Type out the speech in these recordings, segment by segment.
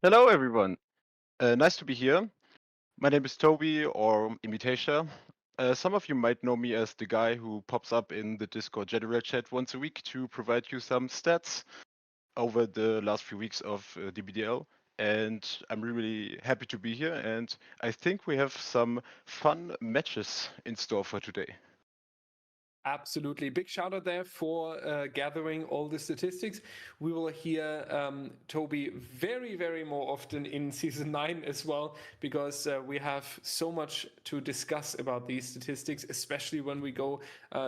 Hello, everyone. Nice to be here. My name is Toby or Imitatia. Some of you might know me as the guy who pops up in the Discord general chat once a week to provide you some stats over the last few weeks of DBDL. And I'm really happy to be here. And I think we have some fun matches in store for today. Absolutely. Big shout out there for gathering all the statistics. We will hear Toby very, very more often in season 9 as well, because we have so much to discuss about these statistics, especially when we go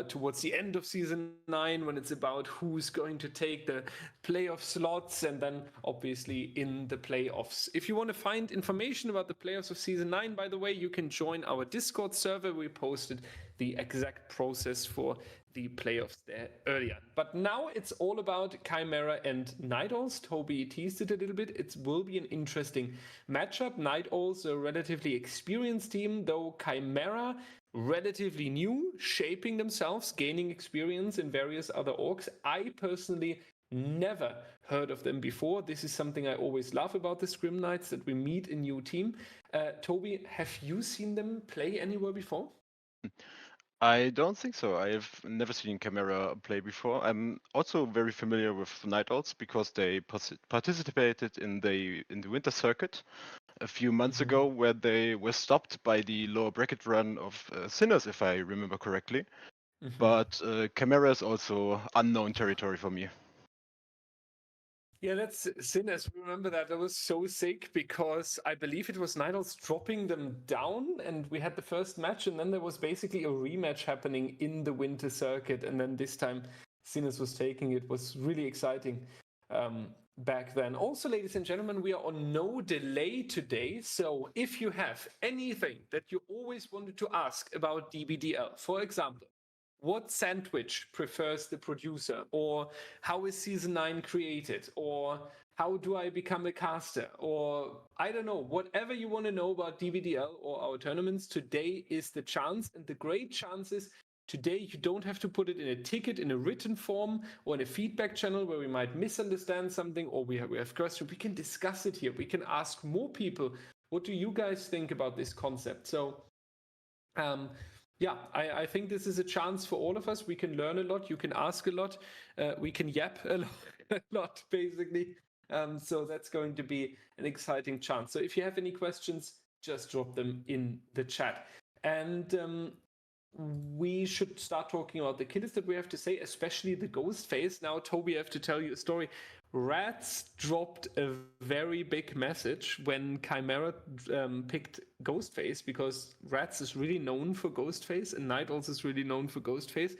towards the end of season 9, when it's about who's going to take the playoff slots and then obviously in the playoffs. If you want to find information about the playoffs of season 9, by the way, you can join our Discord server. We posted the exact process for the playoffs there earlier. But now it's all about Chimera and Night Owls. Toby teased it a little bit. It will be an interesting matchup. Night Owls, a relatively experienced team, though Chimera, relatively new, shaping themselves, gaining experience in various other orgs. I personally never heard of them before. This is something I always love about the Scrim Nights, that we meet a new team. Toby, have you seen them play anywhere before? I don't think so. I've never seen Chimera play before. I'm also very familiar with Night Owls because they participated in the winter circuit a few months ago, where they were stopped by the lower bracket run of Sinners, if I remember correctly. But Chimera is also unknown territory for me. Yeah, that's Sinners. Remember that. That was so sick because I believe it was Night Owls dropping them down, and we had the first match, and then there was basically a rematch happening in the winter circuit, and then this time Sinners was taking it. Was really exciting back then. Also, ladies and gentlemen, we are on no delay today, so if you have anything that you always wanted to ask about DBDL, for example, what sandwich prefers the producer, or how is season 9 created, or how do I become a caster, or I don't know, whatever you want to know about DBDL or our tournaments, today is the chance. And the great chance is today you don't have to put it in a ticket in a written form or in a feedback channel where we might misunderstand something, or we have questions. We can discuss it here. We can ask more people, what do you guys think about this concept? So yeah, I think this is a chance for all of us. We can learn a lot. You can ask a lot. We can yap a lot, basically. So that's going to be an exciting chance. So if you have any questions, just drop them in the chat. And we should start talking about the killers that we have to say, especially the ghost phase. Now, Toby, I have to tell you a story. Rats dropped a very big message when Chimera picked Ghostface, because Rats is really known for Ghostface and Night Owls is really known for Ghostface.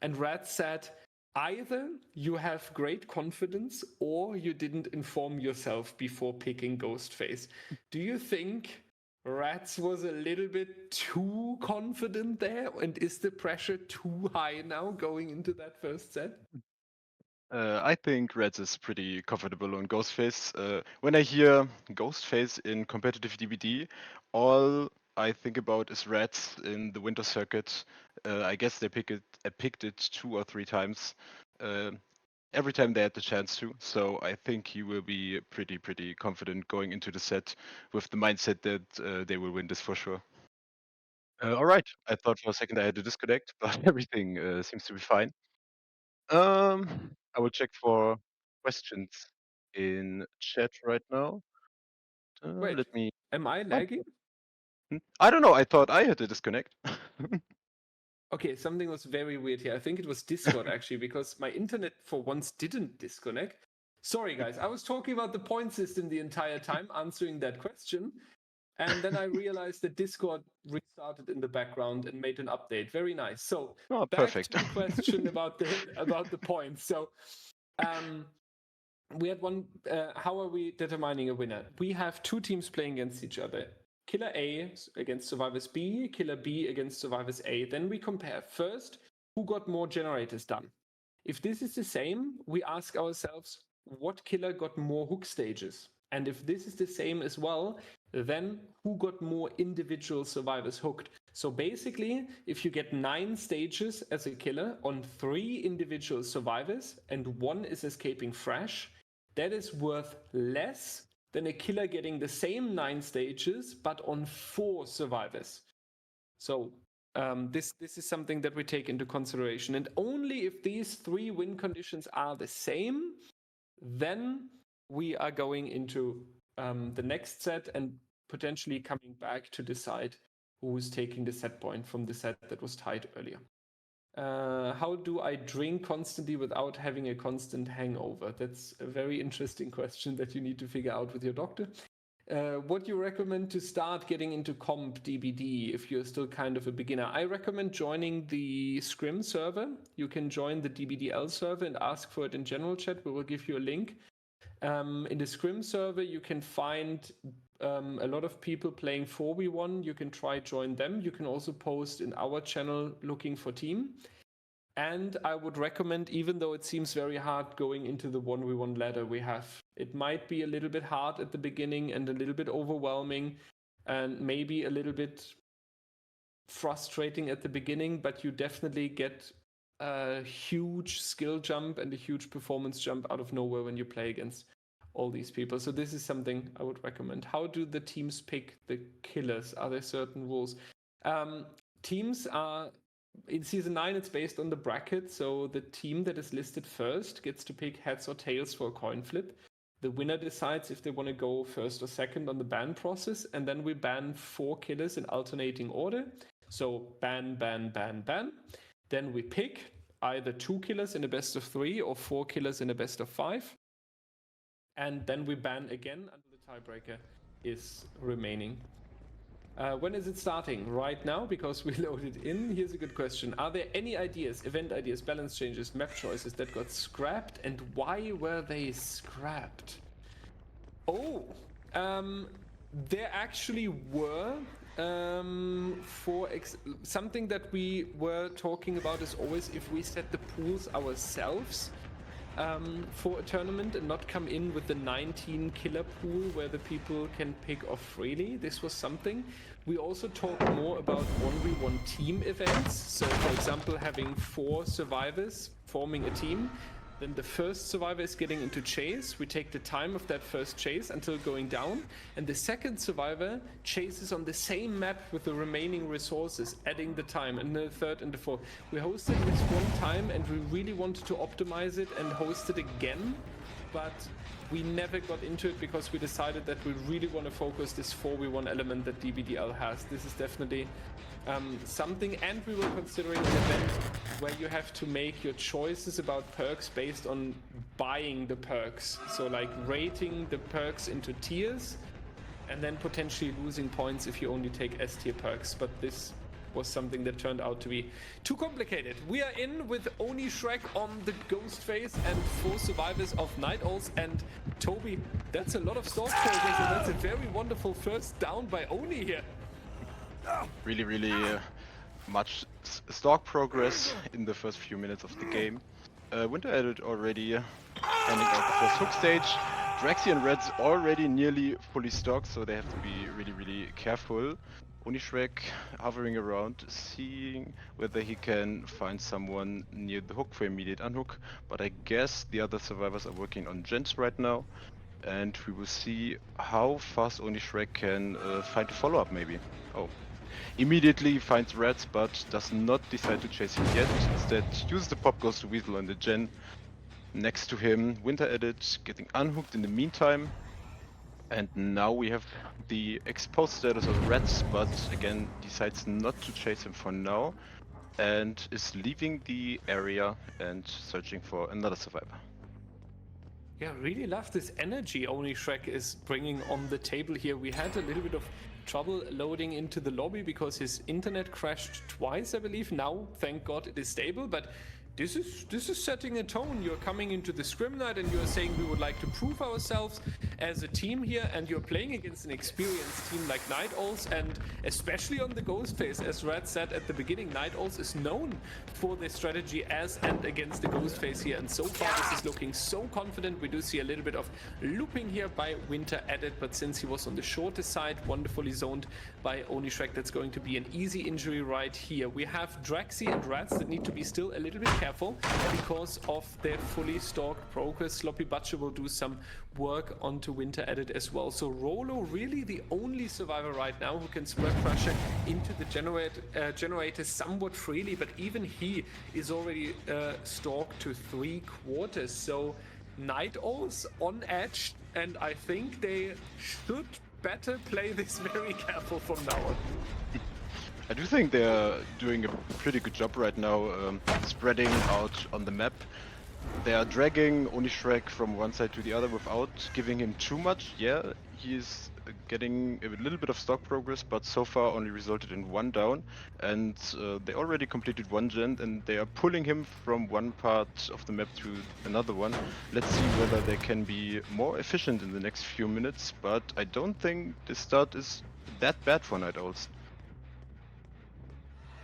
And Rats said, either you have great confidence or you didn't inform yourself before picking Ghostface. Do you think Rats was a little bit too confident there? And is the pressure too high now going into that first set? I think Reds is pretty comfortable on Ghostface. When I hear Ghostface in competitive DBD, all I think about is Reds in the winter circuit. I guess they picked it 2 or 3 times. Every time they had the chance to. So I think he will be pretty confident going into the set with the mindset that they will win this for sure. All right. I thought for a second I had to disconnect, but everything seems to be fine. I will check for questions in chat right now. Wait, Let me am I find lagging? them. I don't know. I thought I had to disconnect. Okay, something was very weird here. I think it was Discord actually, because my internet for once didn't disconnect. Sorry, guys. I was talking about the point system the entire time, answering that question. And then I realized that Discord restarted in the background and made an update. Very nice. So Oh, back perfect. to the question about the points. So we had one. How are we determining a winner? We have two teams playing against each other. Killer A against Survivors B, Killer B against Survivors A. Then we compare first who got more generators done. If this is the same, we ask ourselves what killer got more hook stages. And if this is the same as well, then who got more individual survivors hooked. So basically, if you get 9 stages as a killer on 3 individual survivors and 1 is escaping fresh, that is worth less than a killer getting the same 9 stages, but on 4 survivors. So this is something that we take into consideration. And only if these 3 win conditions are the same, then we are going into the next set and potentially coming back to decide who's taking the set point from the set that was tied earlier. How do I drink constantly without having a constant hangover? That's a very interesting question that you need to figure out with your doctor. What do you recommend to start getting into comp DBD if you're still kind of a beginner? I recommend joining the Scrim server. You can join the DBDL server and ask for it in general chat. We will give you a link. In the Scrim server, you can find a lot of people playing 4v1. You can try join them. You can also post in our channel looking for team. And I would recommend, even though it seems very hard going into the 1v1 ladder we have, it might be a little bit hard at the beginning and a little bit overwhelming and maybe a little bit frustrating at the beginning, but you definitely get a huge skill jump and a huge performance jump out of nowhere when you play against all these people. So this is something I would recommend. How do the teams pick the killers? Are there certain rules? Teams are, in Season 9, it's based on the bracket. So the team that is listed first gets to pick heads or tails for a coin flip. The winner decides if they want to go first or second on the ban process. And then we ban 4 killers in alternating order. So ban, ban, ban, ban. Then we pick either 2 killers in a best of 3 or 4 killers in a best of 5. And then we ban again until the tiebreaker is remaining. When is it starting? Right now, because we loaded in. Here's a good question. Are there any ideas, event ideas, balance changes, map choices that got scrapped, and why were they scrapped? Oh, there actually were. Something that we were talking about is always if we set the pools ourselves for a tournament and not come in with the 19 killer pool where the people can pick off freely. This was something. We also talked more about 1v1 team events. So for example, having 4 survivors forming a team. Then the first survivor is getting into chase. We take the time of that first chase until going down. And the second survivor chases on the same map with the remaining resources, adding the time. And the third and the fourth. We hosted this one time and we really wanted to optimize it and host it again. But we never got into it because we decided that we really want to focus this 4v1 element that DBDL has. This is definitely something, and we were considering an event where you have to make your choices about perks based on buying the perks. So like rating the perks into tiers and then potentially losing points if you only take S tier perks. But this was something that turned out to be too complicated. We are in with Oni Shrek on the ghost phase and 4 survivors of Night Owls. And Toby, that's a lot of stalk progress, and that's a very wonderful first down by Oni here. Really much stalk progress in the first few minutes of the game. Winter Edit already ending out the first hook stage. Draxi and Reds already nearly fully stocked, so they have to be really careful. Onishrek hovering around, seeing whether he can find someone near the hook for immediate unhook, but I guess the other survivors are working on gens right now, and we will see how fast Onishrek can find a follow-up maybe. Oh. Immediately finds Reds, but does not decide to chase him yet. Instead, uses the pop, goes to Weasel on the gen. Next to him, Winter Edit getting unhooked in the meantime. And now we have the exposed status of Reds, but again decides not to chase him for now. And is leaving the area and searching for another survivor. Yeah, really love this energy Oni Shrek is bringing on the table here. We had a little bit of trouble loading into the lobby because his internet crashed twice, I believe. Now, thank God, it is stable, but this is setting a tone. You're coming into the Scrim Night and you're saying we would like to prove ourselves as a team here, and you're playing against an experienced team like Night Owls, and especially on the Ghost phase, as Red said at the beginning, Night Owls is known for their strategy as and against the Ghost phase here, and so far this is looking so confident. We do see a little bit of looping here by Winter Edit, but since he was on the shorter side, wonderfully zoned by Oni Shrek, that's going to be an easy injury right here. We have Draxi and Rats that need to be still a little bit careful because of their fully stalked progress. Sloppy Butcher will do some work onto Winter Edit as well. So Rolo really the only survivor right now who can spread pressure into the generator somewhat freely, but even he is already stalked to 3/4. So Night Owls on edge, and I think they should better play this very careful from now on. I do think they're doing a pretty good job right now, spreading out on the map. They are dragging Onishrek from one side to the other without giving him too much. Yeah, he's getting a little bit of stock progress, but so far only resulted in 1 down. And they already completed 1 gen, and they are pulling him from one part of the map to another one. Let's see whether they can be more efficient in the next few minutes, but I don't think the start is that bad for Night Owls.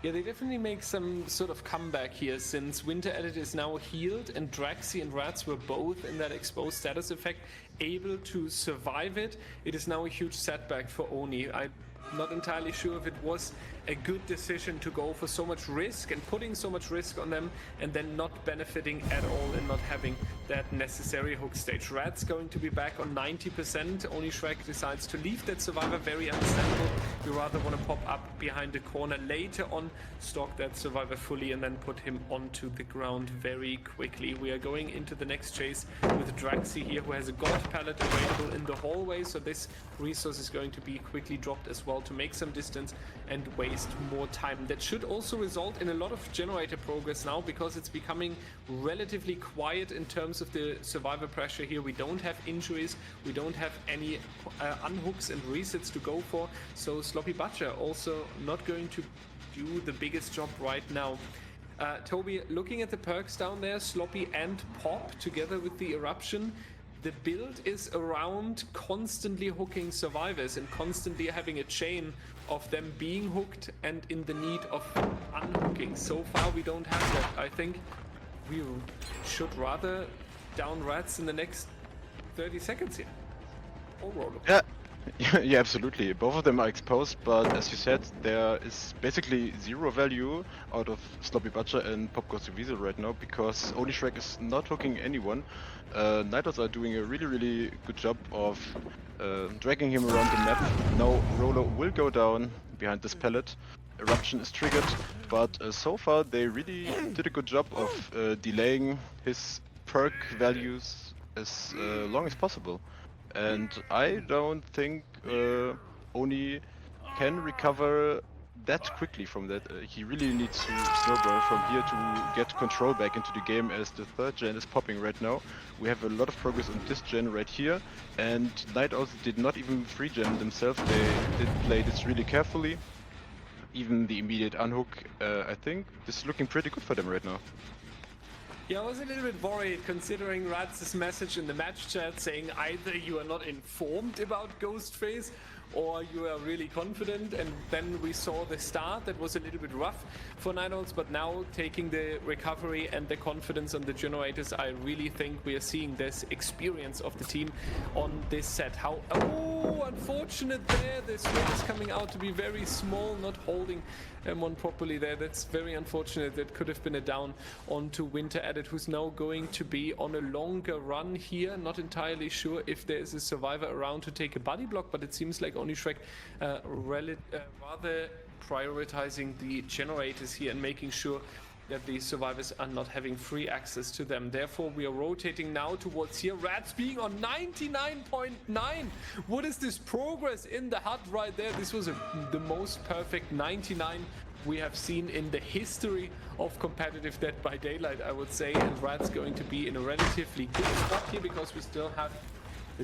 Yeah, they definitely make some sort of comeback here, since Winter Edit is now healed and Draxi and Rats were both in that exposed status effect, able to survive it. It is now a huge setback for Oni. I'm not entirely sure if it was a good decision to go for so much risk and putting so much risk on them and then not benefiting at all and not having that necessary hook stage. Rat's going to be back on 90%. Onishrek decides to leave that survivor, very understandable. We rather want to pop up behind the corner later on, stalk that survivor fully and then put him onto the ground very quickly. We are going into the next chase with Draxi here, who has a God pallet available in the hallway, so this resource is going to be quickly dropped as well to make some distance and waste more time. That should also result in a lot of generator progress now, because it's becoming relatively quiet in terms of the survivor pressure here. We don't have injuries, we don't have any unhooks and resets to go for, so Sloppy Butcher also not going to do the biggest job right now. Toby, looking at the perks down there, Sloppy and Pop together with the Eruption, the build is around constantly hooking survivors and constantly having a chain of them being hooked and in the need of unhooking. So far we don't have that. I think we should rather down Rats in the next 30 seconds here. Or Rolo. Yeah. Yeah, absolutely. Both of them are exposed, but as you said, there is basically zero value out of Sloppy Butcher and Pop Goes to Weasel right now, because Onishrek is not hooking anyone. Night Owls are doing a really good job of dragging him around the map. Now Rolo will go down behind this pallet. Eruption is triggered, but so far they really did a good job of delaying his perk values as long as possible. And I don't think Oni can recover that quickly from that. He really needs to snowball from here to get control back into the game, as the 3rd gen is popping right now. We have a lot of progress on this gen right here, and Night Owls did not even 3-gen themselves. They did play this really carefully. Even the immediate unhook, I think this is looking pretty good for them right now. Yeah, I was a little bit worried considering Rats' message in the match chat saying either you are not informed about Ghostface or you are really confident, and then we saw the start that was a little bit rough for Night Owls, but now taking the recovery and the confidence on the generators, I really think we are seeing this experience of the team on this set. Unfortunate there, the swing is coming out to be very small, not holding M1 properly there. That's very unfortunate. That could have been a down onto Winter Edit, who's now going to be on a longer run here. Not entirely sure if there is a survivor around to take a body block, but it seems like Onishrek rather prioritizing the generators here and making sure that the survivors are not having free access to them. Therefore, we are rotating now towards here. Rats being on 99.9. What is this progress in the hut right there? This was the most perfect 99 we have seen in the history of competitive Dead by Daylight, I would say. And Rats going to be in a relatively good spot here because we still have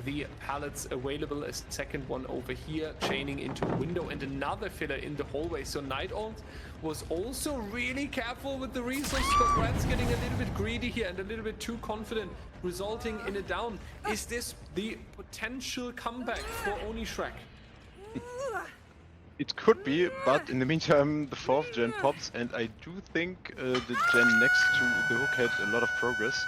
the pallets available. A second one over here, chaining into a window, and another filler in the hallway. So Night Owls was also really careful with the resources, but Rats getting a little bit greedy here and a little bit too confident, resulting in a down. Is this the potential comeback for Onishrek? It could be, but in the meantime the 4th gen pops, and I do think the gen next to the hook had a lot of progress.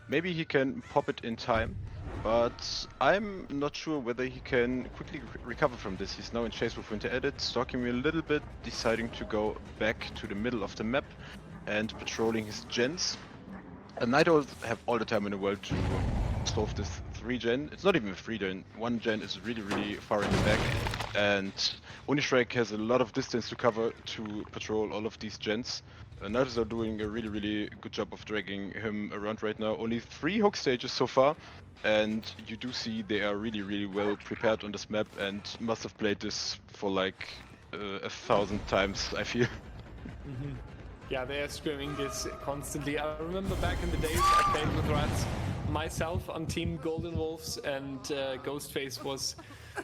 Maybe he can pop it in time, but I'm not sure whether he can quickly recover from this. He's now in chase with Winter Edit, stalking me a little bit, deciding to go back to the middle of the map. and patrolling his gens. And Night Owls have all the time in the world to solve this 3-gen. It's not even a 3-gen. 1-gen is really, really far in the back. And Onishrek has a lot of distance to cover to patrol all of these gens. Night Owls are doing a really, really good job of dragging him around right now. Only 3 hook stages so far. And you do see they are really, really well prepared on this map and must have played this for like 1,000 times, I feel. Mm-hmm. Yeah, they are scrimming this constantly. I remember back in the days I played with Rats myself on Team Golden Wolves, and Ghostface was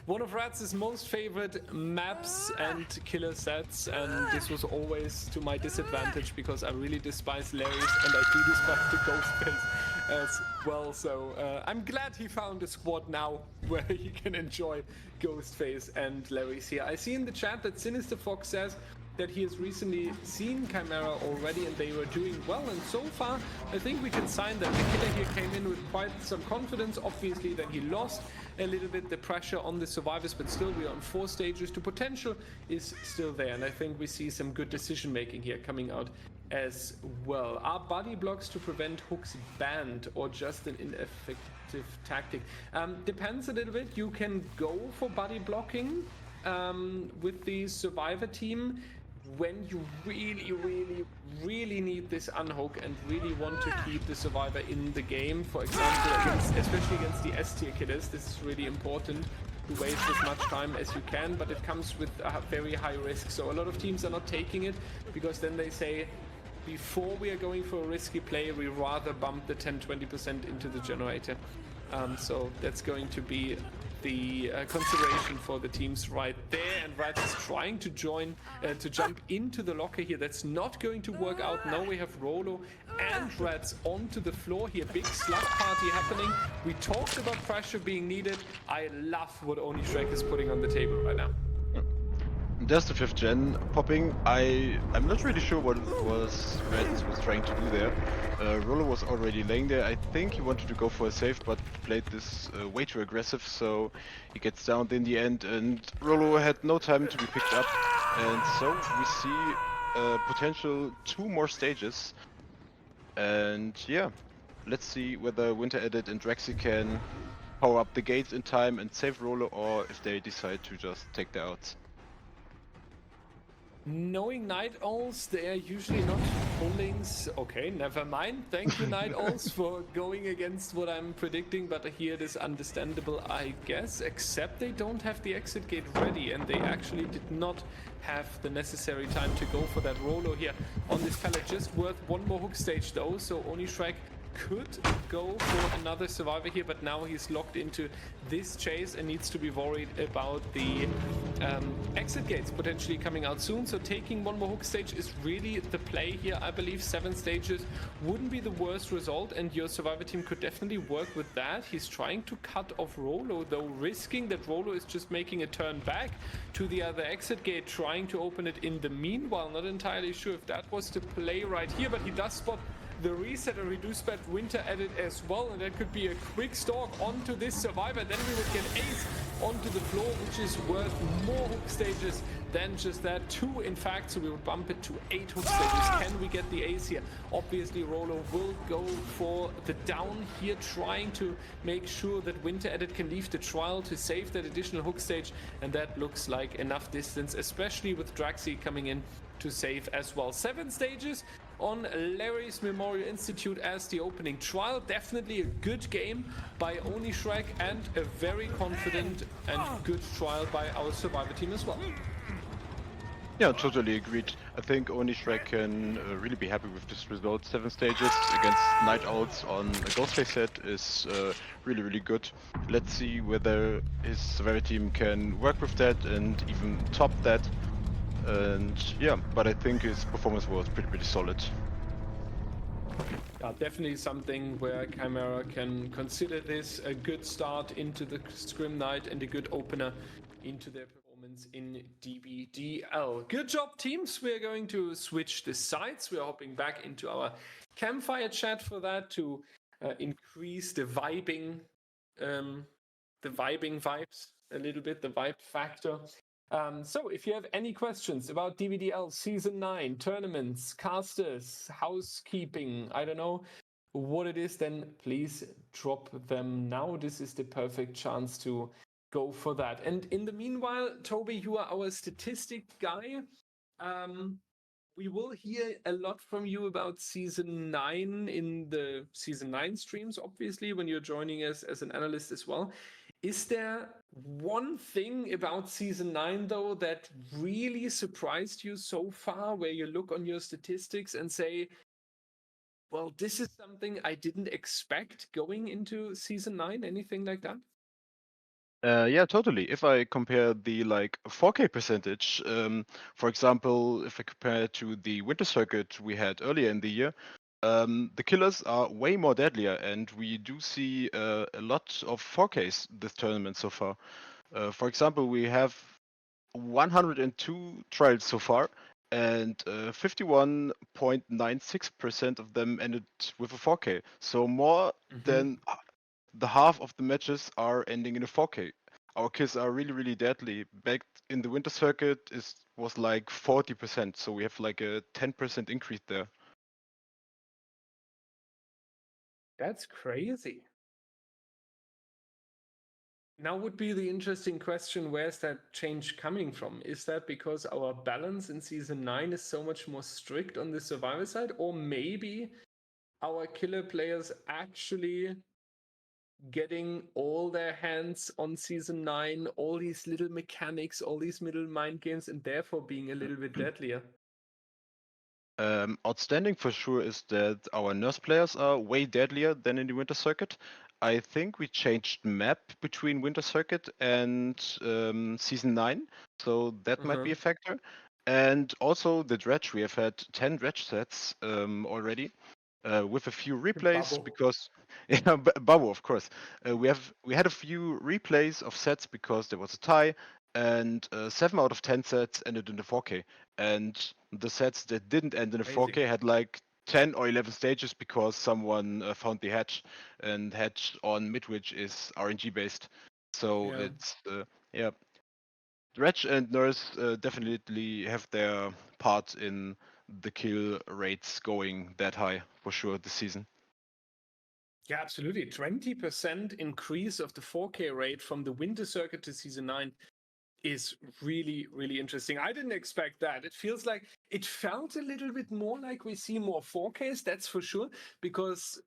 one of Rats' most favorite maps and killer sets, and this was always to my disadvantage because I really despise Larry's and I do despise the Ghostface as well. So I'm glad he found a squad now where he can enjoy Ghostface and Larry's here. I see in the chat that Sinister Fox says that he has recently seen Chimera already and they were doing well, and so far I think we can sign that the killer here came in with quite some confidence. Obviously then he lost a little bit the pressure on the survivors, but still we are on 4 stages. The potential is still there, and I think we see some good decision making here coming out as well. Are body blocks to prevent hooks banned or just an ineffective tactic? Depends a little bit. You can go for body blocking with the survivor team when you really need this unhook and really want to keep the survivor in the game. For example, especially against the S tier killers, this is really important to waste as much time as you can, but it comes with a very high risk. So a lot of teams are not taking it because then they say, before we are going for a risky play, we rather bump the 10-20% into the generator. So that's going to be the consideration for the teams right there, and Wraith is trying to jump into the locker here. That's not going to work out. Now we have Rolo and Wraith onto the floor here. Big slug party happening. We talked about pressure being needed. I love what Onishrek is putting on the table right now. There's the 5th gen popping. I'm not really sure what Red was trying to do there. Rolo was already laying there. I think he wanted to go for a save, but played this way too aggressive, so he gets downed in the end, and Rolo had no time to be picked up. And so we see potential 2 more stages. And yeah, let's see whether Winter Edit and Draxi can power up the gates in time and save Rolo, or if they decide to just take the outs. Knowing Night Owls, they are usually not pulling. Okay, never mind. Thank you, Night Owls, for going against what I'm predicting, but here it is understandable, I guess, except they don't have the exit gate ready, and they actually did not have the necessary time to go for that Rolo here on this pallet. Just worth 1 more hook stage, though, so Onishrek could go for another survivor here, but now he's locked into this chase and needs to be worried about the exit gates potentially coming out soon. So taking 1 more hook stage is really the play here. I believe 7 stages wouldn't be the worst result, and your survivor team could definitely work with that. He's trying to cut off Rolo, though, risking that Rolo is just making a turn back to the other exit gate, trying to open it in the meanwhile. Not entirely sure if that was the play right here, but he does spot the reset and reduce bad Winter Edit as well, and that could be a quick stalk onto this survivor. Then we would get Ace onto the floor, which is worth more hook stages than just that. 2 in fact, so we would bump it to 8 hook stages. Can we get the Ace here? Obviously Rolo will go for the down here, trying to make sure that Winter Edit can leave the trial to save that additional hook stage, and that looks like enough distance, especially with Draxi coming in to save as well. 7 stages on Larry's Memorial Institute as the opening trial. Definitely a good game by Onishrek, and a very confident and good trial by our survivor team as well. Yeah, totally agreed. I think Onishrek can really be happy with this result. 7 stages against Night Owls on a Ghostface set is really, really good. Let's see whether his survivor team can work with that and even top that. And yeah, but I think his performance was pretty solid. Yeah, definitely something where Chimera can consider this a good start into the Scrim Night and a good opener into their performance in DBDL. Good job, teams. We're going to switch the sides. We're hopping back into our campfire chat for that to increase the vibing vibes a little bit, the vibe factor. So if you have any questions about DBDL Season 9, tournaments, casters, housekeeping, I don't know what it is, then please drop them now. This is the perfect chance to go for that. And in the meanwhile, Toby, you are our statistic guy. We will hear a lot from you about Season 9 in the Season 9 streams, obviously, when you're joining us as an analyst as well. Is there one thing about Season 9, though, that really surprised you so far, where you look on your statistics and say, well, this is something I didn't expect going into Season 9? Anything like that? Yeah, totally. If I compare the 4K percentage, for example, if I compare it to the winter circuit we had earlier in the year, the killers are way more deadlier, and we do see a lot of 4Ks this tournament so far. For example, we have 102 trials so far, and 51.96% of them ended with a 4K. So more than the half of the matches are ending in a 4K. Our kills are really, really deadly. Back in the winter circuit, was like 40%, so we have like a 10% increase there. That's crazy. Now would be the interesting question, where's that change coming from? Is that because our balance in Season 9 is so much more strict on the survivor side? Or maybe our killer players actually getting all their hands on Season 9, all these little mechanics, all these little mind games, and therefore being a little bit deadlier? Outstanding for sure is that our nurse players are way deadlier than in the winter circuit. I think we changed map between winter circuit and season 9, so that might be a factor. And also the dredge, we have had 10 dredge sets already. With a few replays Bubble. because yeah, Bubble, of course. We had a few replays of sets because there was a tie, and 7 out of 10 sets ended in the 4K. And the sets that didn't end in the 4K had like 10 or 11 stages because someone found the hatch, and hatch on Midwich is RNG based. So it's yeah. Dredge and Nurse definitely have their part in the kill rates going that high for sure this season. Yeah, absolutely. 20% increase of the 4K rate from the winter circuit to Season 9 is really, really interesting. I didn't expect that. It felt a little bit more like we see more 4Ks, that's for sure, because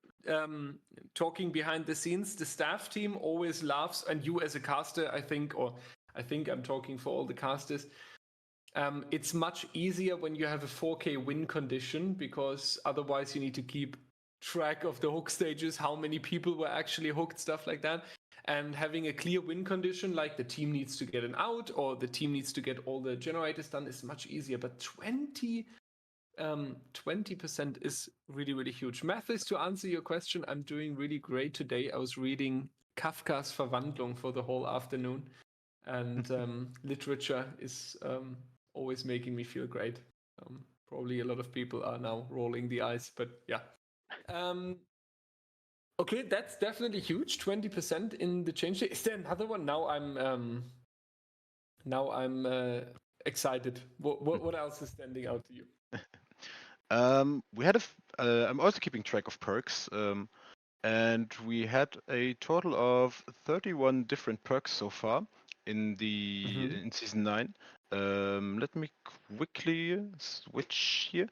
talking behind the scenes, the staff team always laughs, and you as a caster, I think I'm talking for all the casters. It's much easier when you have a 4K win condition, because otherwise you need to keep track of the hook stages, how many people were actually hooked, stuff like that. And having a clear win condition, like the team needs to get an out or the team needs to get all the generators done, is much easier. But 20% is really, really huge. Mathis, to answer your question, I'm doing really great today. I was reading Kafka's Verwandlung for the whole afternoon. And literature is always making me feel great. Probably a lot of people are now rolling the eyes, but yeah. Okay, that's definitely huge. 20% in the change. Is there another one? Now I'm excited. What else is standing out to you? We had I'm also keeping track of perks, and we had a total of 31 different perks so far in season 9. Let me quickly switch here.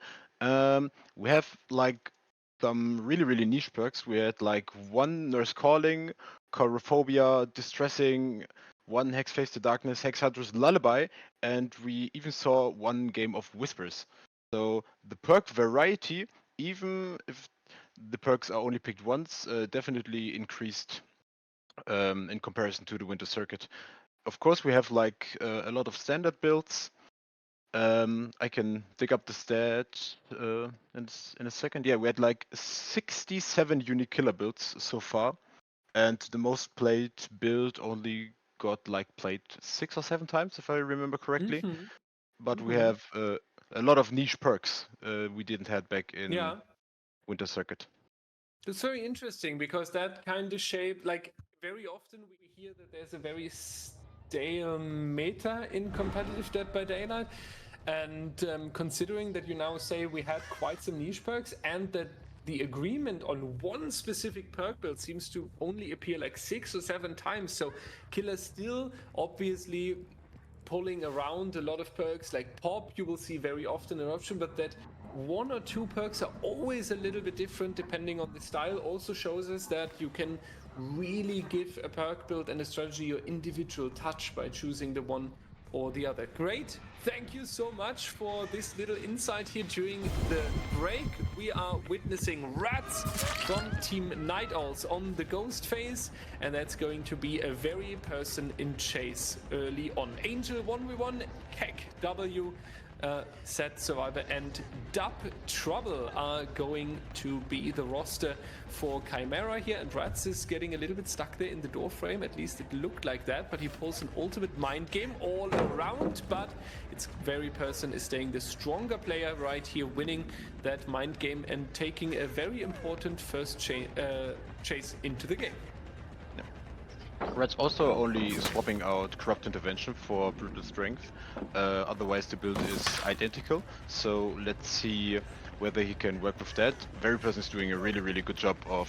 We have like some really, really niche perks. We had like one Nurse Calling, Chorophobia, Distressing, one Hex Face to Darkness, Hex Hunter's Lullaby, and we even saw one game of Whispers. So the perk variety, even if the perks are only picked once, definitely increased in comparison to the winter circuit. Of course, we have like a lot of standard builds. I can dig up the stat in a second. Yeah, we had like 67 unique killer builds so far, and the most played build only got like played 6 or 7 times, if I remember correctly. But we have a lot of niche perks we didn't have back in winter circuit. That's very interesting, because that kind of shape, like very often we hear that there's a very stale meta in competitive Dead by Daylight. And considering that you now say we had quite some niche perks and that the agreement on one specific perk build seems to only appear like 6 or 7 times, so Killer's still obviously pulling around a lot of perks like Pop, you will see very often an option, but that 1 or 2 perks are always a little bit different depending on the style also shows us that you can really give a perk build and a strategy your individual touch by choosing the one or the other. Great. Thank you so much for this little insight here during the break. We are witnessing Rats from Team Night Owls on the Ghost phase, and that's going to be a very person in chase early on. Angel 1v1, Keck W, Set Survivor and Dub Trouble are going to be the roster for Chimera here, and Rats is getting a little bit stuck there in the door frame, at least it looked like that, but he pulls an ultimate mind game all around, but it's very person is staying the stronger player right here, winning that mind game and taking a very important first chase into the game. Red's also only swapping out Corrupt Intervention for Brutal Strength, otherwise the build is identical, so let's see whether he can work with that. Very Person is doing a really good job of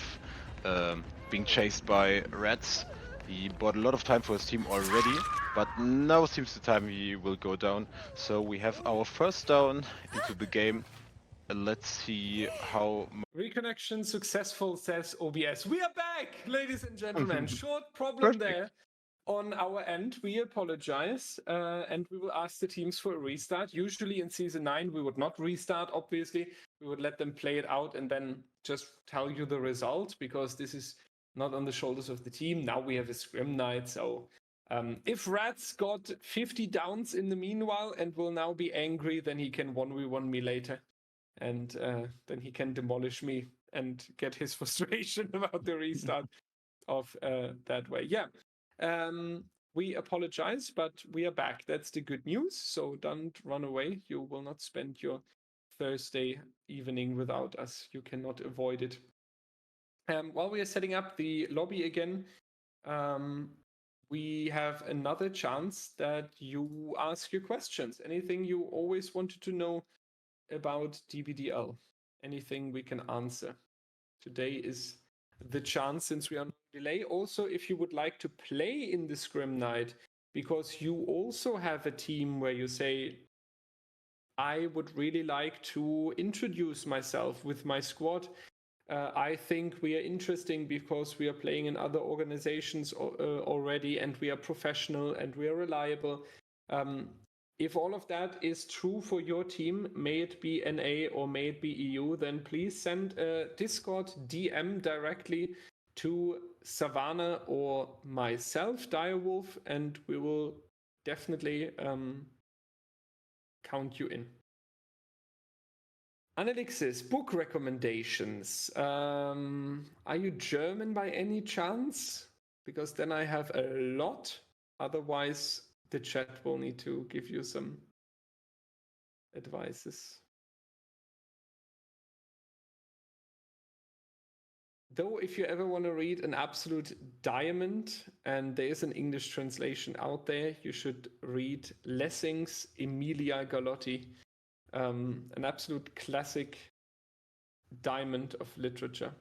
being chased by Rats. He bought a lot of time for his team already, but now seems the time he will go down. So we have our first down into the game. Let's see how... Reconnection successful, says OBS. We are back, ladies and gentlemen. Short problem there on our end. We apologize, and we will ask the teams for a restart. Usually in Season 9, we would not restart, obviously. We would let them play it out and then just tell you the result, because this is not on the shoulders of the team. Now we have a scrim night, so... if Rats got 50 downs in the meanwhile and will now be angry, then he can 1v1 me later. And then he can demolish me and get his frustration about the restart of that way. Yeah, we apologize, but we are back. That's the good news. So don't run away. You will not spend your Thursday evening without us. You cannot avoid it. While we are setting up the lobby again, we have another chance that you ask your questions. Anything you always wanted to know about DBDL, anything we can answer. Today is the chance, since we are on delay. Also, if you would like to play in the Scrim Night, because you also have a team where you say, I would really like to introduce myself with my squad. I think we are interesting because we are playing in other organizations already, and we are professional and we are reliable. If all of that is true for your team, may it be NA or may it be EU, then please send a Discord DM directly to Savannah or myself, Direwolf, and we will definitely count you in. Annalixis, book recommendations. Are you German by any chance? Because then I have a lot. Otherwise, the chat will need to give you some advices. Though, if you ever want to read an absolute diamond, and there is an English translation out there, you should read Lessing's Emilia Galotti, an absolute classic diamond of literature.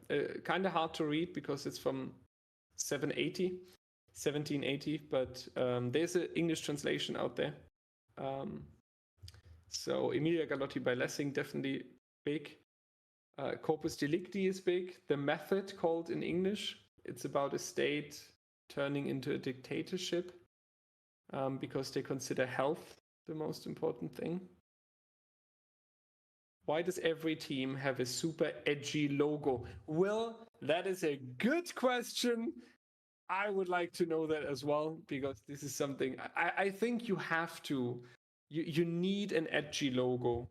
Kind of hard to read because it's from 1780, but there's an English translation out there. So Emilia Galotti by Lessing, definitely big. Corpus Delicti is big. The Method, called in English. It's about a state turning into a dictatorship because they consider health the most important thing. Why does every team have a super edgy logo? Well, that is a good question. I would like to know that as well, because this is something I think you have to. You need an edgy logo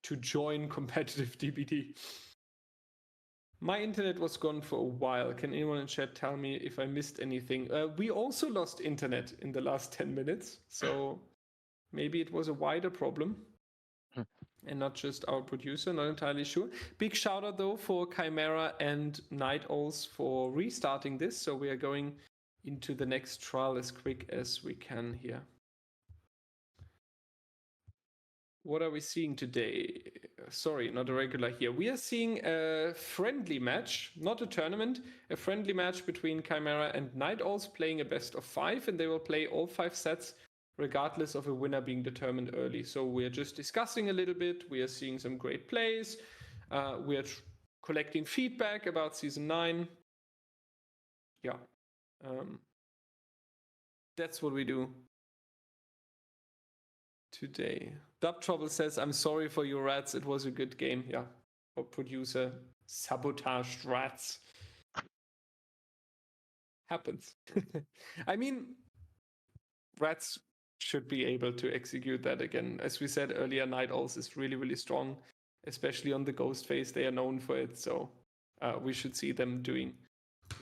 to join competitive DBD. My internet was gone for a while. Can anyone in chat tell me if I missed anything? We also lost internet in the last 10 minutes, so maybe it was a wider problem. And not just our producer, not entirely sure. Big shout out though for Chimera and Night Owls for restarting this. So we are going into the next trial as quick as we can here. What are we seeing today? Sorry, not a regular here. We are seeing a friendly match, not a tournament, a friendly match between Chimera and Night Owls playing a best of 5, and they will play all 5 sets regardless of a winner being determined early. So we're just discussing a little bit. We are seeing some great plays. We are collecting feedback about Season 9. Yeah. That's what we do today. Dub Trouble says, I'm sorry for your rats. It was a good game. Yeah. Our producer sabotaged rats. Happens. I mean, rats should be able to execute that again. As we said earlier, Night Owls is really, really strong, especially on the ghost phase. They are known for it. So we should see them doing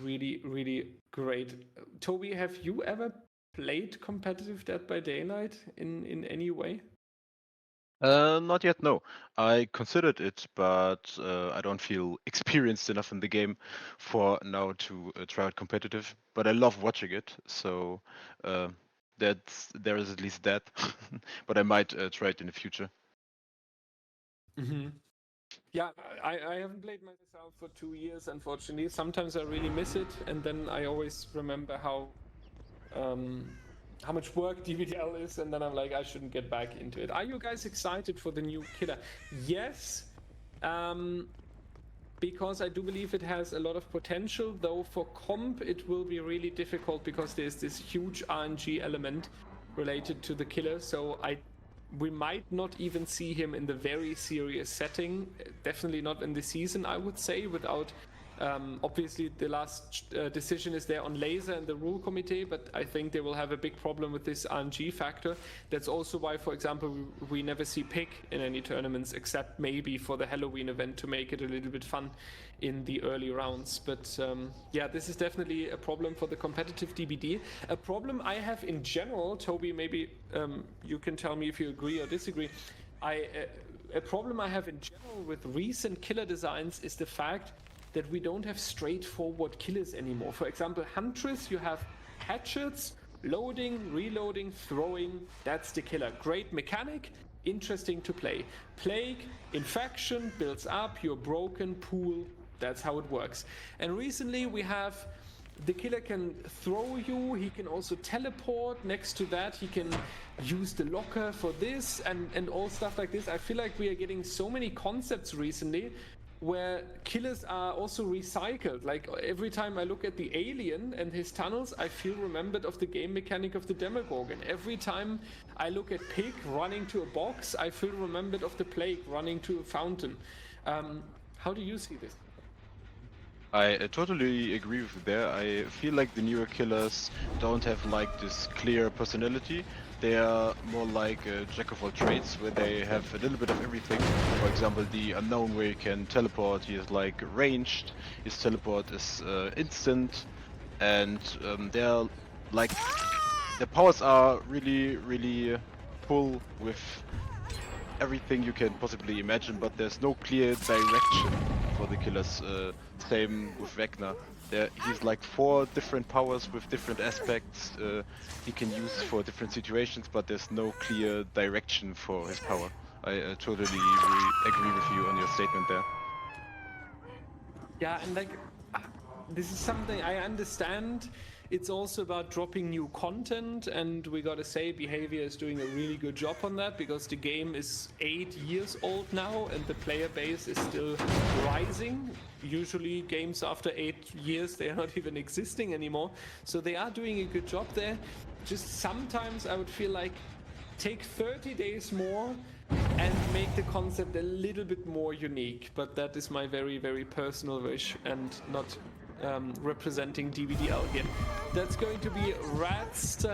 really, really great. Toby, have you ever played competitive Dead by Daylight in any way? Not yet, no. I considered it, but I don't feel experienced enough in the game for now to try out competitive. But I love watching it, so there is at least that. But I might try it in the future. Mm-hmm. Yeah, I haven't played myself for 2 years, unfortunately. Sometimes I really miss it, and then I always remember how much work DBDL is, and then I'm like, I shouldn't get back into it. Are you guys excited for the new killer? Yes, because I do believe it has a lot of potential, though for comp it will be really difficult because there's this huge RNG element related to the killer, so we might not even see him in the very serious setting. Definitely not in the season, I would say, without... obviously, the last decision is there on laser and the rule committee, but I think they will have a big problem with this RNG factor. That's also why, for example, we never see pick in any tournaments, except maybe for the Halloween event to make it a little bit fun in the early rounds. But yeah, this is definitely a problem for the competitive DBD. A problem I have in general, Toby, maybe you can tell me if you agree or disagree. A problem I have in general with recent killer designs is the fact that we don't have straightforward killers anymore. For example, Huntress, you have hatchets, loading, reloading, throwing, that's the killer. Great mechanic, interesting to play. Plague, infection, builds up, you're broken, pool, that's how it works. And recently we have, the killer can throw you, he can also teleport. Next to that, he can use the locker for this and all stuff like this. I feel like we are getting so many concepts recently where killers are also recycled. Like every time I look at the alien and his tunnels, I feel remembered of the game mechanic of the Demogorgon. Every time I look at Pig running to a box, I feel remembered of the Plague running to a fountain. How do you see this? I totally agree with you there. I feel like the newer killers don't have like this clear personality. They are more like a jack of all trades, where they have a little bit of everything. For example, the unknown, where you can teleport, he is like ranged, his teleport is instant, and they're like, the powers are really, really full with everything you can possibly imagine, but there's no clear direction for the killers. Same with Vecna. He's like 4 different powers with different aspects he can use for different situations, but there's no clear direction for his power. I totally agree with you on your statement there. Yeah, and like, this is something I understand. It's also about dropping new content, and we gotta say Behavior is doing a really good job on that, because the game is 8 years old now and the player base is still rising. Usually games after 8 years, they are not even existing anymore. So they are doing a good job there. Just sometimes I would feel like take 30 days more and make the concept a little bit more unique. But that is my very, very personal wish and not representing DBDL here. That's going to be Rats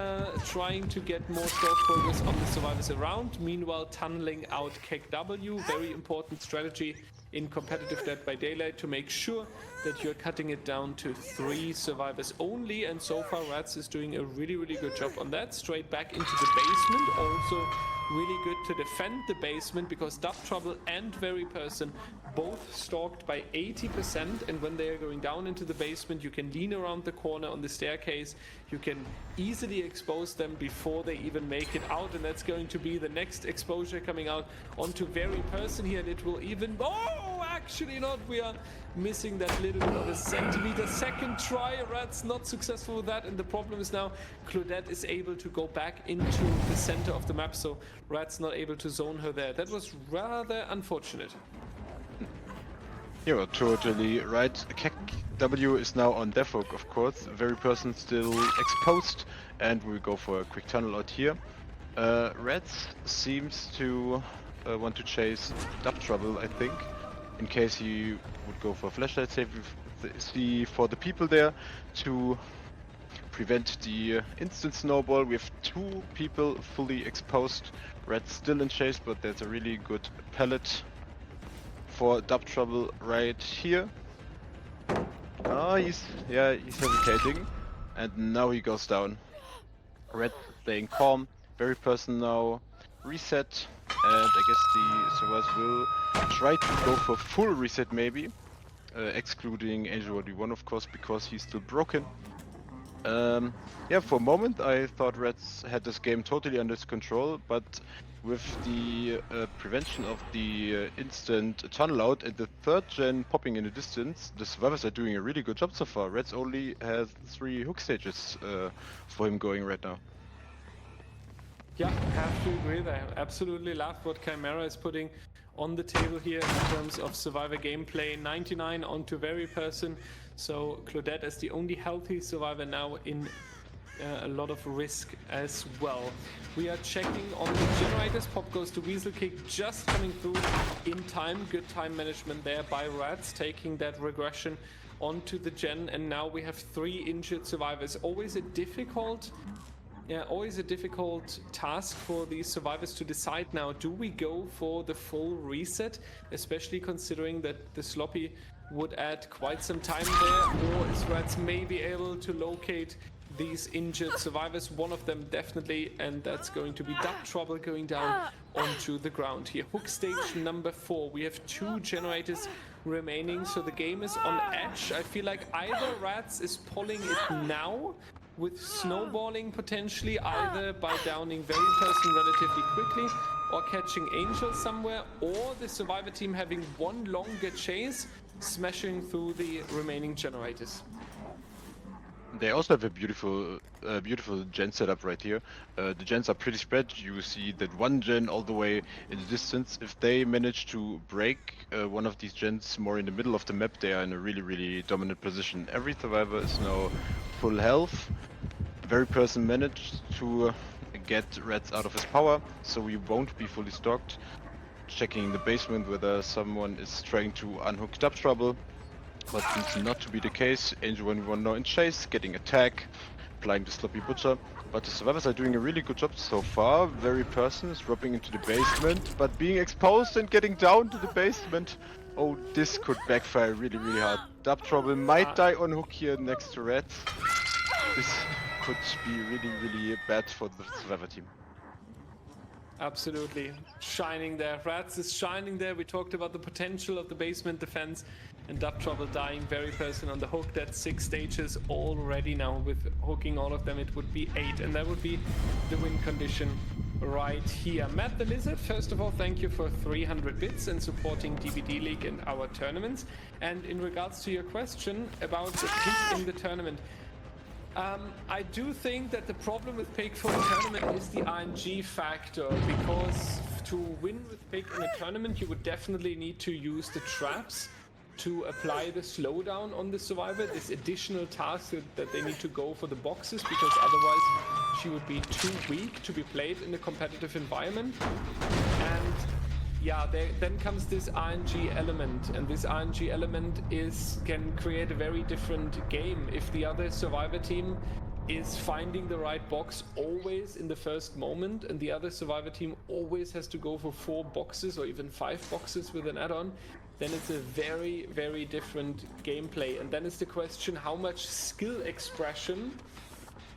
trying to get more stealth progress on the survivors around, meanwhile tunneling out KEKW. Very important strategy in competitive Dead by Daylight to make sure that you're cutting it down to 3 survivors only, and so far Rats is doing a really, really good job on that. Straight back into the basement, also really good to defend the basement, because Dub Trouble and Very Person both stalked by 80%, and when they are going down into the basement, you can lean around the corner on the staircase, you can easily expose them before they even make it out, and that's going to be the next exposure coming out onto Very Person here, and it will even... Oh, actually not! We are missing that little bit of a centimeter. Second try, Rats not successful with that, and the problem is now Claudette is able to go back into the center of the map, so Rats not able to zone her there. That was rather unfortunate. You're totally right. W is now on Defog, of course. Very Person still exposed, and we go for a quick tunnel out here. Reds seems to want to chase Dub Trouble, I think, in case he would go for a flashlight save. See for the people there to prevent the instant snowball. We have 2 people fully exposed. Reds still in chase, but there's a really good pallet for Dub Trouble right here. Oh, he's hesitating, and now he goes down. Red staying calm. Very Person now reset, and I guess the servers will try to go for full reset maybe, excluding Angel 1v1 of course, because he's still broken. Yeah, for a moment I thought Reds had this game totally under control, but with the prevention of the instant tunnel out and the 3rd gen popping in the distance, the survivors are doing a really good job so far. Reds only has 3 hook stages for him going right now. Yeah, have to agree there. Absolutely love what Chimera is putting on the table here in terms of survivor gameplay. 99 onto Very Person, so Claudette is the only healthy survivor now in a lot of risk as well. We are checking on the generators. Pop goes to Weasel Kick, just coming through in time. Good time management there by Rats, taking that regression onto the gen, and now we have 3 injured survivors. Always a difficult task for these survivors to decide now. Do we go for the full reset, especially considering that the sloppy would add quite some time there, or is Rats maybe able to locate these injured survivors? One of them definitely, and that's going to be Dub Trouble going down onto the ground here. Hook stage number 4. We have 2 generators remaining, so the game is on edge. I feel like either Rats is pulling it now with snowballing potentially, either by downing Very Person relatively quickly or catching Angel somewhere, or the survivor team having one longer chase, smashing through the remaining generators. They also have a beautiful gen setup right here. The gens are pretty spread. You see that one gen all the way in the distance. If they manage to break one of these gens more in the middle of the map, they are in a really, really dominant position. Every survivor is now full health. Very Person managed to get Rats out of his power, so we won't be fully stocked. Checking the basement whether someone is trying to unhook Dub Trouble. But seems not to be the case. Angel 1v1 now in chase, getting attack, applying the sloppy butcher. But the survivors are doing a really good job so far. Very Person is dropping into the basement, but being exposed and getting down to the basement. Oh, this could backfire really, really hard. Dub Trouble might die on hook here next to Red. This could be really, really bad for the survivor team. Absolutely. Shining there. Rats is shining there. We talked about the potential of the basement defense, and Dub Trouble dying. Very Person on the hook. That's 6 stages already now. With hooking all of them, it would be 8, and that would be the win condition right here. Matt the Lizard, first of all, thank you for 300 bits and supporting DBD League and our tournaments. And in regards to your question about the pick in the tournament, I do think that the problem with pick for the tournament is the RNG factor, because to win with pick in a tournament, you would definitely need to use the traps to apply the slowdown on the survivor, this additional task that they need to go for the boxes, because otherwise she would be too weak to be played in a competitive environment. And yeah, then comes this RNG element, and this RNG element can create a very different game. If the other survivor team is finding the right box always in the first moment, and the other survivor team always has to go for 4 boxes or even 5 boxes with an add-on, then it's a very, very different gameplay. And then is the question, how much skill expression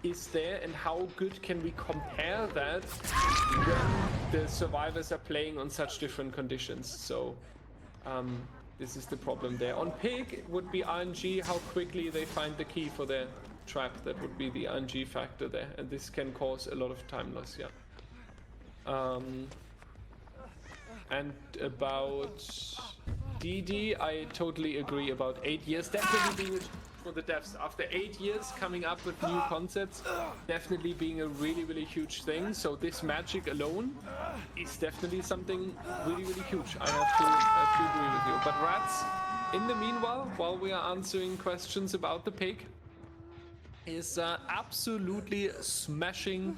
is there and how good can we compare that when the survivors are playing on such different conditions? So this is the problem there. On Pig, it would be RNG, how quickly they find the key for their trap. That would be the RNG factor there, and this can cause a lot of time loss, yeah. And about DD, I totally agree about 8 years. Definitely being for the devs. After 8 years, coming up with new concepts, definitely being a really, really huge thing. So this magic alone is definitely something really, really huge. I have to agree with you. But Rats, in the meanwhile, while we are answering questions about the pig, is absolutely smashing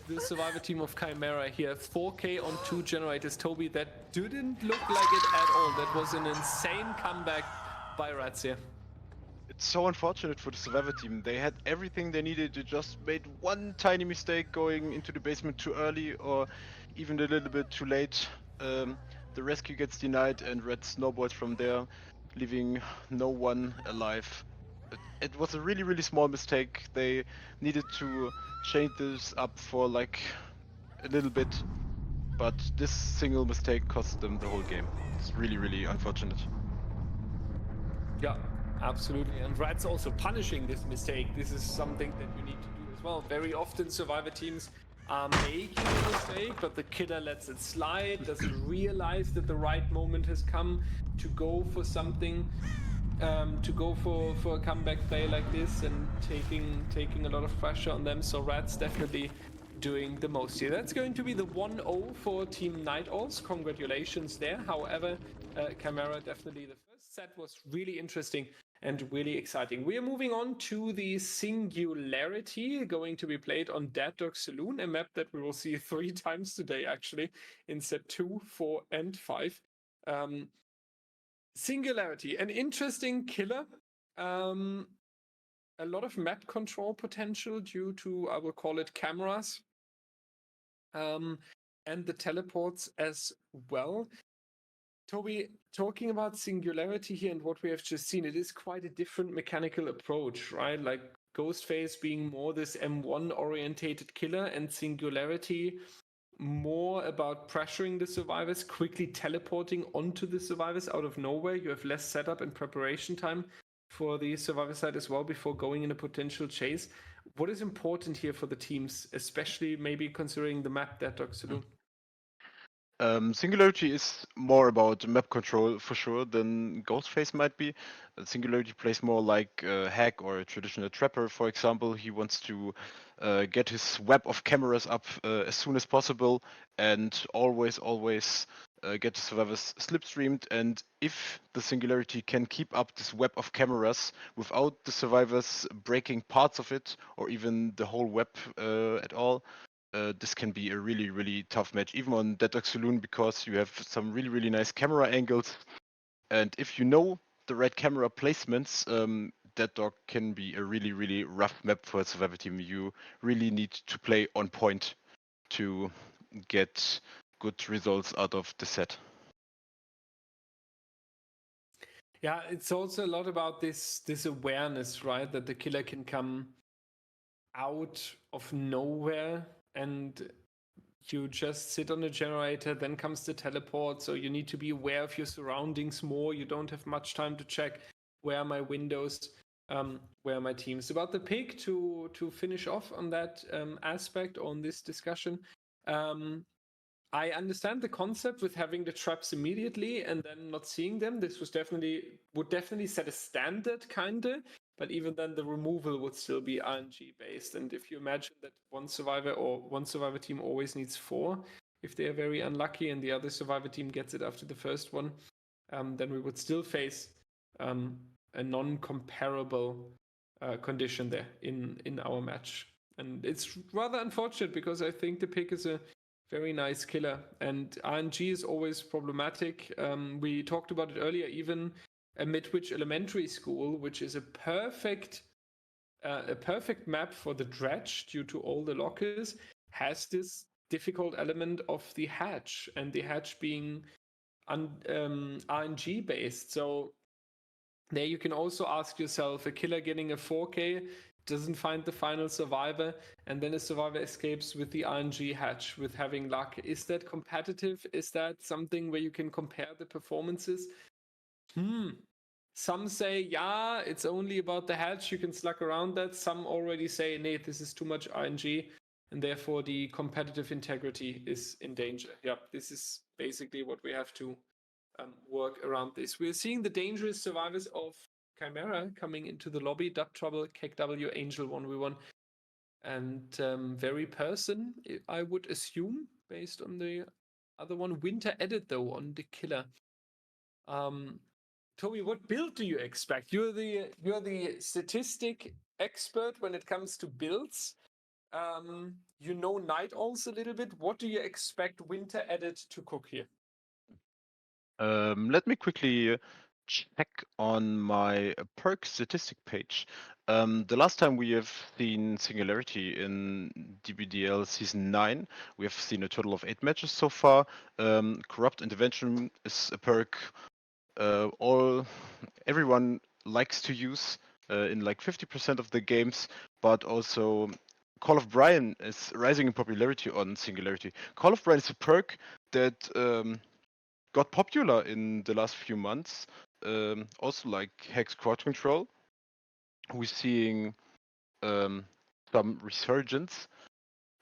the survivor team of Chimera here. 4K on 2 generators. Toby, that didn't look like it at all. That was an insane comeback by Rats here. It's so unfortunate for the survivor team. They had everything they needed. They just made one tiny mistake going into the basement too early or even a little bit too late. The rescue gets denied and Red snowballs from there, leaving no one alive. It was a really, really small mistake. They needed to change this up for like a little bit, but this single mistake cost them the whole game. It's really, really unfortunate. Yeah, absolutely. And Rat's also punishing this mistake. This is something that you need to do as well. Very often survivor teams are making a mistake, but the killer lets it slide, doesn't realize that the right moment has come to go for something, to go for a comeback play like this and taking a lot of pressure on them. So Rat's definitely doing the most here. That's going to be the 1-0 for Team Night Owls. Congratulations there. However, Chimera definitely the first set was really interesting and really exciting. We are moving on to the Singularity, going to be played on Dead Dog Saloon, a map that we will see 3 times today actually in set 2, 4, and 5. Singularity, an interesting killer. A lot of map control potential due to, I will call it, cameras. And the teleports as well. Toby, talking about Singularity here and what we have just seen, it is quite a different mechanical approach, right? Like Ghostface being more this M1 orientated killer and Singularity more about pressuring the survivors, quickly teleporting onto the survivors out of nowhere. You have less setup and preparation time for the survivor side as well before going in a potential chase. What is important here for the teams, especially maybe considering the map that Dog Saloon? Singularity is more about map control for sure than Ghostface might be. Singularity plays more like a hack or a traditional trapper, for example. He wants to get his web of cameras up as soon as possible and always get the survivors slipstreamed. And if the Singularity can keep up this web of cameras without the survivors breaking parts of it or even the whole web at all, this can be a really, really tough match, even on Dead Dog Saloon, because you have some really, really nice camera angles. And if you know the right camera placements, Dead Dog can be a really, really rough map for a survivor team. You really need to play on point to get good results out of the set. Yeah, it's also a lot about this awareness, right? That the killer can come out of nowhere and you just sit on a generator, then comes the teleport, so you need to be aware of your surroundings more. You don't have much time to check where are my windows, where are my teams. About the pig, to finish off on that aspect on this discussion, I understand the concept with having the traps immediately and then not seeing them. This would definitely set a standard, kinda. But even then, the removal would still be RNG based. And if you imagine that one survivor team always needs 4, if they are very unlucky and the other survivor team gets it after the first one, then we would still face a non-comparable condition there in our match. And it's rather unfortunate because I think the pick is a very nice killer, and RNG is always problematic. We talked about it earlier, even a Midwich Elementary School, which is a perfect map for the dredge due to all the lockers, has this difficult element of the hatch, and the hatch being RNG based. So there you can also ask yourself, a killer getting a 4K doesn't find the final survivor, and then a survivor escapes with the RNG hatch with having luck. Is that competitive? Is that something where you can compare the performances? Some say, yeah, it's only about the hatch, you can slug around that. Some already say, nay, this is too much RNG, and therefore the competitive integrity is in danger. Yeah, this is basically what we have to work around this. We're seeing the dangerous survivors of Chimera coming into the lobby. Dub Trouble, KW, Angel 1v1, and Very Person, I would assume, based on the other one. Winter Edit, though, on the killer. Toby, what build do you expect? You're the statistic expert when it comes to builds. You know Night Owls a little bit. What do you expect Winter Edit to cook here? Let me quickly check on my perk statistic page. The last time we have seen Singularity in DBDL Season 9, we have seen a total of 8 matches so far. Corrupt Intervention is a perk everyone likes to use in like 50% of the games, but also Call of Brian is rising in popularity on Singularity. Call of Brian is a perk that got popular in the last few months. Also like Hex Crowd Control. We're seeing some resurgence,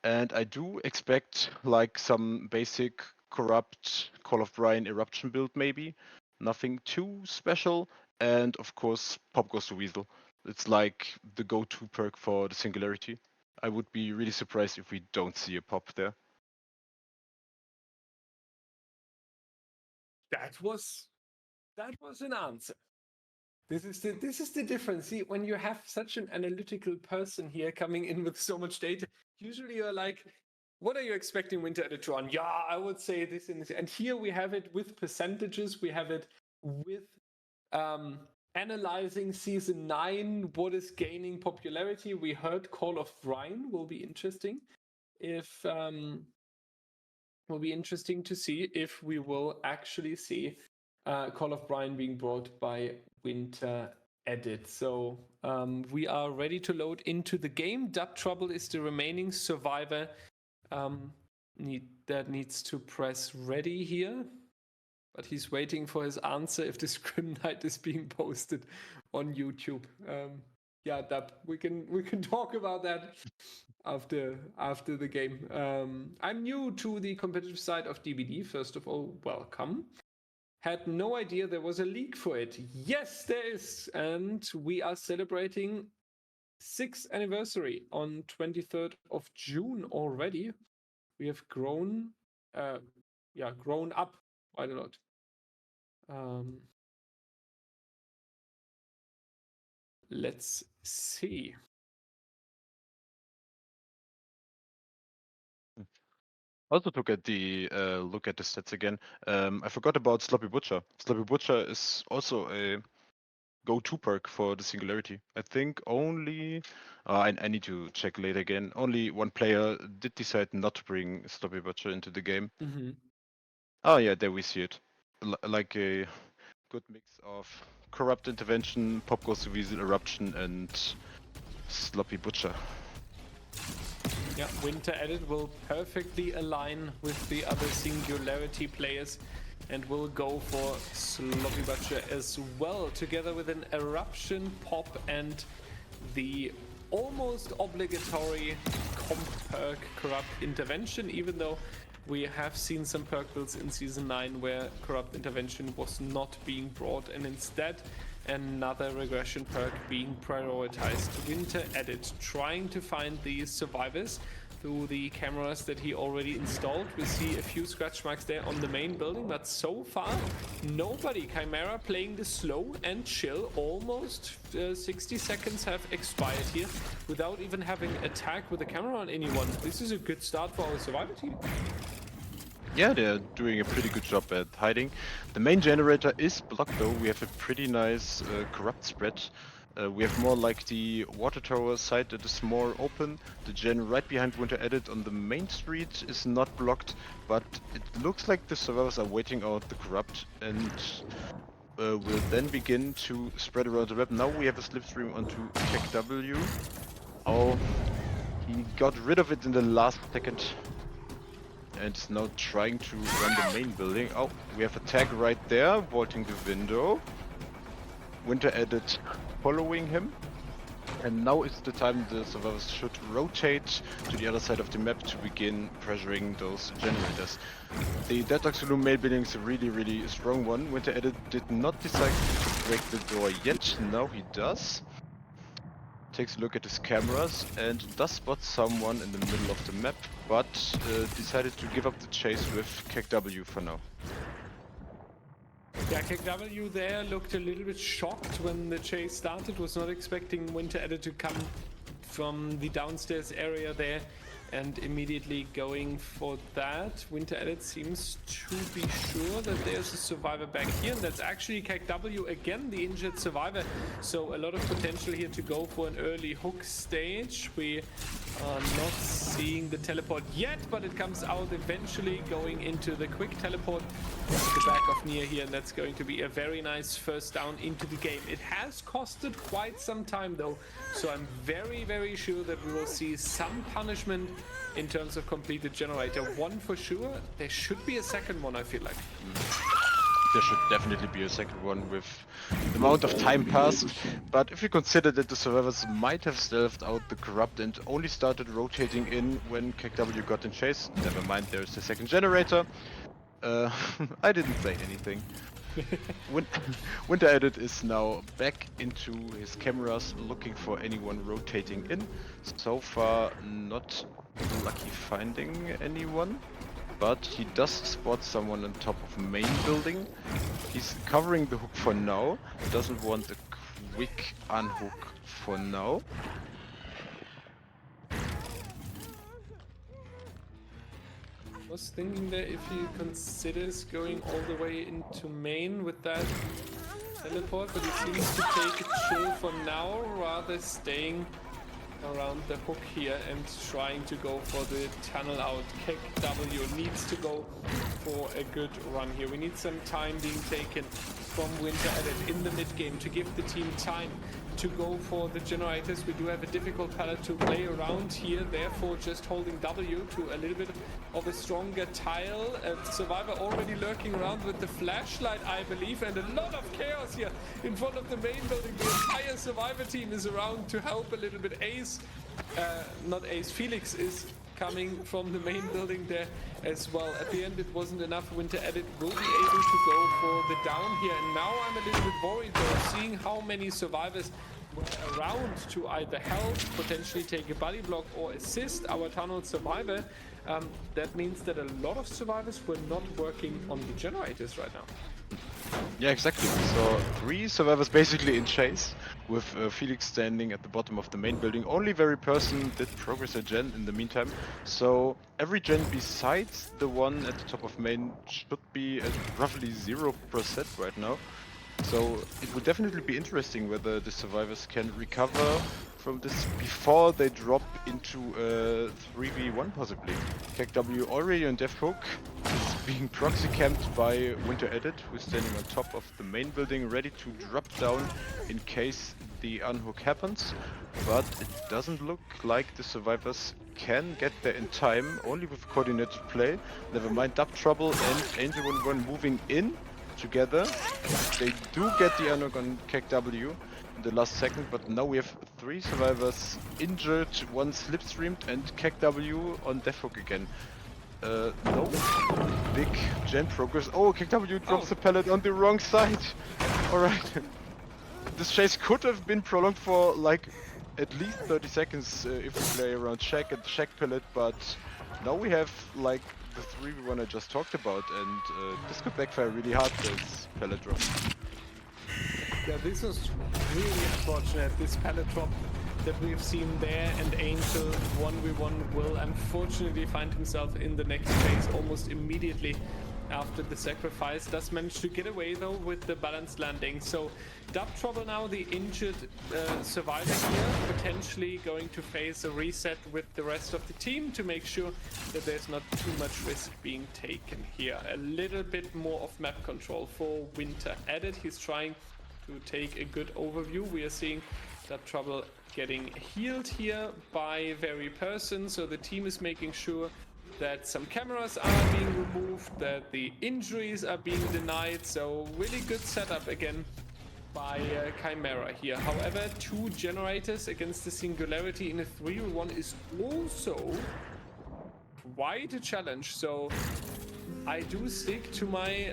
and I do expect like some basic corrupt Call of Brian eruption build maybe. Nothing too special, and of course Pop Goes to Weasel. It's like the go-to perk for the Singularity. I would be really surprised if we don't see a pop there. That was an answer. This is the difference. See, when you have such an analytical person here coming in with so much data, usually you're like, what are you expecting Winter Edit to run? Yeah, I would say this and this. And here we have it with percentages. We have it with analyzing Season 9, what is gaining popularity. We heard Call of Brian will be interesting. If will be interesting to see if we will actually see Call of Brian being brought by Winter Edit. So we are ready to load into the game. Dub Trouble is the remaining survivor that needs to press ready here. But he's waiting for his answer if the Scrim Night is being posted on YouTube. Yeah, Dub, we can talk about that after the game. I'm new to the competitive side of DBD. First of all, welcome. Had no idea there was a league for it. Yes, there is, and we are celebrating 6th anniversary on 23rd of June already. We have grown up quite a lot. Let's see. Also took at the look at the stats again. I forgot about Sloppy Butcher. Sloppy Butcher is also a go-to perk for the Singularity. I think only I need to check later again. Only one player did decide not to bring Sloppy Butcher into the game. Mm-hmm. Oh yeah, there we see it. Like a good mix of Corrupt Intervention, Pop Goes to Weasel, Eruption, and Sloppy Butcher. Yeah, Winter Edit will perfectly align with the other Singularity players and will go for Sloppy Butcher as well, together with an Eruption, Pop, and the almost obligatory comp perk Corrupt Intervention, even though we have seen some perk builds in Season 9 where Corrupt Intervention was not being brought, and instead another regression perk being prioritized. Winter Edit trying to find the survivors through the cameras that he already installed. We see a few scratch marks there on the main building, but so far nobody. Chimera playing the slow and chill. Almost 60 seconds have expired here without even having attack with the camera on anyone. This is a good start for our survivor team. Yeah, they're doing a pretty good job at hiding. The main generator is blocked though. We have a pretty nice corrupt spread. We have more like the water tower side that is more open. The gen right behind Winter Edit on the main street is not blocked, but it looks like the survivors are waiting out the corrupt and will then begin to spread around the map. Now we have a slipstream onto KW. Oh, he got rid of it in the last second and is now trying to run the main building. Oh, we have a tag right there, vaulting the window. Winter Edit following him. And now is the time the survivors should rotate to the other side of the map to begin pressuring those generators. The Deadlock Saloon main building is a really strong one. Winter Edit did not decide to break the door yet, now he does. Takes a look at his cameras and does spot someone in the middle of the map, but decided to give up the chase with KW for now. Yeah, KW there looked a little bit shocked when the chase started, was not expecting Winter Edit to come from the downstairs area there and immediately going for that. Winter Edit seems to be sure that there's a survivor back here, and that's actually KW again, the injured survivor. So a lot of potential here to go for an early hook stage. We are not seeing the teleport yet, but it comes out eventually, going into the quick teleport at the back of Nia here, and that's going to be a very nice first down into the game. It has costed quite some time though, so I'm very sure that we will see some punishment in terms of completed generator. One for sure. There should be a second one, I feel like. There should definitely be a second one with the amount of time passed, but if you consider that the survivors might have stealthed out the corrupt and only started rotating in when KW got in chase, never mind, there's the second generator. I didn't say anything. Winter Edit is now back into his cameras looking for anyone rotating in. So far not lucky finding anyone, but he does spot someone on top of main building. He's covering the hook for now, doesn't want a quick unhook for now. I was thinking that if he considers going all the way into main with that teleport, but he seems to take it chill for now, rather staying around the hook here and trying to go for the tunnel out. KW needs to go for a good run here. We need some time being taken from Winter Edit in the mid game to give the team time to go for the generators. We do have a difficult palette to play around here, therefore just holding W to a little bit of a stronger tile. Survivor already lurking around with the flashlight, I believe, and a lot of chaos here in front of the main building. The entire Survivor team is around to help a little bit. Felix is coming from the main building there as well. At the end it wasn't enough. Winter Edit will be able to go for the down here, and now I'm a little bit worried though, seeing how many survivors were around to either help, potentially take a body block or assist our tunnel survivor. That means that a lot of survivors were not working on the generators right now. Yeah, exactly. We saw 3 survivors basically in chase, with Felix standing at the bottom of the main building. Only very person did progress a gen in the meantime, so every gen besides the one at the top of main should be at roughly 0% right now. So it would definitely be interesting whether the survivors can recover from this before they drop into a 3v1 possibly. KW already on death hook, is being proxy camped by Winter Edit, who is standing on top of the main building ready to drop down in case the unhook happens, but it doesn't look like the survivors can get there in time, only with coordinated play. Never mind Dub Trouble and Angel 1 moving in together. They do get the unhook on KW in the last second, but now we have 3 survivors injured, 1 slipstreamed, and KW on death hook again. No big gen progress. Oh, KW drops the pallet on the wrong side. Alright. This chase could have been prolonged for like at least 30 seconds if we play around Shack and Shack pallet, but now we have like the 3v1 I just talked about, and this could backfire really hard, this pallet drop. Yeah, this was really unfortunate, this pallet drop that we've seen there, and Angel 1v1 will unfortunately find himself in the next phase almost immediately after the sacrifice. Does manage to get away though with the balanced landing. So Dub Trouble now, the injured survivor here, potentially going to face a reset with the rest of the team to make sure that there's not too much risk being taken here. A little bit more of map control for Winter added. He's trying to take a good overview. We are seeing Dub Trouble getting healed here by Very Person, so the team is making sure that some cameras are being removed, that the injuries are being denied, so really good setup again by Chimera here. However, 2 generators against the Singularity in a 3v1 is also quite a challenge, so I do stick to my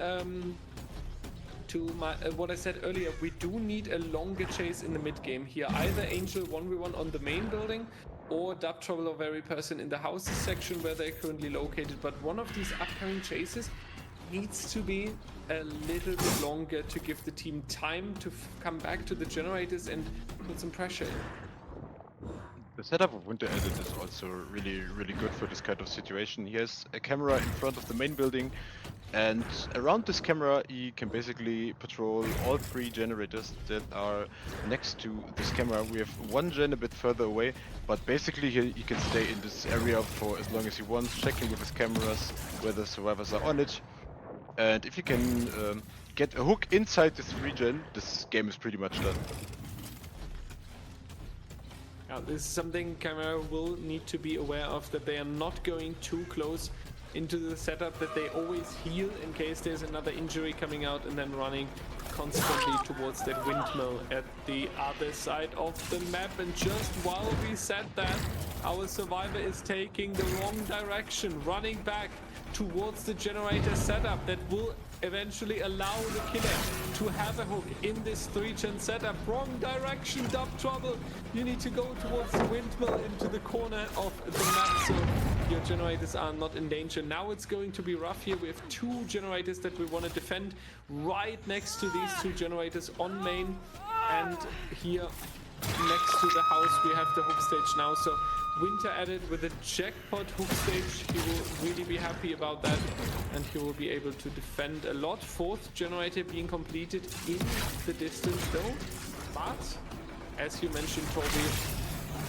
what I said earlier. We do need a longer chase in the mid game here. Either Angel 1v1 on the main building or Dub Trouble or Very Person in the houses section where they're currently located. But one of these upcoming chases needs to be a little bit longer to give the team time to come back to the generators and put some pressure in. The setup of Winter Edit is also really good for this kind of situation. He has a camera in front of the main building, and around this camera he can basically patrol all 3 generators that are next to this camera. We have one gen a bit further away, but basically he can stay in this area for as long as he wants, checking with his cameras whether survivors are on it. And if you can get a hook inside this region, this game is pretty much done. Now, this is something Chimera will need to be aware of, that they are not going too close into the setup, that they always heal in case there's another injury coming out, and then running constantly towards that windmill at the other side of the map. And just while we said that, our survivor is taking the wrong direction, running back towards the generator setup that will eventually allow the killer to have a hook in this 3-gen setup. Wrong direction, Dub Trouble. You need to go towards the windmill into the corner of the map so your generators are not in danger. Now it's going to be rough here. We have 2 generators that we want to defend right next to these 2 generators on main, and here next to the house we have the hook stage now. So Winter added with a jackpot hook stage. He will really be happy about that, and he will be able to defend a lot. 4th generator being completed in the distance though, but as you mentioned, Toby,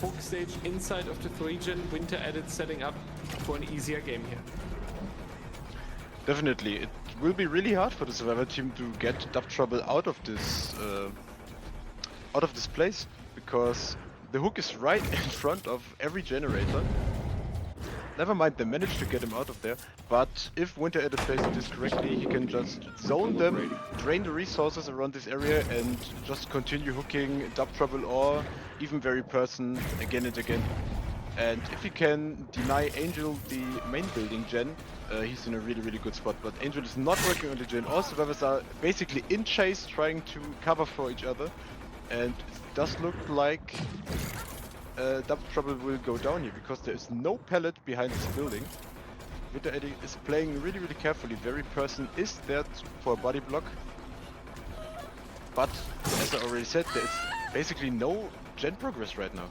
hook stage inside of the 3-gen. Winter added setting up for an easier game here. Definitely, it will be really hard for the survivor team to get Dub Trouble out of this place, because the hook is right in front of every generator. Never mind, they managed to get him out of there, but if Winter Edit plays this correctly, he can just zone them, drain the resources around this area, and just continue hooking Dub Trouble or even Very Person again and again. And if he can deny Angel the main building gen, he's in a really good spot. But Angel is not working on the gen. All survivors are basically in chase, trying to cover for each other. And it does look like Dub Trouble will go down here, because there is no pallet behind this building. Winter Edit is playing really carefully. Very Person is there for a body block. But, as I already said, there is basically no gen progress right now.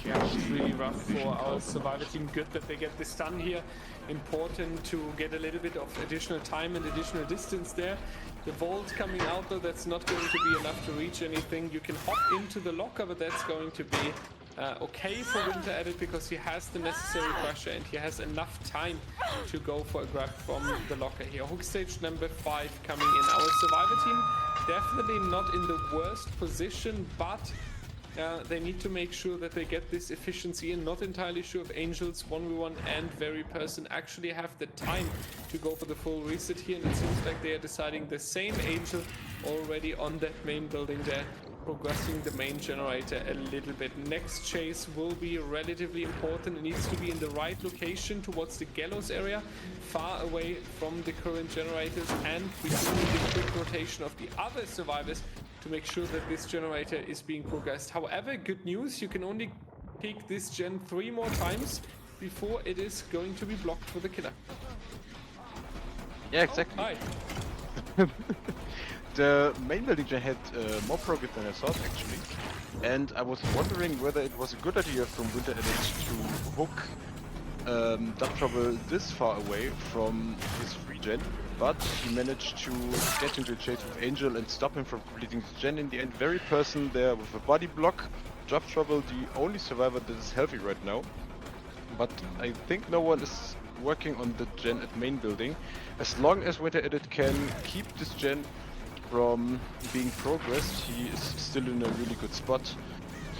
Yeah, it's really rough for our survivor team. Good that they get this done here. Important to get a little bit of additional time and additional distance there. The vault coming out though, that's not going to be enough to reach anything. You can hop into the locker, but that's going to be okay for Winter Edit, because he has the necessary pressure and he has enough time to go for a grab from the locker here. Hook stage number 5 coming in. Our survivor team definitely not in the worst position, but they need to make sure that they get this efficiency in. Not entirely sure if Angels 1v1 and Very Person actually have the time to go for the full reset here, and it seems like they are deciding the same. Angel already on that main building there, progressing the main generator a little bit. Next chase will be relatively important. It needs to be in the right location towards the gallows area, far away from the current generators, and we do need a quick rotation of the other survivors to make sure that this generator is being progressed. However, good news, you can only pick this gen 3 more times before it is going to be blocked for the killer. Yeah, exactly. Hi. The main building gen had more progress than I thought, actually. And I was wondering whether it was a good idea from Winter Edit to hook Dub Trouble this far away from his regen, but he managed to get into a chase with Angel and stop him from completing the gen in the end. Very person there with a body block. Dub Trouble, the only survivor that is healthy right now. But I think no one is working on the gen at main building. As long as Winter Edit can keep this gen from being progressed, he is still in a really good spot.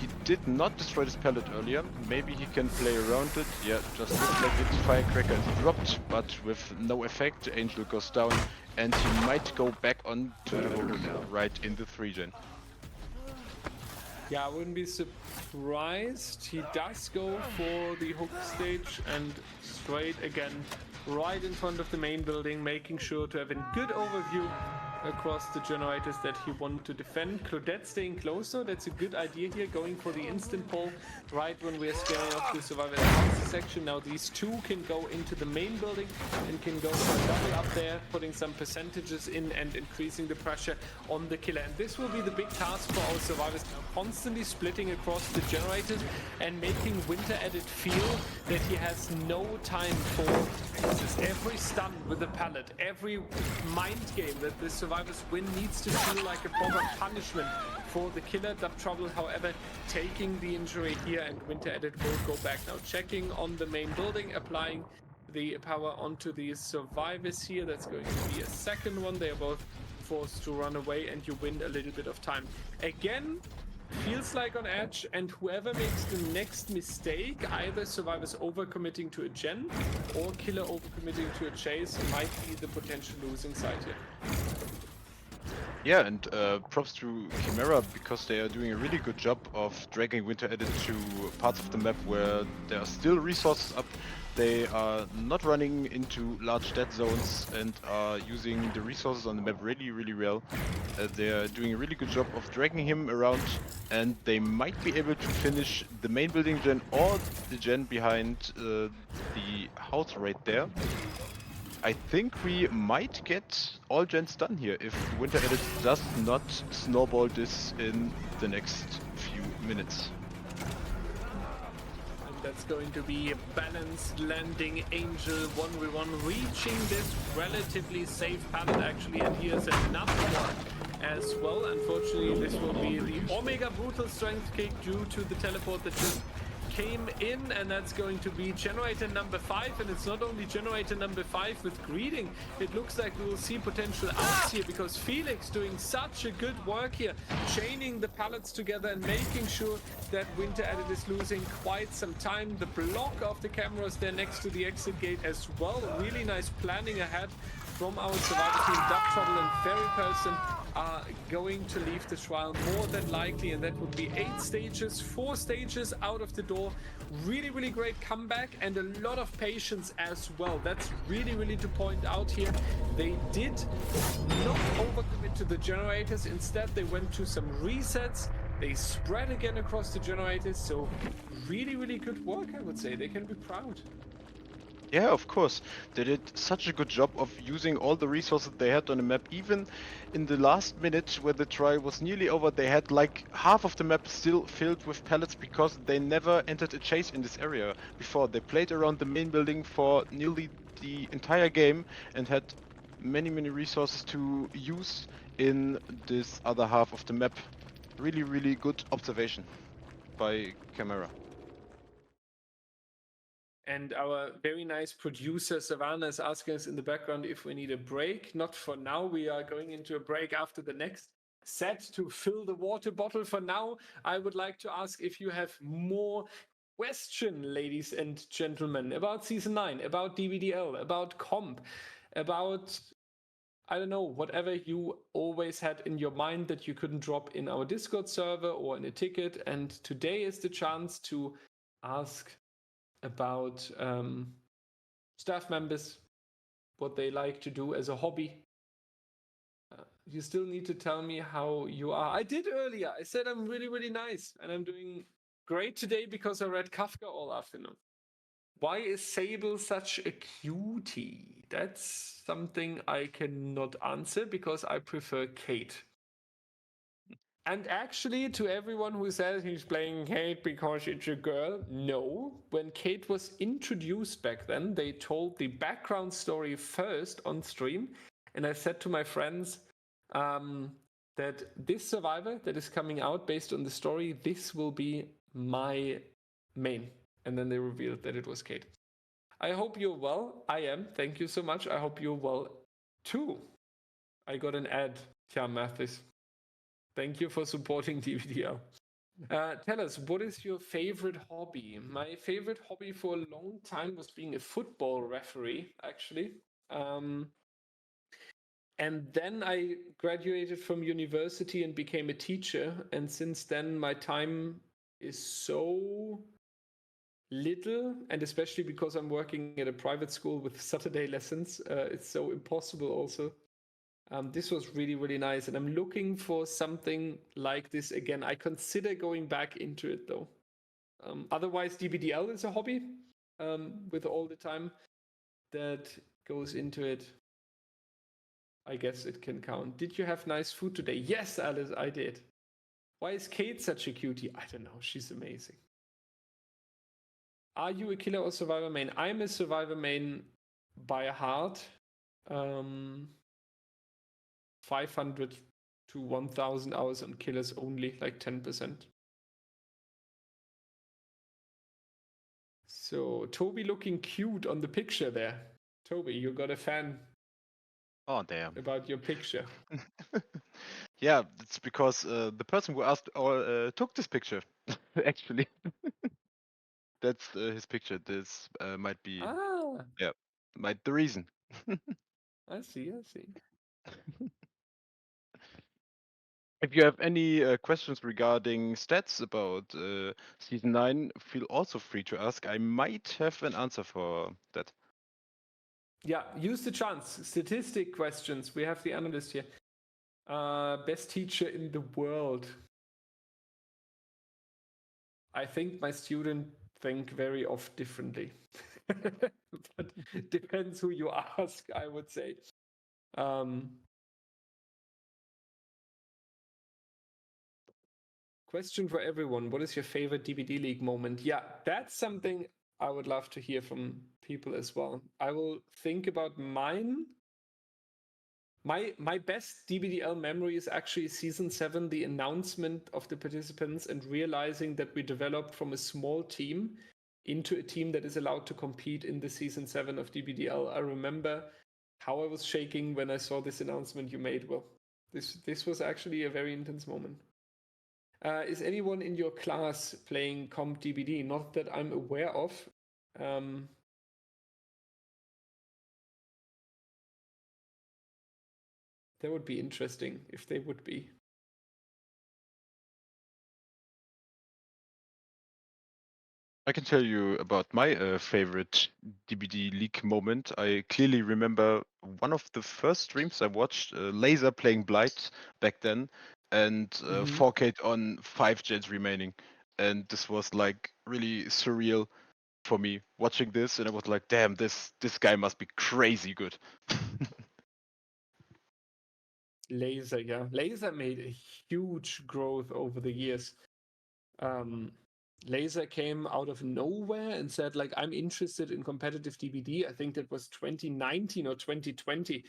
He did not destroy this pallet earlier. Maybe he can play around it. Yeah, just looks like it's Firecracker is dropped, but with no effect. Angel goes down, and he might go back on to the hook right in the 3-gen. Yeah, I wouldn't be surprised. He does go for the hook stage and straight again, right in front of the main building, making sure to have a good overview across the generators that he wanted to defend. Claudette staying closer, that's a good idea here, going for the instant pull right when we're scaling off the survivor section. Now these two can go into the main building and can go for a double up there, putting some percentages in and increasing the pressure on the killer. And this will be the big task for our survivors now, constantly splitting across the generators and making Winter Edit feel that he has no time for misses. Every stun with a pallet, every mind game that the survivors win needs to feel like a proper punishment for the killer. Dub Trouble, however, taking the injury here, and Winter Edit will go back now, checking on the main building, applying the power onto the survivors here. That's going to be a second one. They are both forced to run away, and you win a little bit of time. Again, feels like on edge, and whoever makes the next mistake, either survivors overcommitting to a gen or killer overcommitting to a chase, might be the potential losing side here. Yeah, and props to Chimera because they are doing a really good job of dragging Winter Edit to parts of the map where there are still resources up. They are not running into large dead zones and are using the resources on the map really, really well. They are doing a really good job of dragging him around, and they might be able to finish the main building gen or the gen behind the house right there. I think we might get all gens done here if Winter Edit does not snowball this in the next few minutes. And that's going to be a balanced landing. Angel 1v1 reaching this relatively safe pallet actually, and here's another one as well. Unfortunately, this will be the Omega Brutal Strength kick due to the teleport that just came in, and that's going to be generator number 5. And it's not only generator number 5 with greeting, it looks like we will see potential outs here, because Felix doing such a good work here, chaining the pallets together and making sure that Winter Edit is losing quite some time. The block of the cameras there next to the exit gate as well. Really nice planning ahead from our survivor team. Dub Trouble and Fairy Person are going to leave the trial more than likely, and that would be 8 stages, 4 stages out of the door. Really, really great comeback, and a lot of patience as well. That's really, really to point out here. They did not overcommit to the generators. Instead, they went to some resets. They spread again across the generators. So really, really good work, I would say. They can be proud. Yeah, of course. They did such a good job of using all the resources they had on the map. Even in the last minute where the try was nearly over, they had like half of the map still filled with pallets because they never entered a chase in this area before. They played around the main building for nearly the entire game and had many, many resources to use in this other half of the map. Really, really good observation by Chimera. And our very nice producer Savannah is asking us in the background if we need a break. Not for now. We are going into a break after the next set to fill the water bottle. For now, I would like to ask if you have more question, ladies and gentlemen, about Season 9, about DBDL, about comp, about, I don't know, whatever you always had in your mind that you couldn't drop in our Discord server or in a ticket. And today is the chance to ask about staff members, what they like to do as a hobby. You still need to tell me how you are. I did earlier. I said I'm really, really nice, and I'm doing great today because I read Kafka all afternoon. Why is Sable such a cutie? That's something I cannot answer because I prefer Kate. And actually, to everyone who says he's playing Kate because it's a girl, no. When Kate was introduced back then, they told the background story first on stream. And I said to my friends that this survivor that is coming out based on the story, this will be my main. And then they revealed that it was Kate. I hope you're well. I am. Thank you so much. I hope you're well too. I got an ad, Tia Mathis. Thank you for supporting DBDL. Tell us, what is your favorite hobby? My favorite hobby for a long time was being a football referee, actually. And then I graduated from university and became a teacher. And since then, my time is so little, and especially because I'm working at a private school with Saturday lessons, it's so impossible also. This was really, really nice, and I'm looking for something like this again. I consider going back into it, though. Otherwise, DBDL is a hobby with all the time that goes into it. I guess it can count. Did you have nice food today? Yes, Alice, I did. Why is Kate such a cutie? I don't know. She's amazing. Are you a killer or survivor main? I'm a survivor main by heart. 500 to 1,000 hours on killers only, like 10%. So Toby looking cute on the picture there. Toby, you got a fan. Oh, damn. About your picture. Yeah, it's because the person who asked or took this picture, actually. That's his picture. This might be, might the reason. I see. If you have any questions regarding stats about Season 9, feel also free to ask. I might have an answer for that. Yeah, use the chance. Statistic questions. We have the analyst here. Best teacher in the world. I think my students think very oft differently. But depends who you ask, I would say. Question for everyone. What is your favorite DBDLeague moment? Yeah, that's something I would love to hear from people as well. I will think about mine. My best DBDL memory is actually Season 7, the announcement of the participants and realizing that we developed from a small team into a team that is allowed to compete in the Season 7 of DBDL. I remember how I was shaking when I saw this announcement you made, Will. This was actually a very intense moment. Is anyone in your class playing Comp DBD? Not that I'm aware of. That would be interesting if they would be. I can tell you about my favorite DBDLeague moment. I clearly remember one of the first streams I watched, Laser playing Blight back then, and 4K on 5 gens remaining. And this was like really surreal for me watching this, and I was like, damn, this guy must be crazy good. Laser, yeah. Laser made a huge growth over the years. Laser came out of nowhere and said, like, I'm interested in competitive DBD. I think that was 2019 or 2020.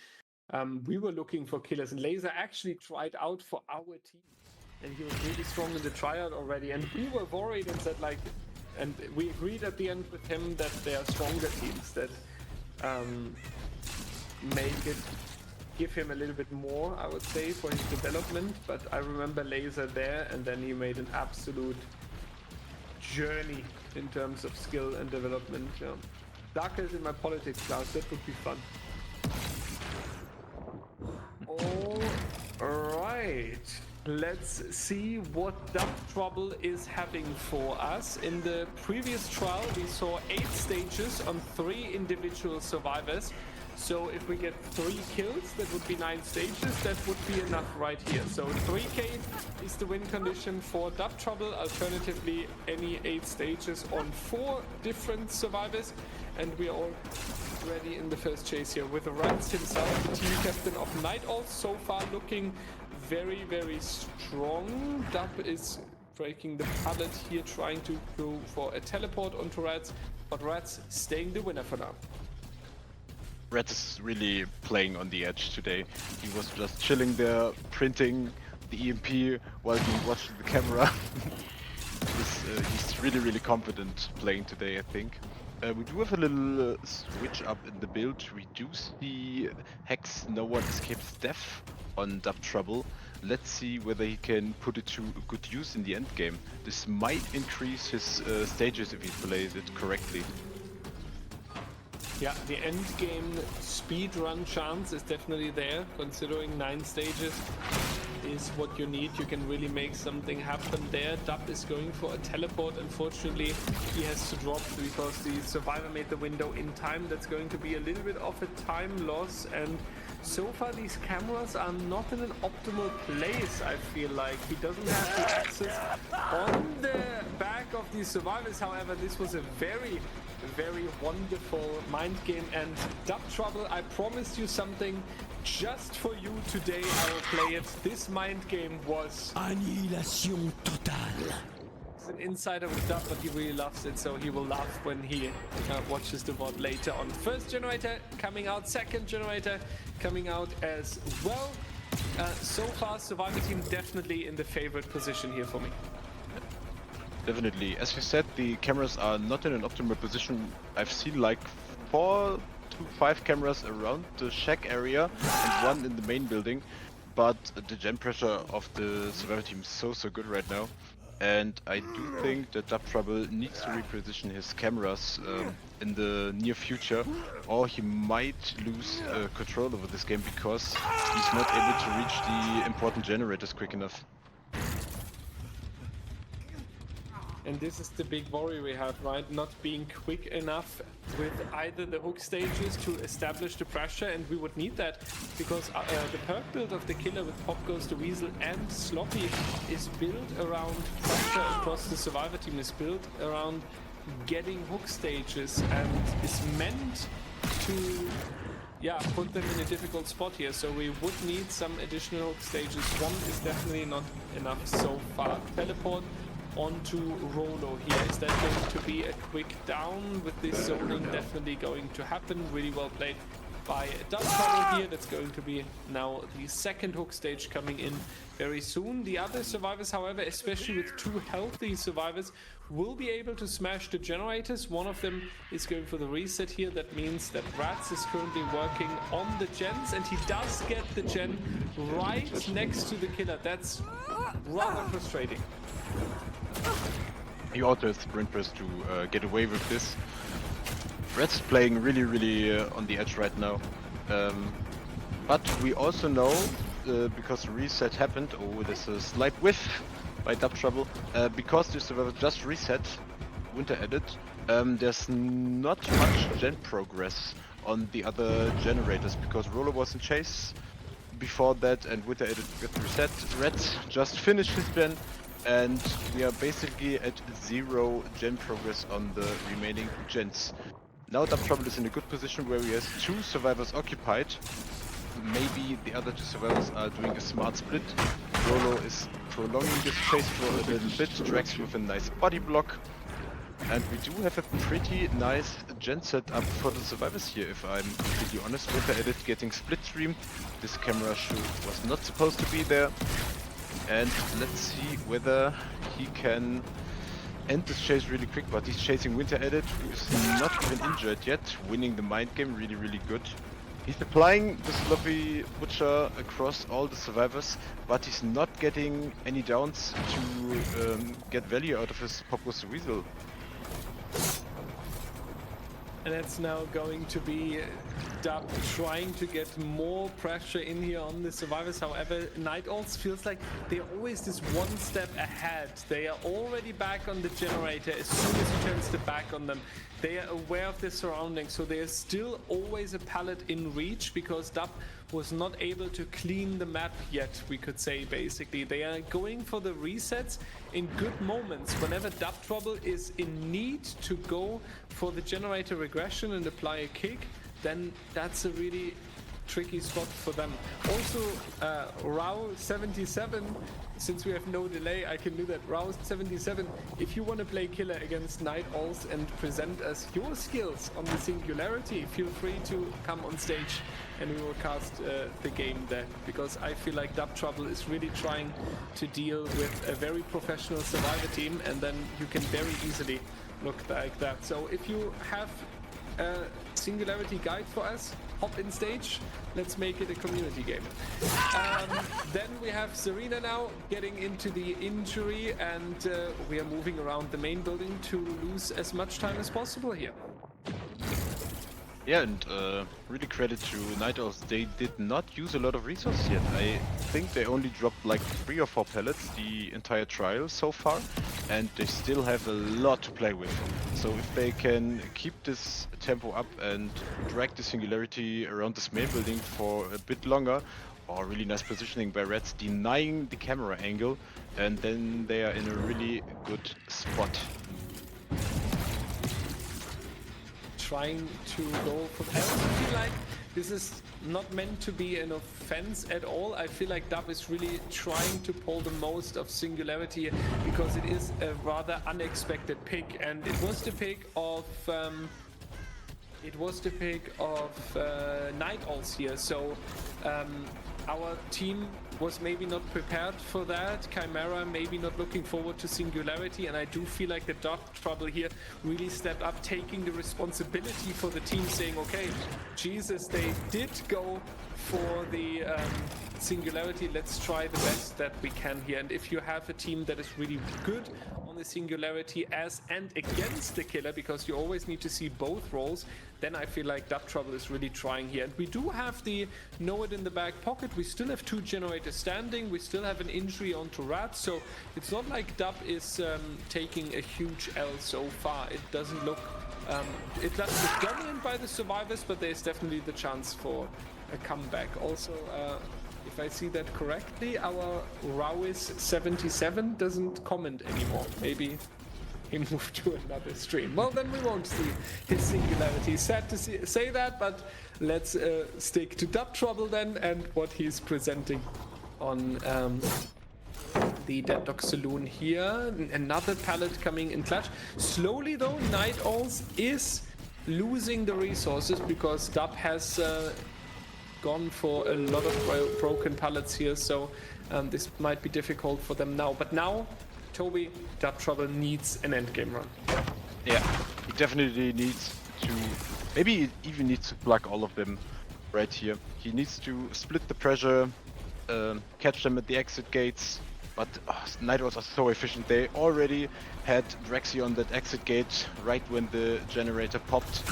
We were looking for killers, and Laser actually tried out for our team. And he was really strong in the tryout already. And we were worried and said, like, and we agreed at the end with him that there are stronger teams that make it, give him a little bit more, I would say, for his development. But I remember Laser there, and then he made an absolute journey in terms of skill and development. Yeah. Darker is in my politics class, that would be fun. All right. Let's see what Dub Trouble is having for us. In the previous trial, we saw 8 stages on 3 individual survivors. So if we get 3 kills, that would be 9 stages. That would be enough right here. So 3k is the win condition for Dub Trouble. Alternatively, any 8 stages on 4 different survivors. And we are all ready in the first chase here with Rans himself, the team captain of Night Owls, so far looking very, very strong. Dub is breaking the pallet here, trying to go for a teleport onto Rats, but Rats staying the winner for now. Reds is really playing on the edge today. He was just chilling there, printing the EMP while he watched the camera. He's really, really confident playing today, I think. We do have a little switch up in the build. We do see Hex No One Escapes Death on Dub Trouble. Let's see whether he can put it to good use in the end game. This might increase his stages if he plays it correctly. Yeah, the end game speed run chance is definitely there, considering 9 stages is what you need. You can really make something happen there. Dub is going for a teleport. Unfortunately, he has to drop because the survivor made the window in time. That's going to be a little bit of a time loss, and so far these cameras are not in an optimal place. I feel like he doesn't have the access on the back of the survivors. However, this was a very wonderful mind game, and Dub Trouble, I promised you something just for you today. I will play it. This mind game was Annihilation totale. He's an insider with Dub, but he really loves it, so he will laugh when he watches the VOD later on. First generator coming out, second generator coming out as well. So far, Survivor Team definitely in the favorite position here for me. Definitely. As you said, the cameras are not in an optimal position. I've seen like 4 to 5 cameras around the shack area and 1 in the main building. But the gen pressure of the Survivor Team is so good right now. And I do think that Dub Trouble needs to reposition his cameras in the near future, or he might lose control over this game because he's not able to reach the important generators quick enough. And this is the big worry we have, right? Not being quick enough with either the hook stages to establish the pressure, and we would need that because the perk build of the killer with Pop Goes the Weasel and Sloppy is built around pressure across the Survivor Team, is built around getting hook stages, and is meant to put them in a difficult spot here. So we would need some additional hook stages. 1 is definitely not enough so far. Teleport onto Rolo here. Is that going to be a quick down with this zoning? Definitely going to happen. Really well played by Dub Trouble here. That's going to be now the second hook stage coming in very soon. The other survivors, however, especially with 2 healthy survivors, will be able to smash the generators. One of them is going for the reset here. That means that Rats is currently working on the gens, and he does get the gen right next to the killer. That's rather frustrating. He also has sprint press to get away with this. Red's playing really on the edge right now. But we also know, because the reset happened, there's a slight whiff by Dub Trouble, because the survivor just reset, Winter Edit, there's not much gen progress on the other generators, because Rolo was in chase before that and Winter Edit got reset. Red just finished his gen, and we are basically at 0 gen progress on the remaining gens. Now Dub Trouble is in a good position where he has 2 survivors occupied. Maybe the other 2 survivors are doing a smart split. Rolo is prolonging this chase for a little bit, Drax with a nice body block. And we do have a pretty nice gen set up for the survivors here, if I'm completely honest. With the edit getting split streamed, this camera shoot was not supposed to be there. And let's see whether he can end this chase really quick, but he's chasing Winter Edit, who is not even injured yet, winning the mind game really good. He's applying the Sloppy Butcher across all the survivors, but he's not getting any downs to get value out of his Pop Goes the Weasel. And that's now going to be Dub trying to get more pressure in here on the survivors. However, Night Owls feels like they're always this one step ahead. They are already back on the generator as soon as he turns the back on them. They are aware of their surroundings, so there's still always a pallet in reach because Dub was not able to clean the map yet, we could say. Basically, they are going for the resets in good moments. Whenever Dub Trouble is in need to go for the generator regression and apply a kick, then that's a really tricky spot for them. Also, Rao77, since we have no delay, I can do that. Rao77, if you want to play killer against Night Owls and present us your skills on the Singularity, feel free to come on stage and we will cast the game then. Because I feel like Dub Trouble is really trying to deal with a very professional survivor team, and then you can very easily look like that. So if you have a Singularity guide for us, hop in stage, let's make it a community game. Then we have Serena now getting into the injury, and we are moving around the main building to lose as much time as possible here. Yeah, and really credit to Night Owls. They did not use a lot of resources yet. I think they only dropped like 3 or 4 pellets the entire trial so far, and they still have a lot to play with. So if they can keep this tempo up and drag the Singularity around this main building for a bit longer, or really nice positioning by Reds, denying the camera angle, and then they are in a really good spot. Trying to go for... I also feel like this is not meant to be an offense at all. I feel like Dub is really trying to pull the most of Singularity because it is a rather unexpected pick, and it was the pick of Night Owls here. So our team was maybe not prepared for that. Chimera maybe not looking forward to Singularity, and I do feel like the Dub Trouble here really stepped up, taking the responsibility for the team, saying, okay, Jesus, they did go for the Singularity, let's try the best that we can here. And if you have a team that is really good on the Singularity as and against the killer, because you always need to see both roles, then I feel like Dub Trouble is really trying here. And we do have the Know It in the back pocket. We still have 2 generators standing. We still have an injury onto Rat. So it's not like Dub is taking a huge L so far. It doesn't look dominant by the survivors, but there's definitely the chance for a comeback. Also, if I see that correctly, our Rowis77 doesn't comment anymore. Maybe he moved to another stream. Well, then we won't see his Singularity. Sad to say that, but let's stick to Dub Trouble then and what he's presenting on the Dead Dog Saloon here. Another pallet coming in clutch. Slowly though, Night Owls is losing the resources because Dub has gone for a lot of broken pallets here, so this might be difficult for them now. But now, Toby, Dub Trouble needs an endgame run. Yeah, he definitely needs to... Maybe he even needs to plug all of them right here. He needs to split the pressure, catch them at the exit gates, but Night Owls are so efficient. They already had Drexy on that exit gate right when the generator popped.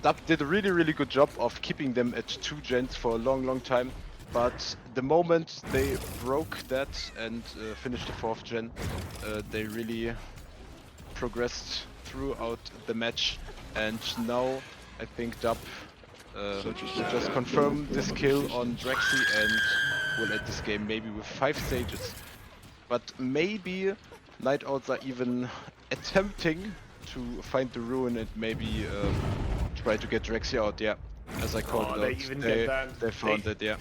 Dub did a really good job of keeping them at 2 gens for a long time, but the moment they broke that and finished the 4th gen, they really progressed throughout the match, and now I think Dub will just confirm this kill on Drexy and will end this game maybe with 5 stages. But maybe Night Owls are even attempting to find the ruin and maybe try to get Drexy out, yeah. As I called it out, they found it, yeah.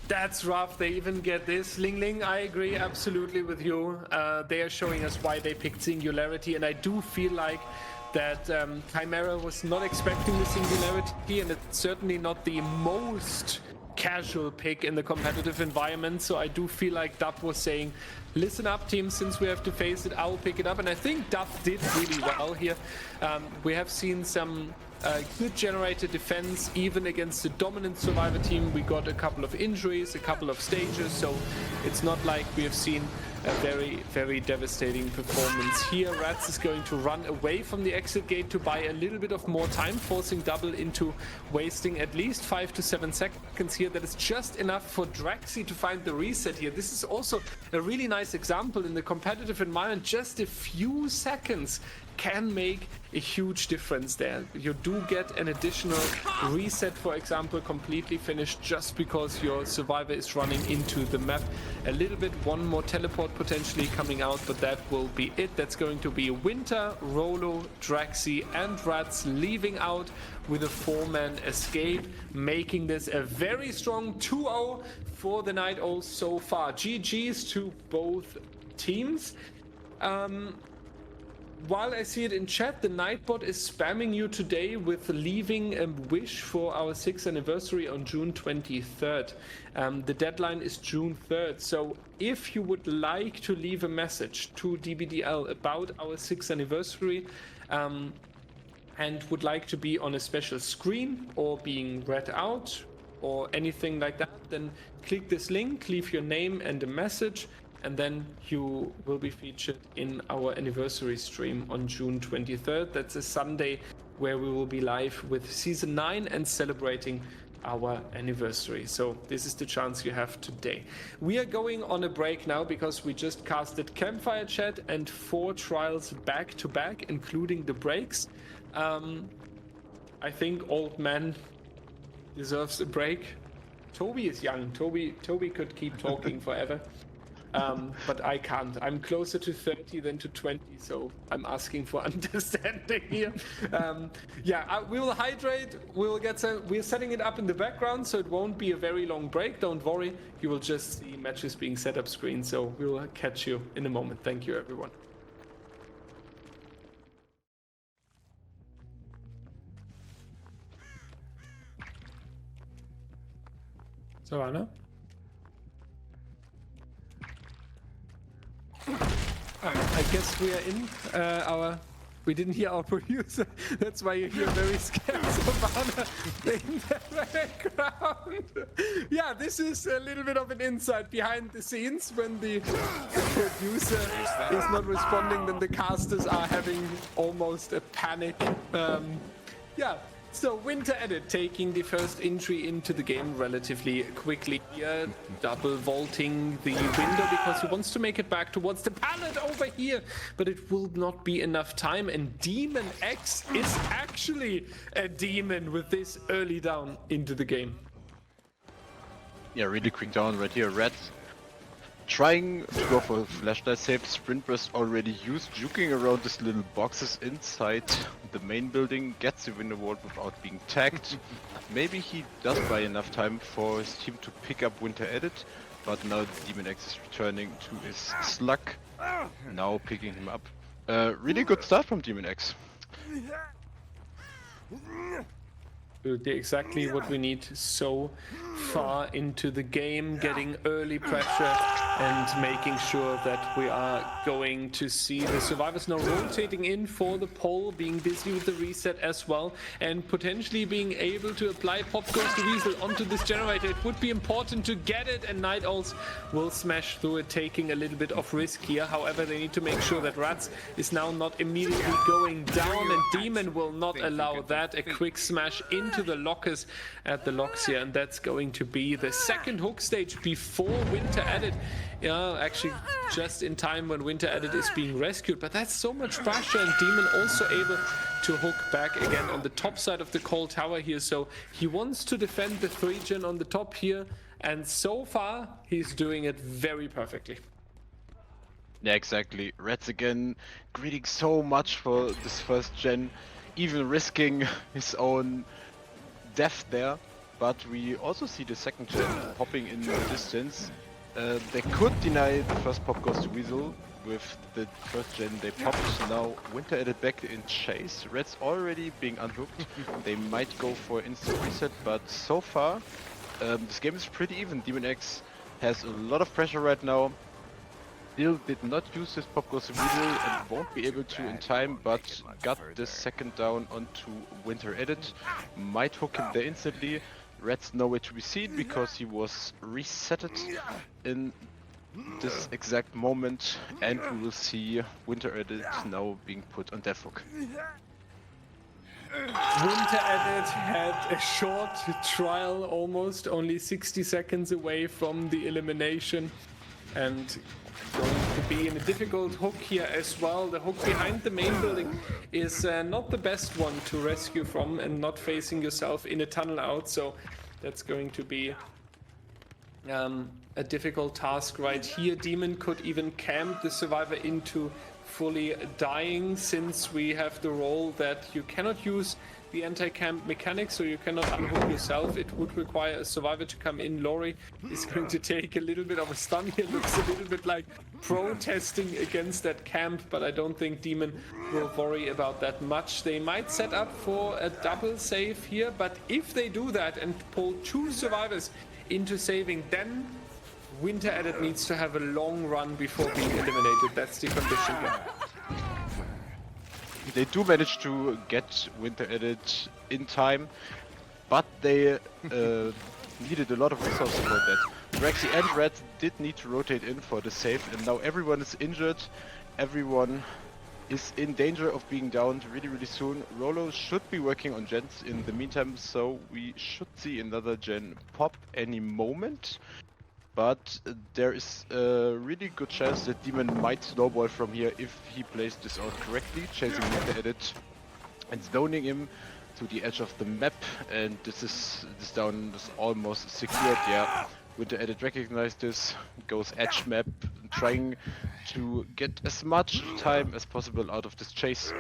That's rough, they even get this. Ling Ling, I agree absolutely with you. They are showing us why they picked Singularity, and I do feel like that Chimera was not expecting the Singularity, and it's certainly not the most casual pick in the competitive environment. So I do feel like Dub was saying, listen up team, since we have to face it, I'll pick it up. And I think Dub did really well here. We have seen some good generator defense even against the dominant survivor team. We got a couple of injuries, a couple of stages, so it's not like we have seen a very devastating performance here. Rats is going to run away from the exit gate to buy a little bit of more time, forcing Double into wasting at least 5 to 7 seconds here. That is just enough for Drexy to find the reset here. This is also a really nice example in the competitive environment. Just a few seconds can make a huge difference there. You do get an additional reset, for example, completely finished just because your survivor is running into the map. A little bit, one more teleport potentially coming out, but that will be it. That's going to be Winter, Rolo, Draxi, and Rats leaving out with a 4-man escape, making this a very strong 2-0 for the Night Owls so far. GG's to both teams. While I see it in chat, the Nightbot is spamming you today with leaving a wish for our 6th anniversary on June 23rd. The deadline is June 3rd, so if you would like to leave a message to DBDL about our 6th anniversary, and would like to be on a special screen or being read out or anything like that, then click this link, leave your name and a message, and then you will be featured in our anniversary stream on June 23rd. That's a Sunday where we will be live with Season 9 and celebrating our anniversary. So this is the chance you have today. We are going on a break now because we just casted Campfire Chat and 4 trials back to back, including the breaks. I think Old Man deserves a break. Toby is young. Toby could keep talking forever. But I can't. I'm closer to 30 than to 20, so I'm asking for understanding here. We will hydrate. We're setting it up in the background, so it won't be a very long break. Don't worry. You will just see matches being set up screen. So we will catch you in a moment. Thank you, everyone. So Anna. I guess we are in we didn't hear our producer. That's why you hear very scared Savannah in the background. Yeah, this is a little bit of an insight behind the scenes. When the producer is not responding, then the casters are having almost a panic. So Winter Edit taking the first entry into the game relatively quickly here, double vaulting the window because he wants to make it back towards the pallet over here, but it will not be enough time, and Demon X is actually a demon with this early down into the game. Yeah, really quick down right here. Rats trying to go for a flashlight save. Sprint burst already used, juking around these little boxes inside the main building, gets the window wall without being tagged. Maybe he does buy enough time for his team to pick up Winter Edit, but now Demon X is returning to his slug, now picking him up. Really good start from Demon X. Exactly what we need so far into the game, getting early pressure and making sure that we are going to see the survivors now rotating in for the pole, being busy with the reset as well, and potentially being able to apply Pop Goes the Weasel onto this generator. It would be important to get it, and Night Owls will smash through it, taking a little bit of risk here. However, they need to make sure that Rats is now not immediately going down, and Demon will not allow that. A quick smash into the lockers at the locks here, and that's going to be the second hook stage before Winter Edit. Yeah, actually just in time when Winter Edit is being rescued, but that's so much pressure, and Demon also able to hook back again on the top side of the cold tower here, so he wants to defend the 3-gen on the top here, and so far he's doing it very perfectly. Yeah, exactly. Reds again greeting so much for this first gen, even risking his own death there, but we also see the second gen popping in the distance. They could deny the first Pop Goes to Weasel with the first gen they popped. Now Winter Edit back in chase. Reds already being unhooked. They might go for instant reset, but so far this game is pretty even. Demon X has a lot of pressure right now. Still did not use his Pop Goes to Weasel and won't be able to in time, but got the second down onto Winter Edit. Might hook him there instantly. Red's nowhere to be seen because he was resetted in this exact moment, and we will see Winter Edit now being put on death hook. Winter Edit had a short trial, almost only 60 seconds away from the elimination. and going to be in a difficult hook here as well. The hook behind the main building is not the best one to rescue from, and not facing yourself in a tunnel out, so that's going to be a difficult task right here. Demon could even camp the survivor into fully dying, since we have the role that you cannot use the anti-camp mechanic, so you cannot unhook yourself. It would require a survivor to come in. Lori is going to take a little bit of a stun here. Looks a little bit like protesting against that camp, but I don't think Demon will worry about that much. They might set up for a double save here, but if they do that and pull 2 survivors into saving, then Winter Edit needs to have a long run before being eliminated. That's the condition here. They do manage to get Winter Edit in time, but they needed a lot of resources for that. Rexy and Red did need to rotate in for the save, and now everyone is injured. Everyone is in danger of being downed really soon. Rolo should be working on gens in the meantime, so we should see another gen pop any moment. But there is a really good chance that Demon might snowball from here if he plays this out correctly, chasing Winter Edit and zoning him to the edge of the map. And this down is almost secured. Yeah, Winter Edit recognized this, goes edge map, trying to get as much time as possible out of this chase.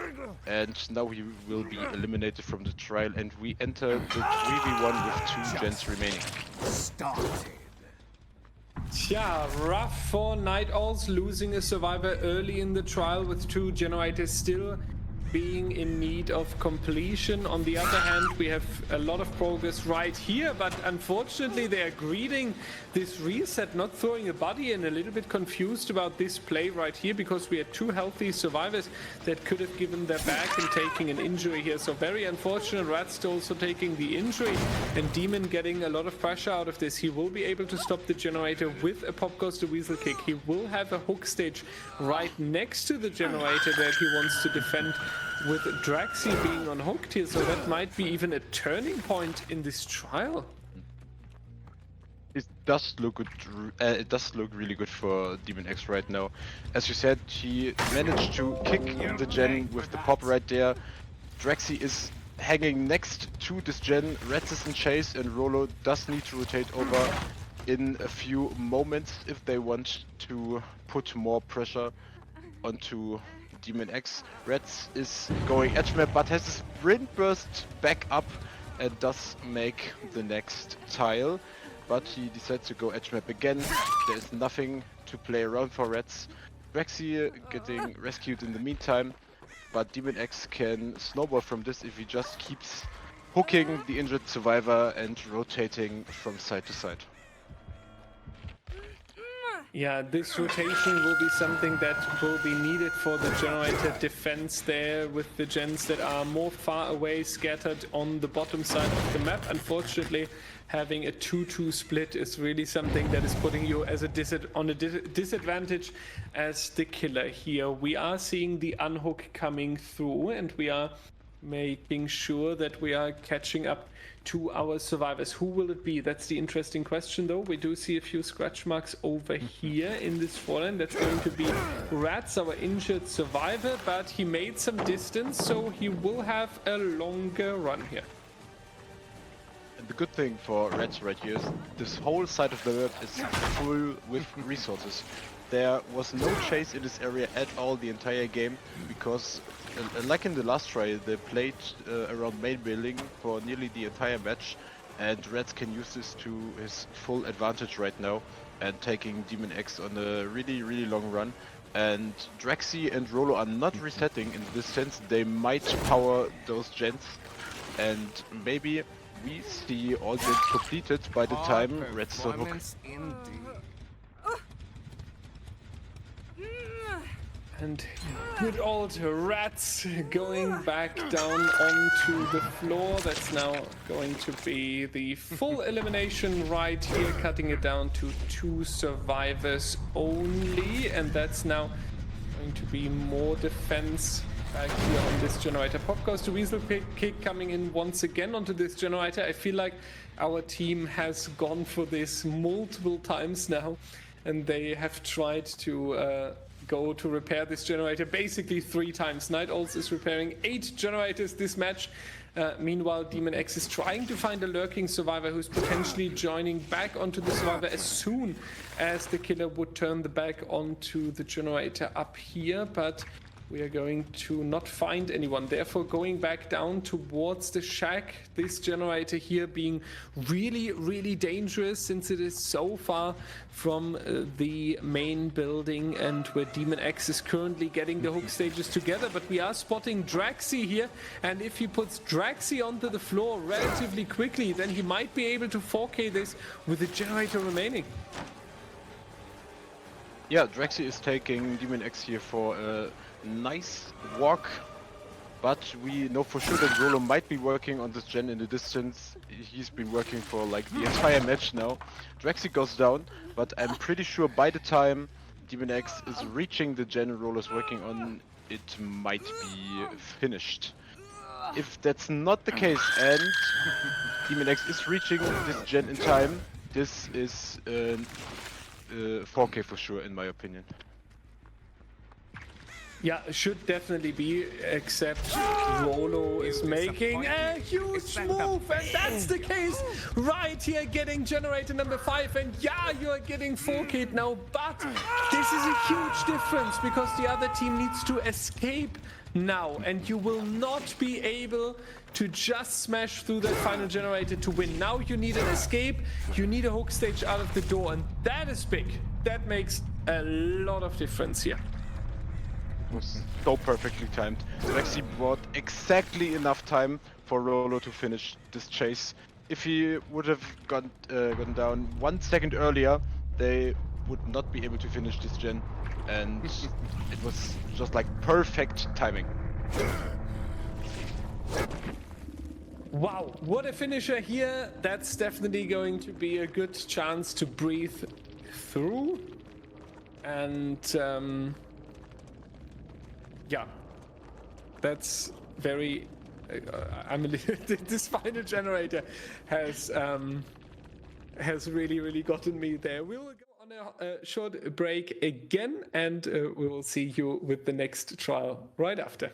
And now he will be eliminated from the trial, and we enter the 3v1 with 2 gens remaining. Yeah, rough for Night Owls, losing a survivor early in the trial with 2 generators still being in need of completion. On the other hand, we have a lot of progress right here, but unfortunately they are greeting this reset, not throwing a body, and a little bit confused about this play right here, because we had 2 healthy survivors that could have given their back and taking an injury here. So very unfortunate. Rat's also taking the injury, and Demon getting a lot of pressure out of this. He will be able to stop the generator with a Pop Goes the Weasel kick. He will have a hook stage right next to the generator that he wants to defend, with Draxi being unhooked here, so that might be even a turning point in this trial. It does look good. It does look really good for Demon X right now. As you said, he managed to kick the gen with the pop right there. Draxi is hanging next to this gen. Reds is in chase, and Rolo does need to rotate over in a few moments if they want to put more pressure onto Demon X. Reds is going edge map, but has a sprint burst back up and does make the next tile. But he decides to go edge map again. There is nothing to play around for Reds. Draxi getting rescued in the meantime, but Demon X can snowball from this if he just keeps hooking the injured survivor and rotating from side to side. Yeah, this rotation will be something that will be needed for the generator defense there, with the gens that are more far away, scattered on the bottom side of the map. Unfortunately, having a 2-2 split is really something that is putting you as a disadvantage as the killer here. We are seeing the unhook coming through, and we are making sure that we are catching up to our survivors. Who will it be? That's the interesting question, though. We do see a few scratch marks over here in this foreland. That's going to be Rats, our injured survivor, but he made some distance, so he will have a longer run here. And the good thing for Reds right here is this whole side of the map is full with resources. There was no chase in this area at all the entire game, because like in the last trial, they played around main building for nearly the entire match, and Reds can use this to his full advantage right now, and taking Demon X on a really long run. And Draxi and Rolo are not resetting. In this sense, they might power those gens, and maybe we see all gens completed by the time Reds is on hook. And good old Rats going back down onto the floor. That's now going to be the full elimination right here, cutting it down to 2 survivors only. And that's now going to be more defense back here on this generator. Pop goes to Weasel kick coming in once again onto this generator. I feel like our team has gone for this multiple times now, and they have tried to go to repair this generator basically 3 times. Night Owls is repairing 8 generators this match. Meanwhile, Demon X is trying to find a lurking survivor who's potentially joining back onto the survivor as soon as the killer would turn the back onto the generator up here, but we are going to not find anyone. Therefore, going back down towards the shack, this generator here being really, really dangerous since it is so far from the main building and where Demon X is currently getting the hook stages together. But we are spotting Draxi here, and if he puts Draxi onto the floor relatively quickly, then he might be able to 4K this with the generator remaining. Yeah, Draxi is taking Demon X here for a nice walk, but we know for sure that Rolo might be working on this gen in the distance. He's been working for like the entire match now. Draxi goes down, but I'm pretty sure by the time Demon X is reaching the gen Rolo's working on, it might be finished. If that's not the case and Demon X is reaching this gen in time, this is 4K for sure in my opinion. Yeah, should definitely be, except Rolo is making a huge move, and that's the case right here, getting generator number 5, and yeah, you are getting 4K now, but this is a huge difference because the other team needs to escape now, and you will not be able to just smash through that final generator to win. Now you need an escape, you need a hook stage out of the door, and that is big. That makes a lot of difference here. Was so perfectly timed. Draxi brought exactly enough time for Rolo to finish this chase. If he would have gotten down 1 second earlier, they would not be able to finish this gen, and it was just like perfect timing. Wow, what a finisher here. That's definitely going to be a good chance to breathe through. And yeah, that's very this final generator has really gotten me there. We will go on a short break again, and we will see you with the next trial right after.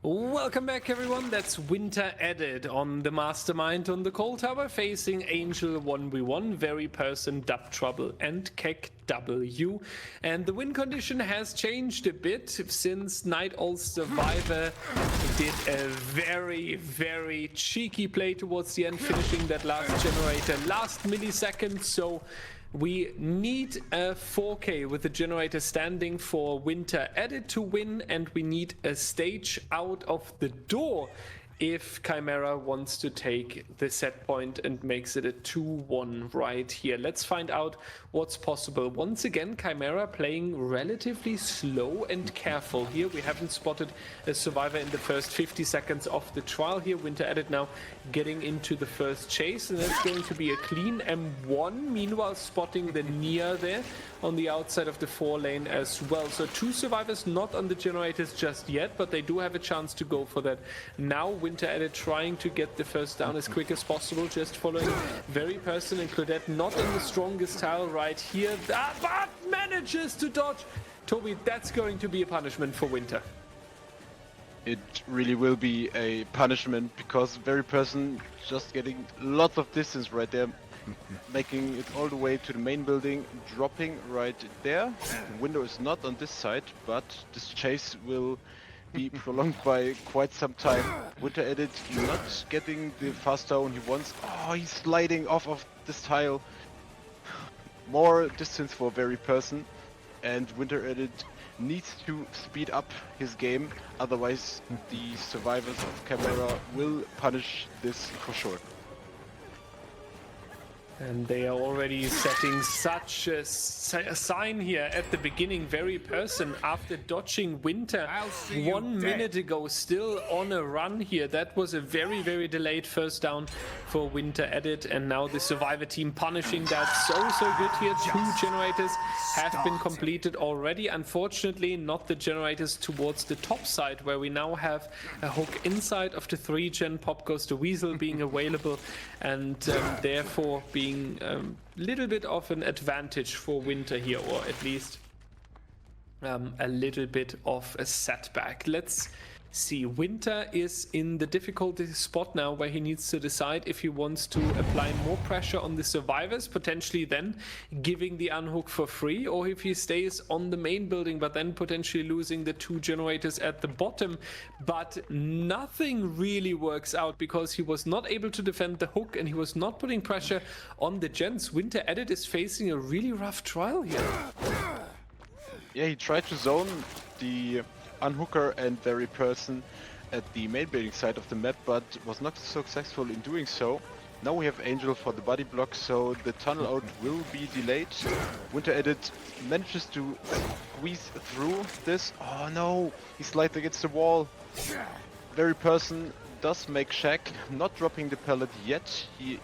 Welcome back, everyone. That's Winter Edit on the Mastermind on the Cold Tower, facing Angel 1v1, Very Person, Dub Trouble, and Keck W. And the win condition has changed a bit since Night Owl Survivor did a very, very cheeky play towards the end, finishing that last generator last millisecond. So we need a 4K with the generator standing for Winter Edit to win, and we need a stage out of the door if Chimera wants to take the set point and makes it a 2-1 right here. Let's find out what's possible. Once again, Chimera playing relatively slow and careful here. We haven't spotted a survivor in the first 50 seconds of the trial here. Winter Edit now getting into the first chase, and that's going to be a clean M1. Meanwhile, spotting the Nia there on the outside of the 4 lane as well. So 2 survivors not on the generators just yet, but they do have a chance to go for that now. Winter Edit trying to get the first down as quick as possible, just following Very Person and Claudette not on the strongest tile right here, but manages to dodge. Toby, that's going to be a punishment for Winter. It really will be a punishment because Very Person just getting lots of distance right there, making it all the way to the main building, dropping right there. The window is not on this side, but this chase will be prolonged by quite some time. Winter Edit not getting the fast down he wants. Oh, he's sliding off of this tile. More distance for Very Person, and Winter Edit needs to speed up his game, otherwise the survivors of Chimera will punish this for sure. And they are already setting such a sign here at the beginning. Very person after dodging Winter 1 minute ago, still on a run here. That was a very, very delayed first down for Winter Edit. And now the Survivor team punishing that so good here. 2 generators have been completed already. Unfortunately, not the generators towards the top side, where we now have a hook inside of the 3-gen. Pop Goes the Weasel being available, and therefore being a little bit of an advantage for Winter here, or at least a little bit of a setback. Let's see. Winter is in the difficulty spot now, where he needs to decide if he wants to apply more pressure on the survivors, potentially then giving the unhook for free, or if he stays on the main building but then potentially losing the 2 generators at the bottom. But nothing really works out, because he was not able to defend the hook and he was not putting pressure on the gens. Winter Edit is facing a really rough trial here. Yeah, he tried to zone the unhooker and very person at the main building side of the map, but was not successful in doing so. Now we have Angel for the body block, so the tunnel out will be delayed. Winter Edit manages to squeeze through this. Oh no, he slides against the wall. Very person does make Shack, not dropping the pallet yet. He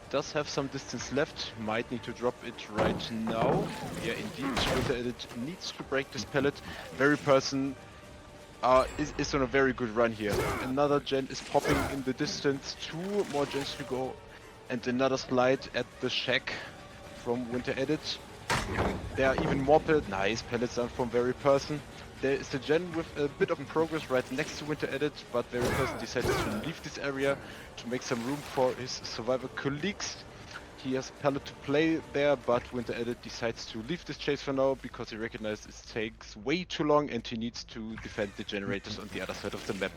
does have some distance left, might need to drop it right now. Yeah, indeed, Winter Edit needs to break this pallet. Very person is on a very good run here. Another gen is popping in the distance, 2 more gens to go, and another slide at the Shack from Winter Edit. There are even more pallets. Nice pallets down from Very Person. There is a gen with a bit of progress right next to Winter Edit, but Very Person decided to leave this area to make some room for his survivor colleagues. He has a pallet to play there, but Winter Edit decides to leave this chase for now because he recognizes it takes way too long and he needs to defend the generators on the other side of the map.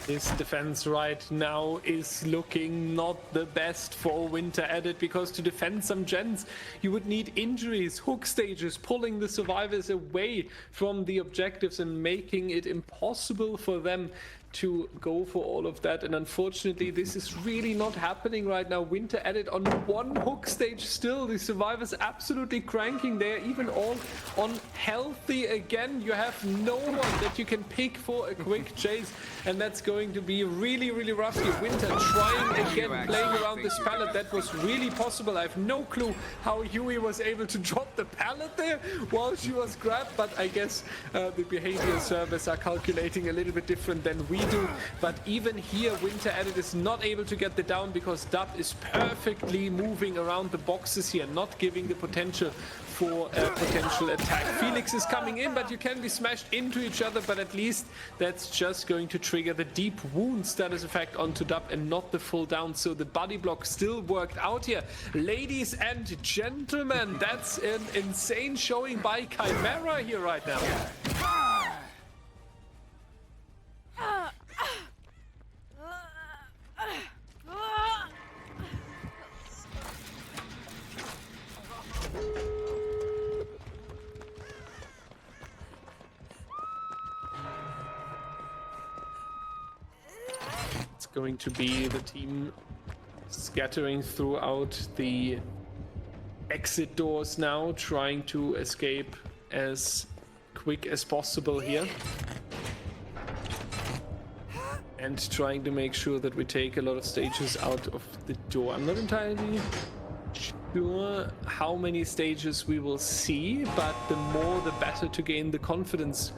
This defense right now is looking not the best for Winter Edit, because to defend some gens you would need injuries, hook stages, pulling the survivors away from the objectives and making it impossible for them to go for all of that. And unfortunately this is really not happening right now. Winter Edit on 1 hook stage still. The survivors absolutely cranking. They're even all on healthy again. You have no one that you can pick for a quick chase, and that's going to be really rough here. Winter trying again, playing around this pallet. That was really possible. I have no clue how Yui was able to drop the pallet there while she was grabbed, but I guess the behavior servers are calculating a little bit different than we do. But even here Winter Edit is not able to get the down, because Dub is perfectly moving around the boxes here, not giving the potential for a potential attack. Felix is coming in, but you can be smashed into each other, but at least that's just going to trigger the deep wound status effect onto Dub and not the full down. So the body block still worked out here. Ladies and gentlemen, that's an insane showing by Chimera here right now. It's going to be the team scattering throughout the exit doors now, trying to escape as quick as possible here. And trying to make sure that we take a lot of stages out of the door. I'm not entirely sure how many stages we will see, but the more the better to gain the confidence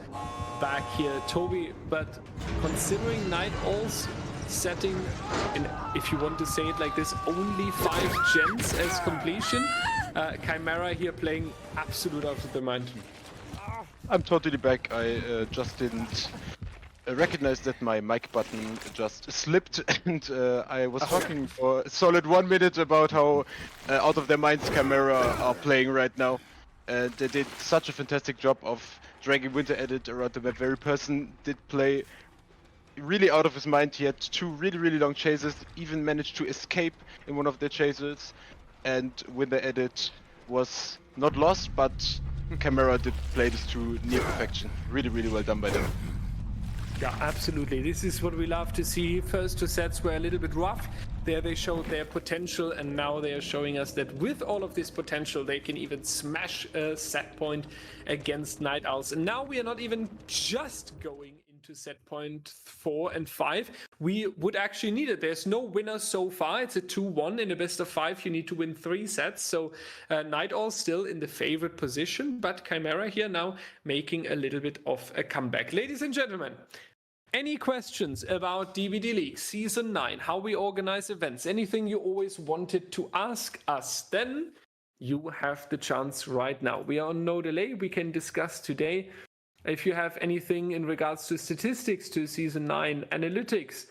back here, Toby. But considering Night Owl's setting, and if you want to say it like this, only 5 gens as completion, Chimera here playing absolute out of their mind. I'm totally back. I just didn't recognize that my mic button just slipped, and I was talking for a solid 1 minute about how out of their minds Chimera are playing right now. And they did such a fantastic job of dragging Winter Edit around the map. Very Person did play really out of his mind. He had 2 really long chases, even managed to escape in one of their chases, and Winter Edit was not lost, but Chimera did play this to near perfection. Really well done by them. Yeah, absolutely. This is what we love to see. First 2 sets were a little bit rough. There they showed their potential, and now they are showing us that with all of this potential, they can even smash a set point against Night Owls. And now we are not even just going into set point 4 and 5. We would actually need it. There's no winner so far. It's a 2-1 in a best of 5. You need to win 3 sets. So Night Owls still in the favorite position, but Chimera here now making a little bit of a comeback. Ladies and gentlemen, any questions about DBD League Season 9, how we organize events, anything you always wanted to ask us, then you have the chance right now. We are on no delay. We can discuss today. If you have anything in regards to statistics to Season 9 analytics,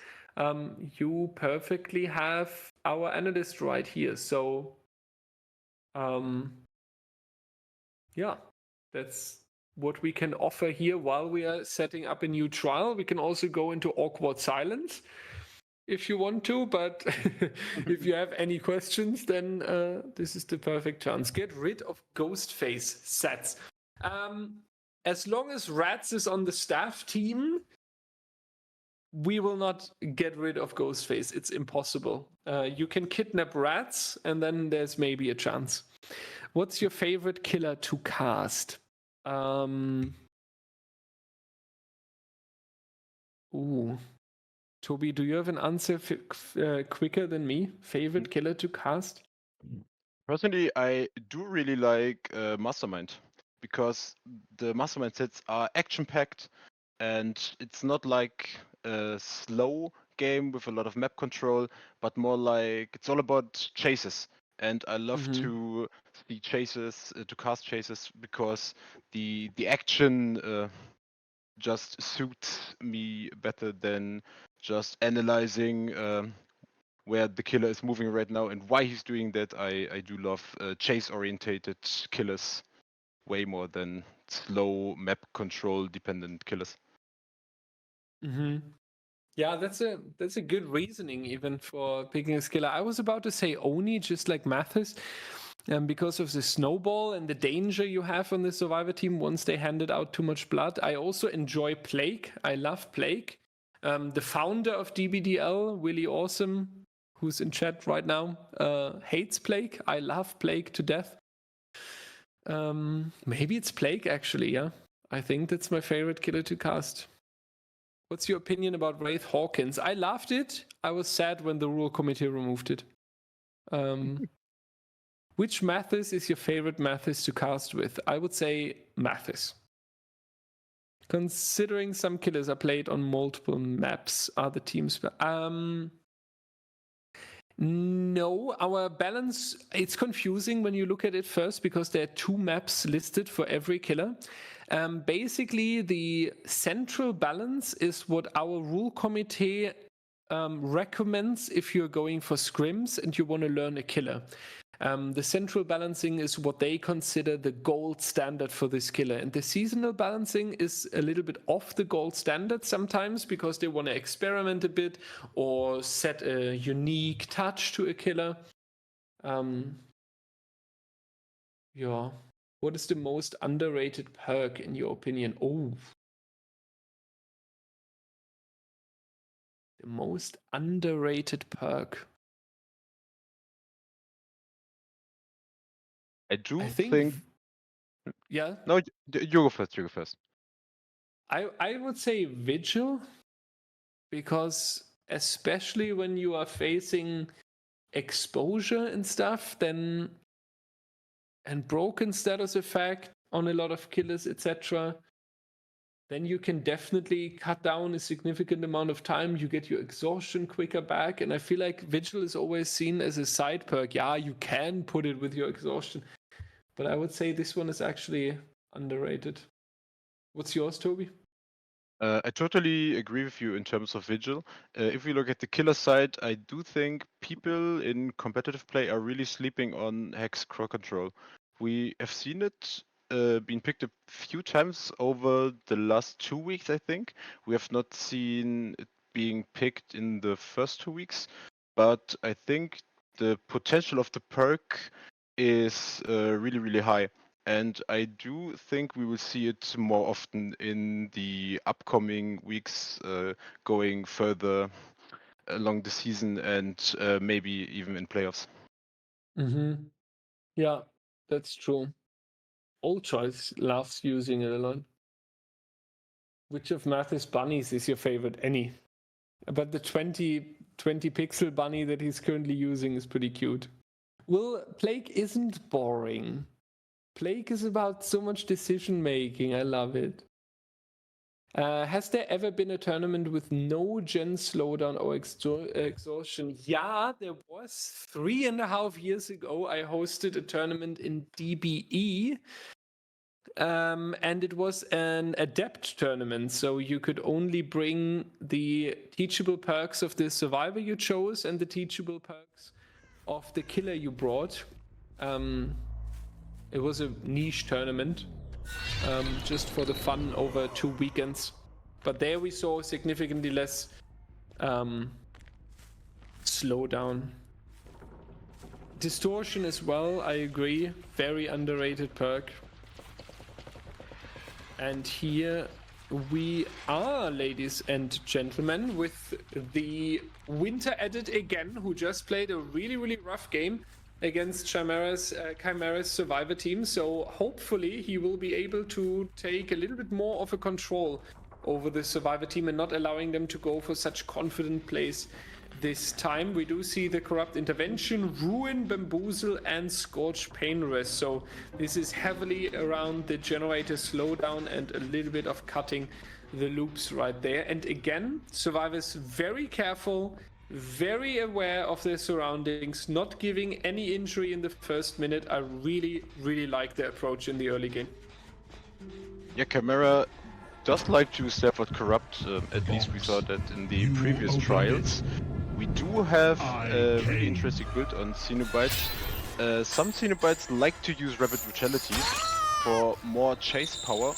you perfectly have our analyst right here. So, yeah, that's what we can offer here while we are setting up a new trial. We can also go into awkward silence if you want to, but if you have any questions, then this is the perfect chance. Get rid of ghost face sets. As long as Rats is on the staff team, we will not get rid of ghost face. It's impossible. You can kidnap Rats and then there's maybe a chance. What's your favorite killer to cast? Toby, do you have an answer quicker than me? Favorite killer to cast? Personally, I do really like Mastermind because the Mastermind sets are action-packed and it's not like a slow game with a lot of map control, but more like it's all about chases. And I love to see chases, to cast chases because the action just suits me better than just analyzing where the killer is moving right now and why he's doing that. I do love chase-orientated killers way more than slow map control dependent killers. Yeah, that's a good reasoning even for picking a killer. I was about to say Oni, just like Mathis, because of the snowball and the danger you have on the survivor team once they handed out too much blood. I also enjoy Plague. I love Plague. The founder of DBDL, Willy Awesome, who's in chat right now, hates Plague. I love Plague to death. Maybe it's Plague actually, yeah. I think that's my favorite killer to cast. What's your opinion about Wraith Hawkins? I loved it. I was sad when the rule committee removed it. Which Mathis is your favorite Mathis to cast with? I would say Mathis. Considering some killers are played on multiple maps, are the teams... No, our balance, it's confusing when you look at it first because there are 2 maps listed for every killer. Basically, the central balance is what our rule committee recommends if you're going for scrims and you want to learn a killer. The central balancing is what they consider the gold standard for this killer. And the seasonal balancing is a little bit off the gold standard sometimes because they want to experiment a bit or set a unique touch to a killer. Yeah. What is the most underrated perk in your opinion? Oh. The most underrated perk. I think... Yeah. No, you go first. You go first. I would say Vigil, because especially when you are facing exposure and stuff, then and broken status effect on a lot of killers, etc., then you can definitely cut down a significant amount of time. You get your exhaustion quicker back, and I feel like Vigil is always seen as a side perk. Yeah, you can put it with your exhaustion, but I would say this one is actually underrated. What's yours, Toby? I totally agree with you in terms of Vigil. If we look at the killer side, I do think people in competitive play are really sleeping on Hex Crow Control. We have seen it being picked a few times over the last 2 weeks, I think. We have not seen it being picked in the first 2 weeks, but I think the potential of the perk is really, really high. And I do think we will see it more often in the upcoming weeks, going further along the season and maybe even in playoffs. Yeah, that's true. Old Choice loves using it a lot. Which of Mathis bunnies is your favorite? Any. But the 20 pixel bunny that he's currently using is pretty cute. Well, Plague isn't boring. Plague is about so much decision making. I love it. Has there ever been a tournament with no gen slowdown or exhaustion? Yeah, there was. 3.5 years ago, I hosted a tournament in DBE. And it was an adept tournament, so you could only bring the teachable perks of the survivor you chose and the teachable perks of the killer you brought. It was a niche tournament, just for the fun over 2 weekends. But there we saw significantly less slowdown. Distortion as well, I agree. Very underrated perk. And here we are, ladies and gentlemen, with the Winter Edit again, who just played a really, really rough game against Chimera's Survivor team. So hopefully he will be able to take a little bit more of a control over the Survivor team and not allowing them to go for such confident plays this time. We do see the Corrupt Intervention, Ruin, Bamboozle, and Scorch Pain Rest. So this is heavily around the generator slowdown and a little bit of cutting the loops right there. And again, Survivors very careful, very aware of their surroundings, not giving any injury in the first minute. I really, really like the approach in the early game. Yeah, Chimera does like to step with Corrupt, at least we saw that in the previous trials. We do have a really interesting build on Cenobite. Some Cenobites like to use Rapid Brutality for more chase power,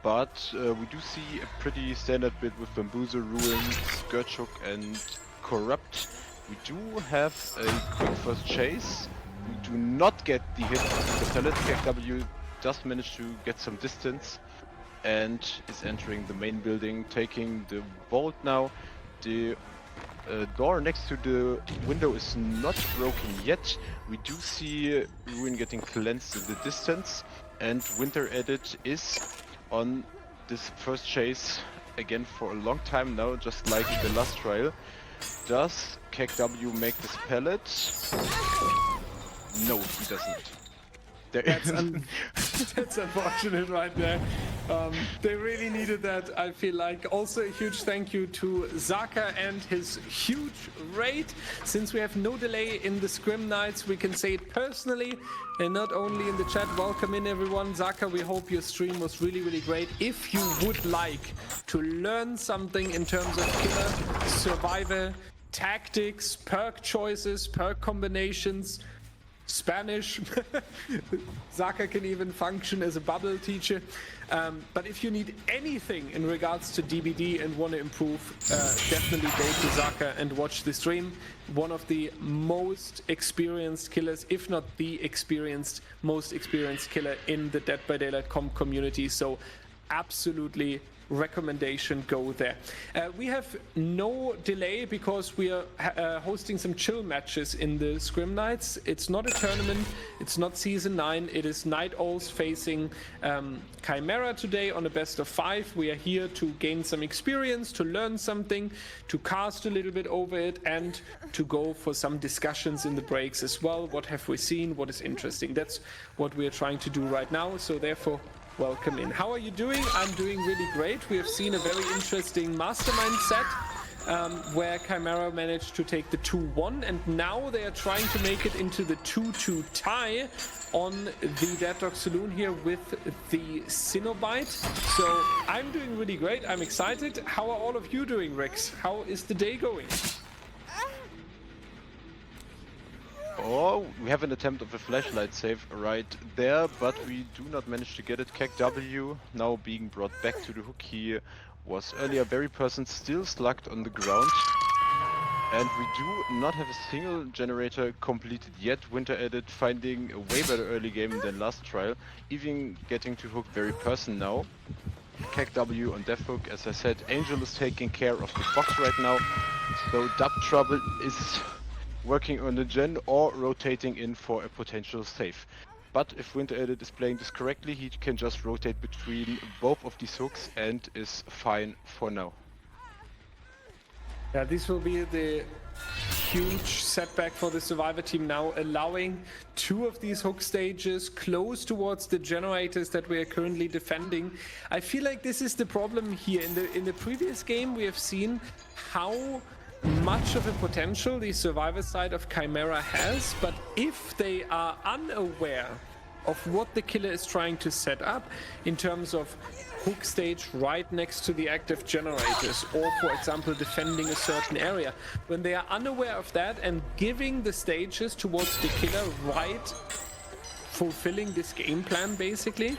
but we do see a pretty standard build with Bamboozle, Ruin, Scourge Hook, and Corrupt. We do have a quick first chase. We do not get the hit with the pellet. KW does manage to get some distance and is entering the main building, taking the vault now. The door next to the window is not broken yet. We do see Ruin getting cleansed in the distance, and Winter Edit is on this first chase again for a long time now, just like the last trial. Does KW make this pellet? No, he doesn't. That's unfortunate right there. They really needed that, I feel like. Also a huge thank you to Zaka and his huge raid. Since we have no delay in the Scrim Nights, we can say it personally and not only in the chat. Welcome in everyone. Zaka, we hope your stream was really, really great. If you would like to learn something in terms of killer, survivor, tactics, perk choices, perk combinations, Spanish. Zaka can even function as a bubble teacher. But if you need anything in regards to DBD and want to improve, definitely go to Zaka and watch the stream. One of the most experienced killers, if not the most experienced killer in the Dead by Daylight comp community. So absolutely recommendation, go there. We have no delay because we are hosting some chill matches in the Scrim Nights. It's not a tournament, it's not Season 9, it is Night Owls facing Chimera today on a best of 5. We are here to gain some experience, to learn something, to cast a little bit over it, and to go for some discussions in the breaks as well. What have we seen? What is interesting? That's what we are trying to do right now, so therefore welcome in. How are you doing? I'm doing really great. We have seen a very interesting Mastermind set where Chimera managed to take the 2-1, and now they are trying to make it into the 2-2 tie on the Dead Dog Saloon here with the Cenobite. So I'm doing really great. I'm excited. How are all of you doing, Rex? How is the day going? Oh, we have an attempt of a flashlight save right there, but we do not manage to get it. KW now being brought back to the hook. He was earlier very still slugged on the ground. And we do not have a single generator completed yet. Winter Edit finding a way better early game than last trial, even getting to hook very now. KW on Death Hook. As I said, Angel is taking care of the box right now. So Dub Trouble is working on the gen or rotating in for a potential save. But if Winter Edit is playing this correctly, he can just rotate between both of these hooks and is fine for now. Yeah, this will be the huge setback for the Survivor team now, allowing two of these hook stages close towards the generators that we are currently defending. I feel like this is the problem here. In the previous game, we have seen how much of a potential the Survivor side of Chimera has, but if they are unaware of what the killer is trying to set up in terms of hook stage right next to the active generators, or for example defending a certain area, when they are unaware of that and giving the stages towards the killer right, fulfilling this game plan basically,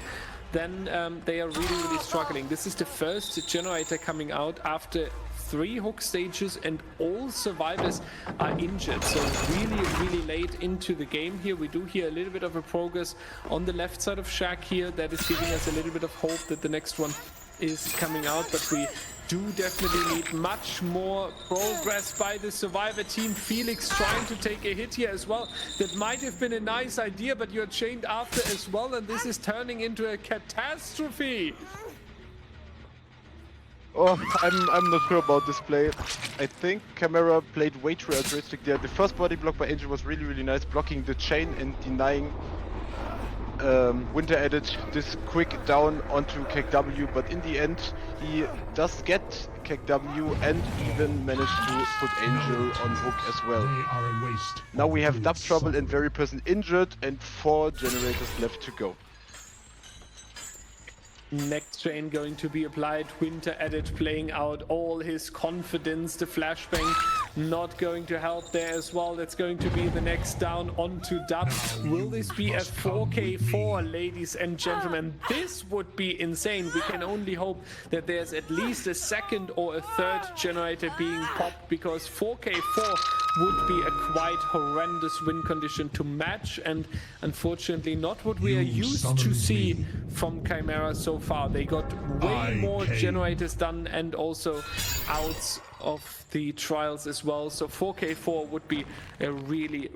then they are really struggling. This is the first generator coming out after 3 hook stages and all survivors are injured, so really late into the game here. We do hear a little bit of a progress on the left side of Shaq here that is giving us a little bit of hope that the next one is coming out, but we do definitely need much more progress by the Survivor team. Felix trying to take a hit here as well. That might have been a nice idea, but you're chained after as well, and this is turning into a catastrophe. Oh, I'm not sure about this play. I think Chimera played way too altruistic there. The first body block by Angel was really nice, blocking the chain and denying Winter Edit this quick down onto KW, but in the end he does get KW and even managed to put Angel on hook as well. Now we have Dub Trouble and Very Person injured and 4 generators left to go. Next chain going to be applied. Winter Edit playing out all his confidence. The flashbang not going to help there as well. That's going to be the next down onto Dub. Will this be a 4k4, ladies and gentlemen? This would be insane. We can only hope that there's at least a second or a third generator being popped, because 4k4 would be a quite horrendous win condition to match, and unfortunately not what we are used to see from Chimera so far. They got way more generators done and also outs of the trials as well, so 4k4 would be a really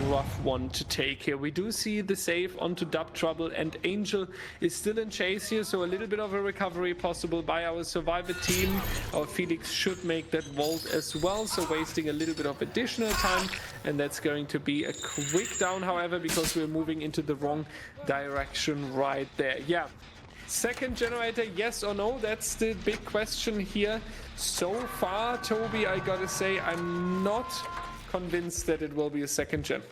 rough one to take here. We do see the save onto Dub Trouble, and Angel is still in chase here, so a little bit of a recovery possible by our Survivor team. Our Felix should make that vault as well, so wasting a little bit of additional time, and that's going to be a quick down, however, because we're moving into the wrong direction right there. Yeah, second generator, yes or no? That's the big question here. So far, Toby, I gotta say, I'm not convinced that it will be a second gen.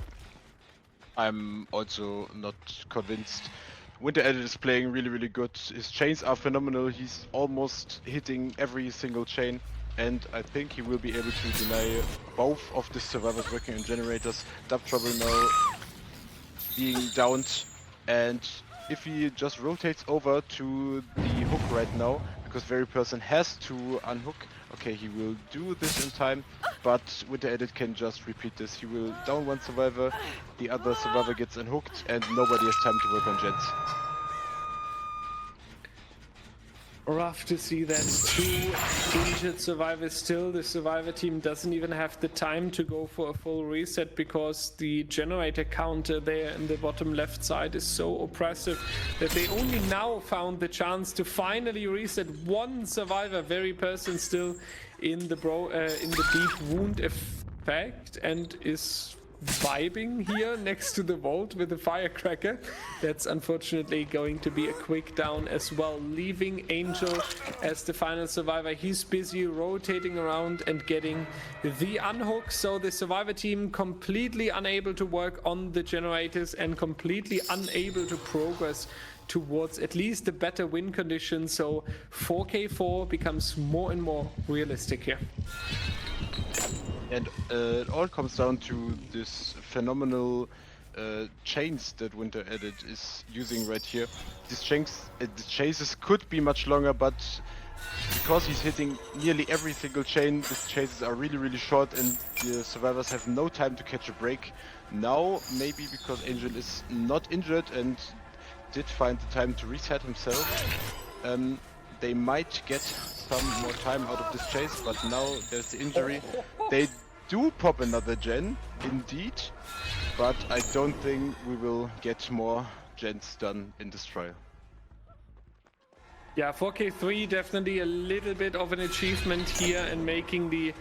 I'm also not convinced. Winter Edit is playing really good. His chains are phenomenal. He's almost hitting every single chain, and I think he will be able to deny both of the survivors working on generators. Dub Trouble now being downed, and if he just rotates over to the hook right now, because Very Person has to unhook, okay, he will do this in time, but Winter Edit can just repeat this. He will down one survivor, the other survivor gets unhooked, and nobody has time to work on gens. Rough to see that. 2 injured survivors still. The Survivor team doesn't even have the time to go for a full reset, because the generator counter there in the bottom left side is so oppressive that they only now found the chance to finally reset 1 survivor. Very Person still in the deep wound effect and is vibing here next to the vault with a firecracker. That's unfortunately going to be a quick down as well, leaving Angel as the final survivor. He's busy rotating around and getting the unhook, so the Survivor team completely unable to work on the generators and completely unable to progress towards at least a better win condition, so 4k4 becomes more and more realistic here. And it all comes down to this phenomenal chains that Winter Edit is using right here. These chains, the chases could be much longer, but because he's hitting nearly every single chain, these chases are really short, and the survivors have no time to catch a break. Now, maybe because Angel is not injured and did find the time to reset himself, they might get some more time out of this chase, but now there's the injury. They do pop another gen, indeed, but I don't think we will get more gens done in this trial. Yeah, 4K3 definitely a little bit of an achievement here and making the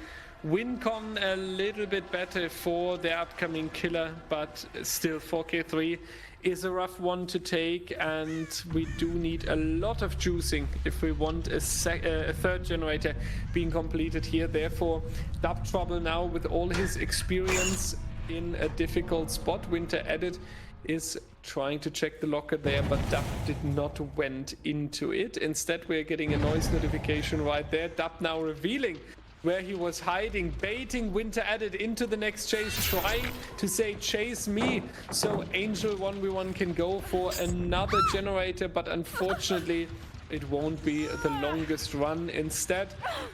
win con a little bit better for the upcoming killer, but still 4K3 is a rough one to take, and we do need a lot of juicing if we want a third generator being completed here. Therefore, Dub Trouble now with all his experience in a difficult spot. Winter Edit is trying to check the locker there, but Dub did not went into it. Instead, we're getting a noise notification right there. Dub now revealing where he was hiding, baiting Winter Edit into the next chase, trying to say chase me, so Angel 1v1 can go for another generator, but unfortunately it won't be the longest run. Instead,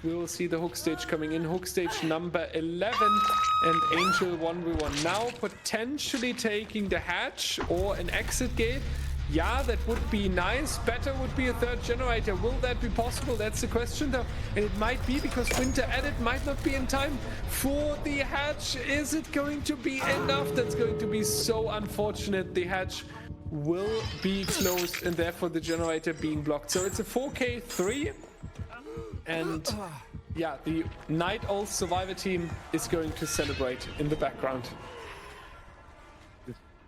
we will see the hook stage coming in, hook stage number 11, and Angel 1v1 now potentially taking the hatch or an exit gate. Yeah, that would be nice. Better would be a third generator. Will that be possible? That's the question though. And it might be, because Winter Edit might not be in time for the hatch. Is it going to be enough? That's going to be so unfortunate. The hatch will be closed and therefore the generator being blocked. So it's a 4K3. And yeah, the Night Owl Survivor team is going to celebrate in the background.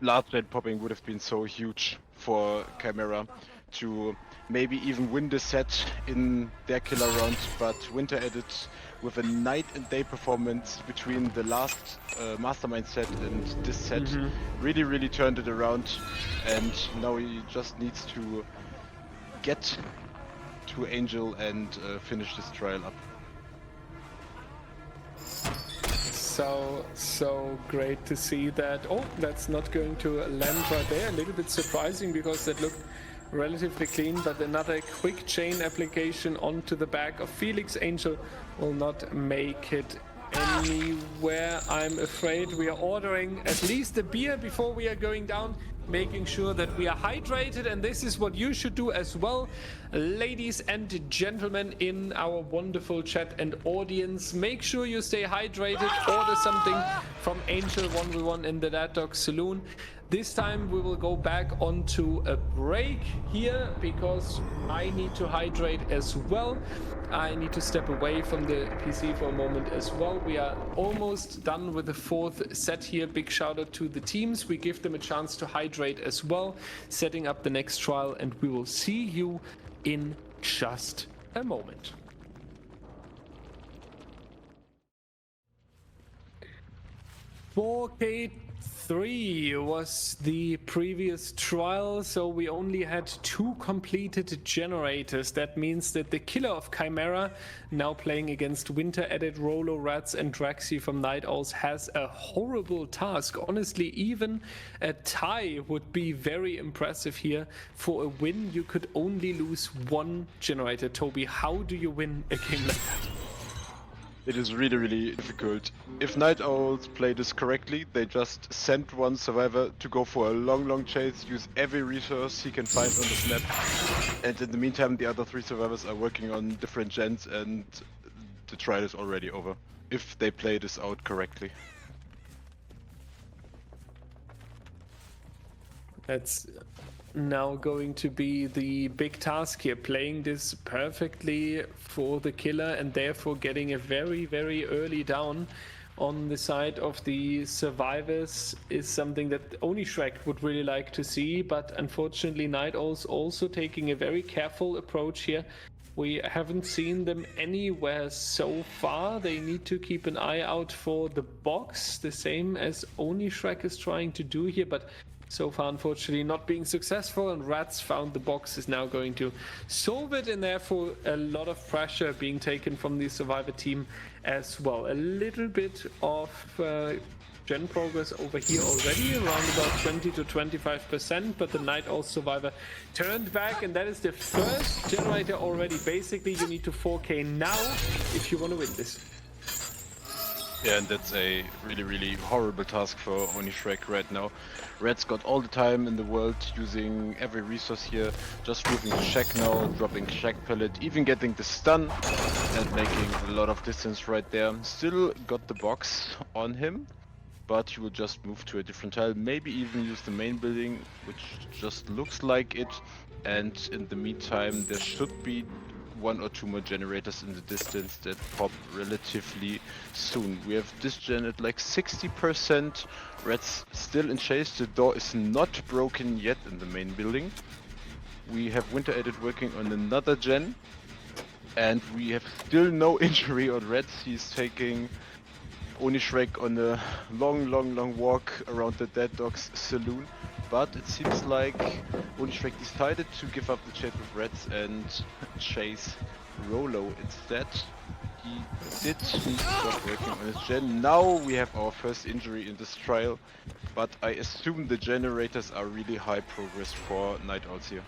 Last gen popping would have been so huge for Chimera to maybe even win the set in their killer round, but Winter Edit with a night and day performance between the last Mastermind set and this set really turned it around, and now he just needs to get to Angel and finish this trial up. So great to see that. Oh, that's not going to land right there. A little bit surprising because that looked relatively clean, but another quick chain application onto the back of Felix. Angel will not make it anywhere, I'm afraid. We are ordering at least a beer before we are going down, making sure that we are hydrated, and this is what you should do as well, ladies and gentlemen in our wonderful chat and audience. Make sure you stay hydrated. Order something from Angel 1v1 in the That Dog Saloon. This time we will go back onto a break here because I need to hydrate as well. I need to step away from the PC for a moment as well. We are almost done with the fourth set here. Big shout out to the teams. We give them a chance to hydrate as well, setting up the next trial, and we will see you in just a moment. $4K3 was the previous trial, so we only had 2 completed generators. That means that the killer of Chimera, now playing against Winter Edit, Rolo, Rats and Draxi from Night Owls, has a horrible task. Honestly, even a tie would be very impressive here. For a win, you could only lose 1 generator. Toby, how do you win a game like that? It is really difficult. If Night Owls play this correctly, they just send one survivor to go for a long chase, use every resource he can find on this map, and in the meantime the other 3 survivors are working on different gens, and the trial is already over, if they play this out correctly. That's now going to be the big task here, playing this perfectly for the killer and therefore getting a very early down on the side of the survivors is something that only Shrek would really like to see, but unfortunately Night Owls also taking a very careful approach here. We haven't seen them anywhere so far. They need to keep an eye out for the box, the same as only Shrek is trying to do here, but so far, unfortunately, not being successful, and Rats found the box, is now going to solve it, and therefore a lot of pressure being taken from the survivor team as well. A little bit of gen progress over here already, around about 20 to 25%, but the Night Owl survivor turned back, and that is the first generator already. Basically, you need to 4K now if you want to win this. Yeah, and that's a really horrible task for Oni Shrek right now. Red's got all the time in the world, using every resource here, just moving the Shack now, dropping Shack Pellet, even getting the stun, and making a lot of distance right there. Still got the box on him, but he will just move to a different tile, maybe even use the main building, which just looks like it. And in the meantime, there should be 1 or 2 more generators in the distance that pop relatively soon. We have this gen at like 60%. Red's still in chase. The door is not broken yet in the main building. We have Winter Edit working on another gen. And we have still no injury on Red's. He's taking Oni Shrek on a long walk around the Dead Dog's saloon. But it seems like Oni Shrek decided to give up the chase with Reds and chase Rolo instead. He did stop working on his gen. Now we have our first injury in this trial, but I assume the generators are really high progress for Night Owls here.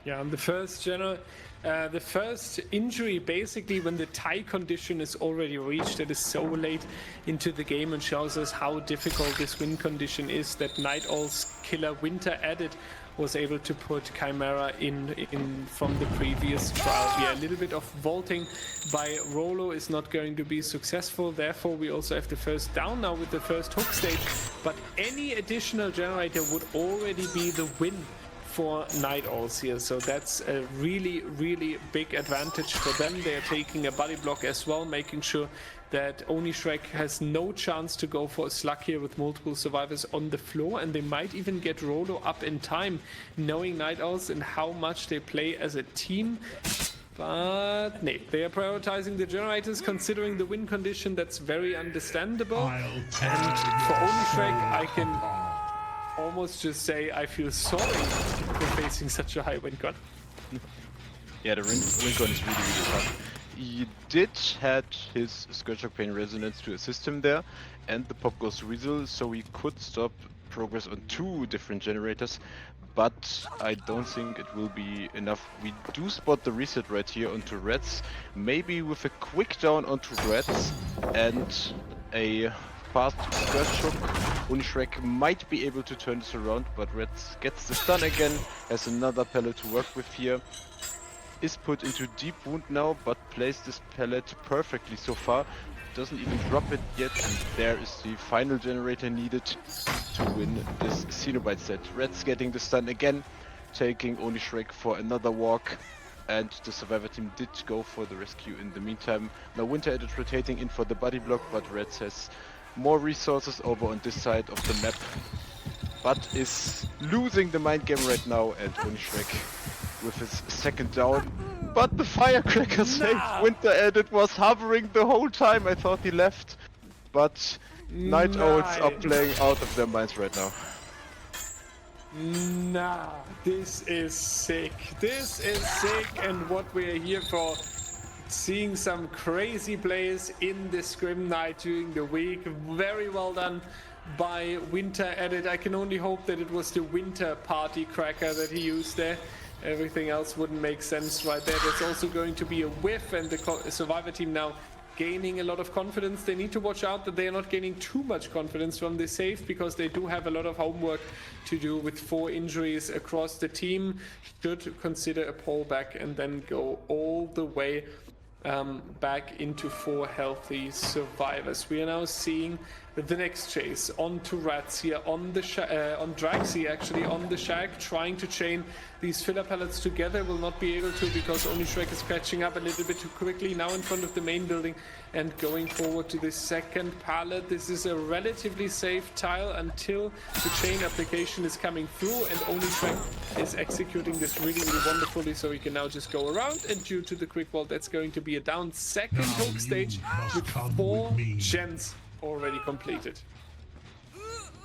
Yeah, and the first injury, basically when the tie condition is already reached, that is so late into the game and shows us how difficult this win condition is, that Night Owl's killer Winter Edit was able to put Chimera in from the previous trial. Yeah, a little bit of vaulting by Rolo is not going to be successful. Therefore, we also have the first down now with the first hook stage. But any additional generator would already be the win for Night Owls here, so that's a really big advantage for them. They are taking a body block as well, making sure that Oni Shrek has no chance to go for a slug here with multiple survivors on the floor, and they might even get Rolo up in time, knowing Night Owls and how much they play as a team. But no, they are prioritizing the generators, considering the win condition. That's very understandable. And for Oni Shrek, I can almost just say I feel sorry for facing such a high win con. Yeah, the win con is really tough. He did had his Scourge Shock Pain Resonance to assist him there, and the Pop Ghost Weasel, so he could stop progress on 2 different generators, but I don't think it will be enough. We do spot the reset right here onto Reds, maybe with a quick down onto Reds and a fast Scourge Shock. Oni Shrek might be able to turn this around, but Reds gets the stun again, has another pellet to work with here. Is put into deep wound now, but plays this pellet perfectly so far. Doesn't even drop it yet, and there is the final generator needed to win this Cenobite set. Red's getting the stun again, taking Oni Shrek for another walk, and the survivor team did go for the rescue in the meantime. Now Winter Edit rotating in for the body block, but Reds has more resources over on this side of the map, but is losing the mind game right now, and Oni Shrek with his second down. But the firecracker saved Winter Edit, was hovering the whole time. I thought he left, but Night Owls are playing out of their minds right now. Nah, this is sick. This is sick, and what we are here for. Seeing some crazy plays in the Scrim Night during the week. Very well done by Winter Edit. I can only hope that it was the Winter Party Cracker that he used there. Everything else wouldn't make sense right there. There's also going to be a whiff, and the survivor team now gaining a lot of confidence. They need to watch out that they are not gaining too much confidence from this save, because they do have a lot of homework to do with 4 injuries across the team. Should consider a pullback and then go all the way back into 4 healthy survivors. We are now seeing the next chase onto Rats here on the on Draxi, actually on the Shack, trying to chain these filler pellets together. Will not be able to, because Oni Shrek is catching up a little bit too quickly now in front of the main building and going forward to the second pallet. This is a relatively safe tile until the chain application is coming through, and Oni Shrek is executing this really wonderfully, so he can now just go around, and due to the quick vault, that's going to be a down second hook stage with 4 gens already completed.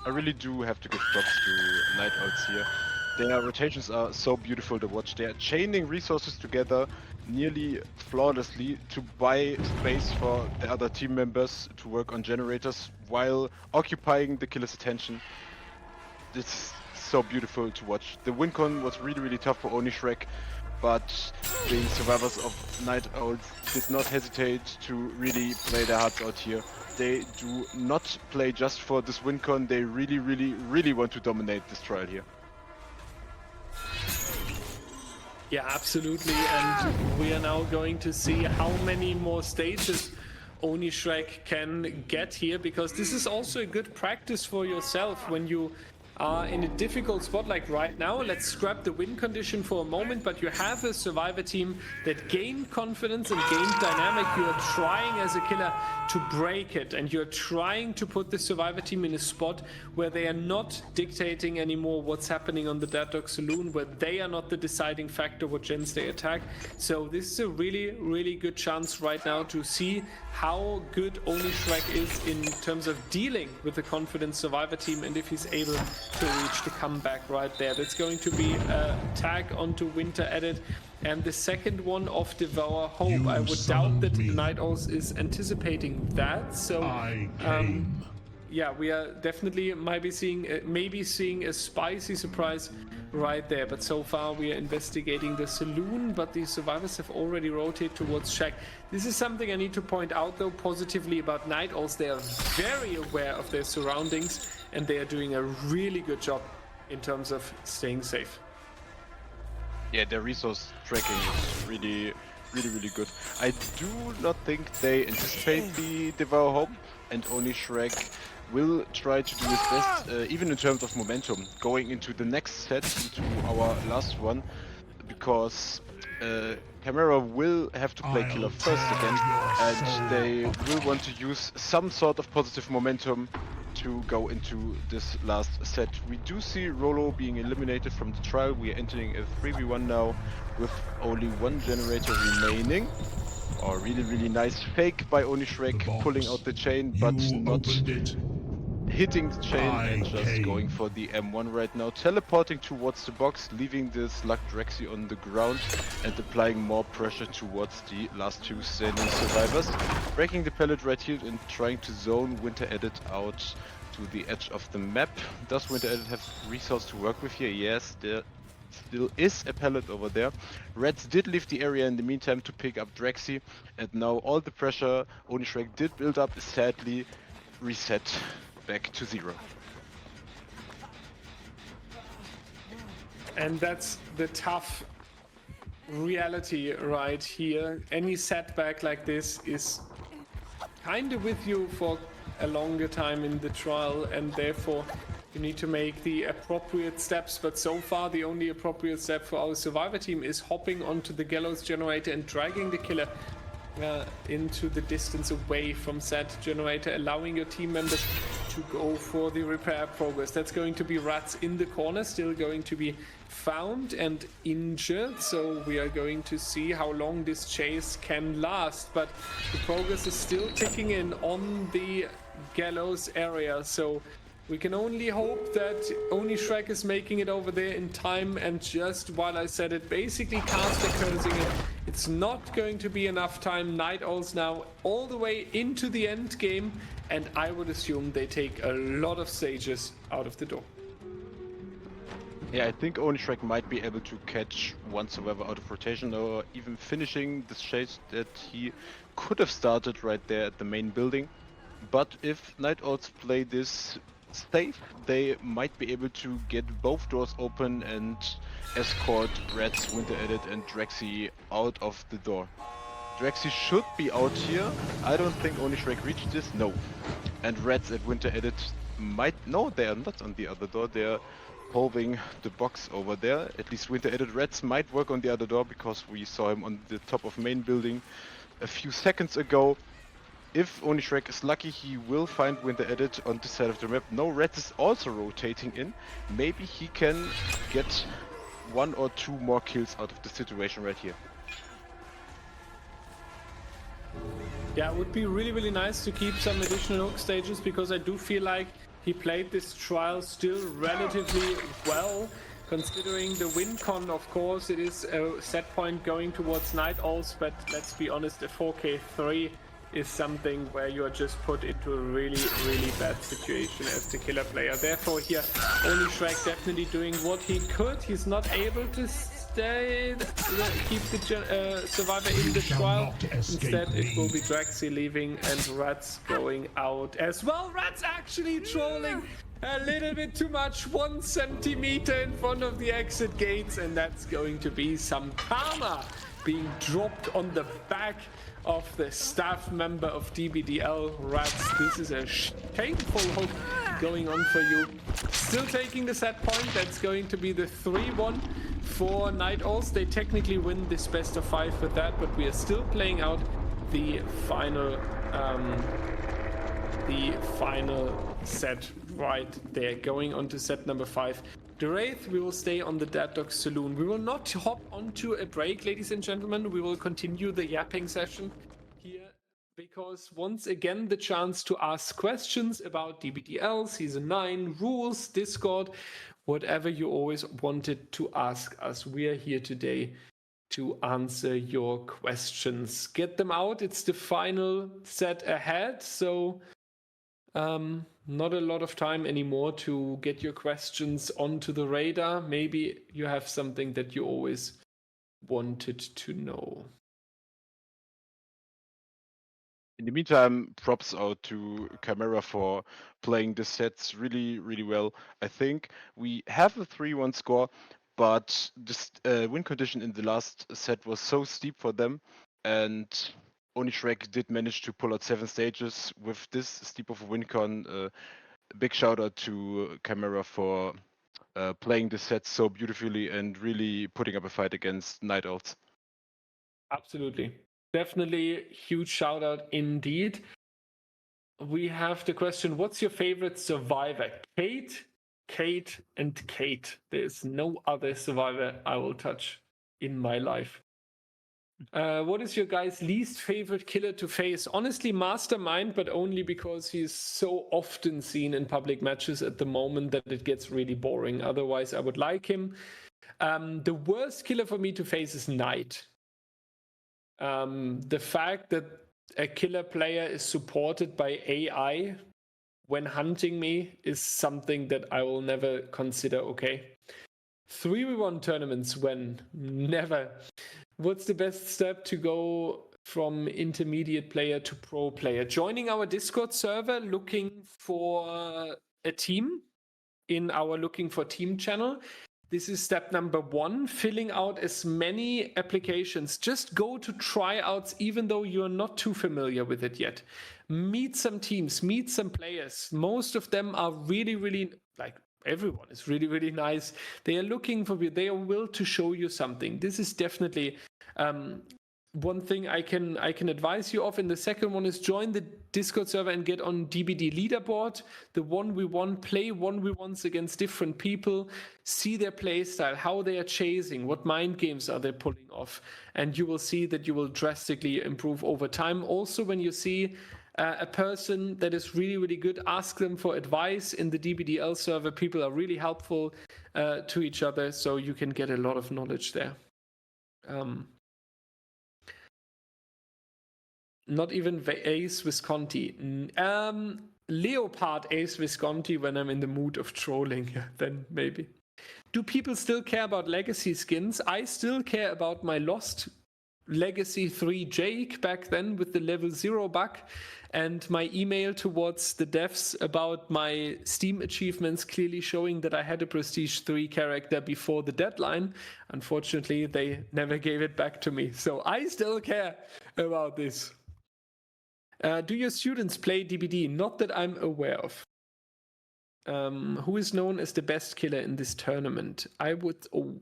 I really do have to give props to Night Owls here. Their rotations are so beautiful to watch. They are chaining resources together nearly flawlessly to buy space for the other team members to work on generators while occupying the killer's attention. This is so beautiful to watch. The win con was really tough for Oni Shrek, but the survivors of Night Owls did not hesitate to really play their hearts out here. they do not play just for this win con. They really, really, really want to dominate this trial here. Yeah, absolutely. And we are now going to see how many more stages Oni Shrek can get here, because this is also a good practice for yourself when you are in a difficult spot like right now. Let's scrap the win condition for a moment, but you have a survivor team that gained confidence and gained dynamic. You are trying as a killer to break it, and you're trying to put the survivor team in a spot where they are not dictating anymore what's happening on the Dead Dog Saloon, where they are not the deciding factor what gens they attack. So this is a really, really good chance right now to see how good Oni Shrek is in terms of dealing with the confident survivor team, and if he's able to reach the comeback right there. That's going to be a tag onto Winter Edit, and the second one of Devour Hope. I would doubt that Night Owls is anticipating that, so yeah, we are definitely maybe seeing a spicy surprise right there. But so far we are investigating the saloon, but the survivors have already rotated towards Shack. This is something I need to point out though positively about Night Owls. They are very aware of their surroundings, and they are doing a really good job in terms of staying safe. Yeah, their resource tracking is really, really, really good. I do not think they anticipate the Devour Hope, and Oni Shrek will try to do his best, even in terms of momentum, going into the next set, into our last one, because Chimera will have to play killer first again, and they will want to use some sort of positive momentum to go into this last set. We do see Rolo being eliminated from the trial. We are entering a 3v1 now with only one generator remaining. Oh, really, really nice fake by Oni Shrek, pulling out the chain, but not hitting the chain and just going for the M1 right now, teleporting towards the box, leaving this Luck Drexy on the ground and applying more pressure towards the last two standing survivors, breaking the pallet right here and trying to zone Winter Edit out to the edge of the map. Does Winter Edit have resource to work with here? Yes, there still is a pallet over there. Reds did leave the area in the meantime to pick up Drexy, and now all the pressure Oni Shrek did build up is sadly reset back to zero. And that's the tough reality right here. Any setback like this is kind of with you for a longer time in the trial, and therefore you need to make the appropriate steps. But so far the only appropriate step for our survivor team is hopping onto the gallows generator and dragging the killer into the distance away from said generator, allowing your team members to go for the repair progress. That's going to be Rats in the corner, still going to be found and injured, so we are going to see how long this chase can last. But the progress is still ticking in on the gallows area, so we can only hope that Oni Shrek is making it over there in time, and just while I said it, basically caster cursing it. It's not going to be enough time. Night Owls now all the way into the end game, and I would assume they take a lot of stages out of the door. Yeah, I think Oni Shrek might be able to catch one survivor out of rotation, or even finishing this chase that he could have started right there at the main building. But if Night Owls play this safe, they might be able to get both doors open and escort Reds, Winter Edit and Drexy out of the door. Drexy should be out here. I don't think Oni Shrek reached this. No. And Reds and Winter Edit might... No, they are not on the other door. They are holding the box over there. At least Winter Edit Reds might work on the other door, because we saw him on the top of main building a few seconds ago. If Oni Shrek is lucky, he will find Winter Edit on this side of the map. No, Reds is also rotating in. Maybe he can get one or two more kills out of the situation right here. Yeah, it would be really, really nice to keep some additional hook stages, because I do feel like he played this trial still relatively well, considering the win con. Of course, it is a set point going towards Night Owls, but let's be honest, a 4k3 is something where you are just put into a really, really bad situation as the killer player. Therefore here, Oni Shrek definitely doing what he could. He's not able to they keep the survivor in the trial. Instead, it will be Draxi leaving and Rats going out as well. Rats actually trolling a little bit too much, 1 centimeter in front of the exit gates, and that's going to be some karma being dropped on the back of the staff member of DBDL. Rats, this is a shameful hook going on for you. Still taking the set point. That's going to be the 3-1 for Night Owls. They technically win this best of 5 with that, but we are still playing out the final set right there. Going on to set number 5. The Wraith, we will stay on the Dead Dog Saloon. We will not hop onto a break, ladies and gentlemen. We will continue the yapping session here because once again, the chance to ask questions about DBDL, Season 9, rules, Discord, whatever you always wanted to ask us. We are here today to answer your questions. Get them out. It's the final set ahead, so not a lot of time anymore to get your questions onto the radar. Maybe you have something that you always wanted to know. In the meantime, props out to Chimera for playing the sets really, really well. I think we have a 3-1 score, but this win condition in the last set was so steep for them, and only Shrek did manage to pull out 7 stages with this steep of a win con. A big shout out to Chimera for playing the set so beautifully and really putting up a fight against Night Owls. Absolutely. Definitely huge shout out indeed. We have the question, what's your favorite survivor? Kate, Kate, and Kate. There's no other survivor I will touch in my life. What is your guys' least favorite killer to face? Honestly, Mastermind, but only because he's so often seen in public matches at the moment that it gets really boring. Otherwise, I would like him. The worst killer for me to face is Knight. The fact that a killer player is supported by AI when hunting me is something that I will never consider okay. 3v1 tournaments when? Never. What's the best step to go from intermediate player to pro player? Joining our Discord server, looking for a team in our Looking for Team channel. This is step number 1, filling out as many applications. Just go to tryouts even though you're not too familiar with it yet. Meet some teams, meet some players. Most of them are really, really, like everyone is really, really nice. They are looking for you. They are will to show you something. This is definitely one thing I can advise you of. And the second one is join the Discord server and get on DBD leaderboard. The 1v1, play 1v1s against different people, see their play style, how they are chasing, what mind games are they pulling off. And you will see that you will drastically improve over time. Also, when you see a person that is really, really good, ask them for advice in the DBDL server. People are really helpful to each other, so you can get a lot of knowledge there. Not even Ace Visconti. Leopard Ace Visconti when I'm in the mood of trolling, then maybe. Do people still care about legacy skins? I still care about my lost Legacy 3 Jake back then with the level 0 bug, and my email towards the devs about my Steam achievements clearly showing that I had a Prestige 3 character before the deadline. Unfortunately, they never gave it back to me. So I still care about this. Do your students play DBD? Not that I'm aware of. Who is known as the best killer in this tournament? I would... Oh.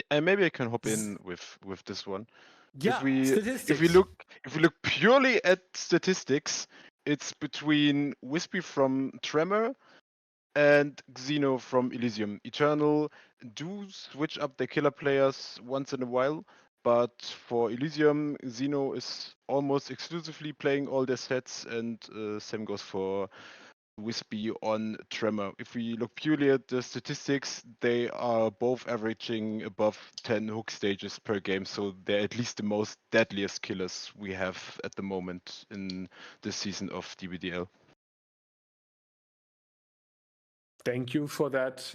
Maybe I can hop in with this one. Yeah, statistics. If we look purely at statistics, it's between Wispy from Tremor and Xeno from Elysium. Eternal do switch up their killer players once in a while, but for Elysium, Xeno is almost exclusively playing all their sets, and same goes for Wispy on Tremor. If we look purely at the statistics, they are both averaging above 10 hook stages per game, so they're at least the most deadliest killers we have at the moment in this season of DBDL. Thank you for that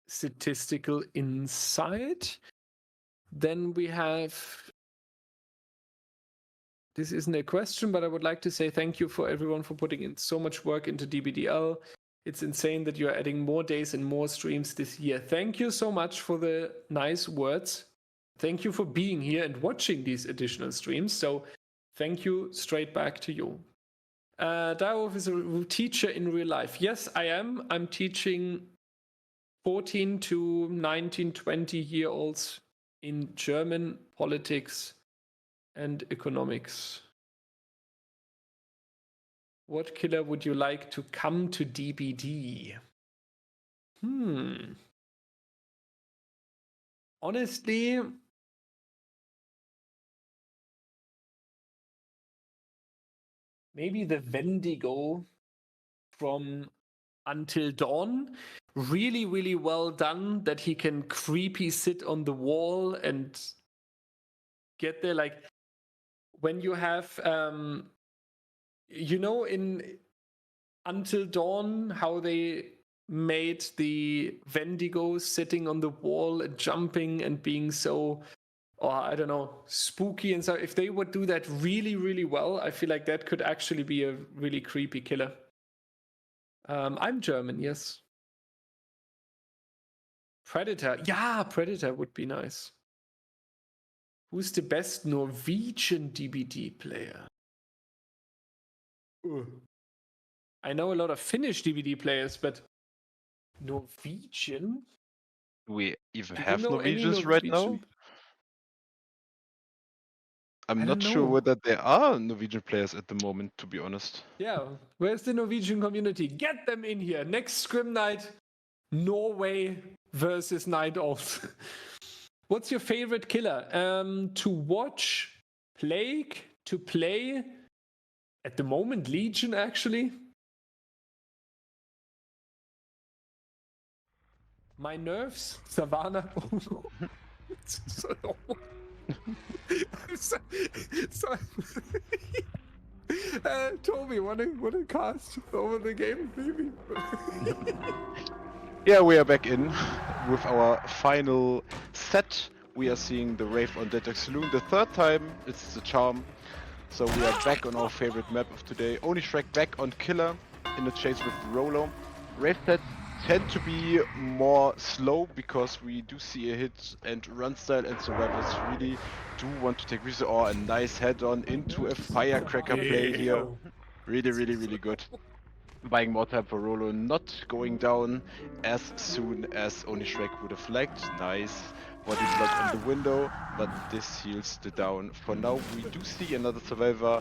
statistical insight. Then we have, this isn't a question, but I would like to say thank you for everyone for putting in so much work into DBDL. It's insane that you're adding more days and more streams this year. Thank you so much for the nice words. Thank you for being here and watching these additional streams. So thank you straight back to you. Direwolf is a teacher in real life. Yes, I am. I'm teaching 14 to 19, 20-year-olds in German politics and economics. What killer would you like to come to DBD? Honestly, maybe the Wendigo from Until Dawn. Really, really well done that he can creepy sit on the wall and get there. Like when you have, in Until Dawn, how they made the Wendigo sitting on the wall and jumping and being so, I don't know, spooky and so. If they would do that really, really well, I feel like that could actually be a really creepy killer. I'm German, yes. Predator. Yeah, Predator would be nice. Who's the best Norwegian DBD player? I know a lot of Finnish DBD players, but Norwegian? We even Do you have know any Norwegians right now? Norwegian? I'm I not don't sure know. whether there are Norwegian players at the moment, to be honest. Yeah, where's the Norwegian community? Get them in here. Next Scrim Night, Norway versus Night Owls. What's your favorite killer? To watch, Plague, to play. At the moment, Legion, actually. My nerves, Savannah. Toby, wanna cast over the game, maybe? Yeah, we are back in with our final set. We are seeing the Wraith on Dead Saloon. The third time, it's the charm. So we are back on our favorite map of today. Only Shrek back on Killer in the chase with Rolo. Wraith sets tend to be more slow because we do see a hit and run style, and survivors really do want to take risks. Or a nice head-on into a firecracker play here. Really, really, really good. Buying more time for Rolo, not going down as soon as Oni Shrek would have liked. Nice body block on the window, but this seals the down. For now, we do see another survivor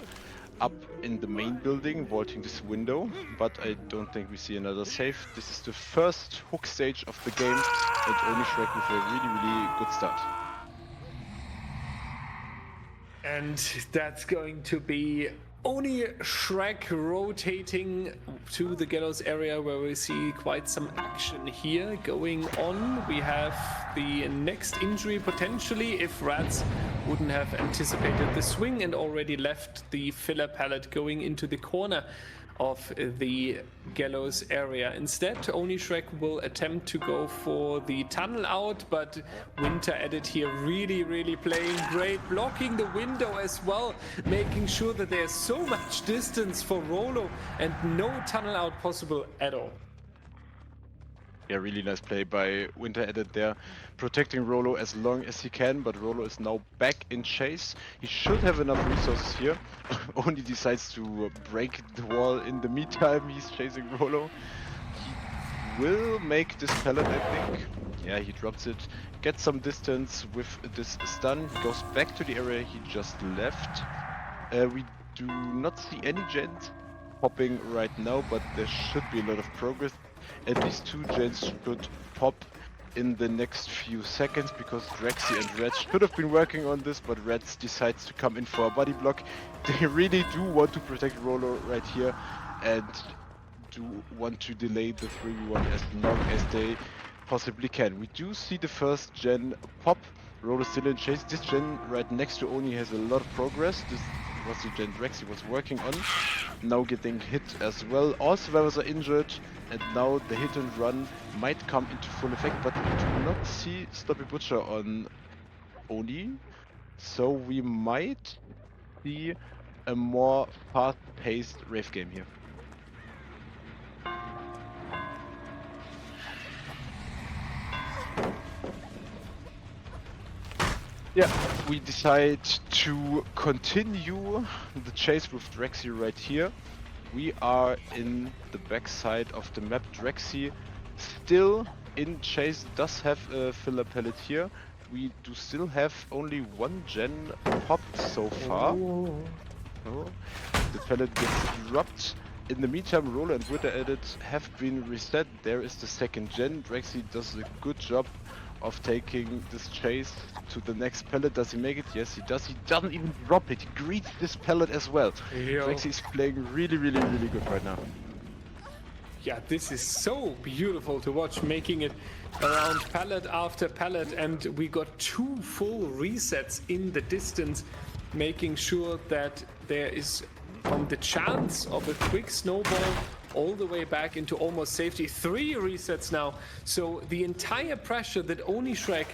up in the main building, vaulting this window, but I don't think we see another safe. This is the first hook stage of the game, and Oni Shrek with a really, really good start. And that's going to be Oni Shrek rotating to the gallows area where we see quite some action here going on. We have the next injury potentially if Rats wouldn't have anticipated the swing and already left the filler pallet going into the corner of the gallows area. Instead, Oni Shrek will attempt to go for the tunnel out, but Winter Edit here really, really playing great, blocking the window as well, making sure that there's so much distance for Rolo and no tunnel out possible at all. Yeah, really nice play by Winter Edit there, protecting Rolo as long as he can, but Rolo is now back in chase. He should have enough resources here. Only decides to break the wall in the meantime. He's chasing Rolo. He will make this pallet, I think. Yeah, he drops it, gets some distance with this stun. He goes back to the area he just left. We do not see any gens popping right now, but there should be a lot of progress. At least 2 gens should pop in the next few seconds, because Draxi and Reds should have been working on this, but Reds decides to come in for a body block. They really do want to protect Rolo right here and do want to delay the 3v1 as long as they possibly can. We do see the first gen pop. Rolo still in chase. This gen right next to Oni has a lot of progress. This was the gen Drexy was working on. Now getting hit as well. All survivors are injured, and now the hit and run might come into full effect, but we do not see Sloppy Butcher on Oni. So we might see a more fast-paced Wraith game here. Yeah, we decide to continue the chase with Drexy right here. We are in the backside of the map. Drexy still in chase, does have a filler pellet here. We do still have only one gen popped so far. Oh, the pellet gets dropped. In the meantime, Roller and Witter edit have been reset. There is the second gen. Drexy does a good job of taking this chase to the next pellet. Does he make it? Yes, he does. He doesn't even drop it. He greets this pellet as well. Drexy is playing really good right now. Yeah, this is so beautiful to watch, making it around pallet after pallet, and we got 2 full resets in the distance, making sure that there is the chance of a quick snowball all the way back into almost safety. 3 resets now. So the entire pressure that Oni Shrek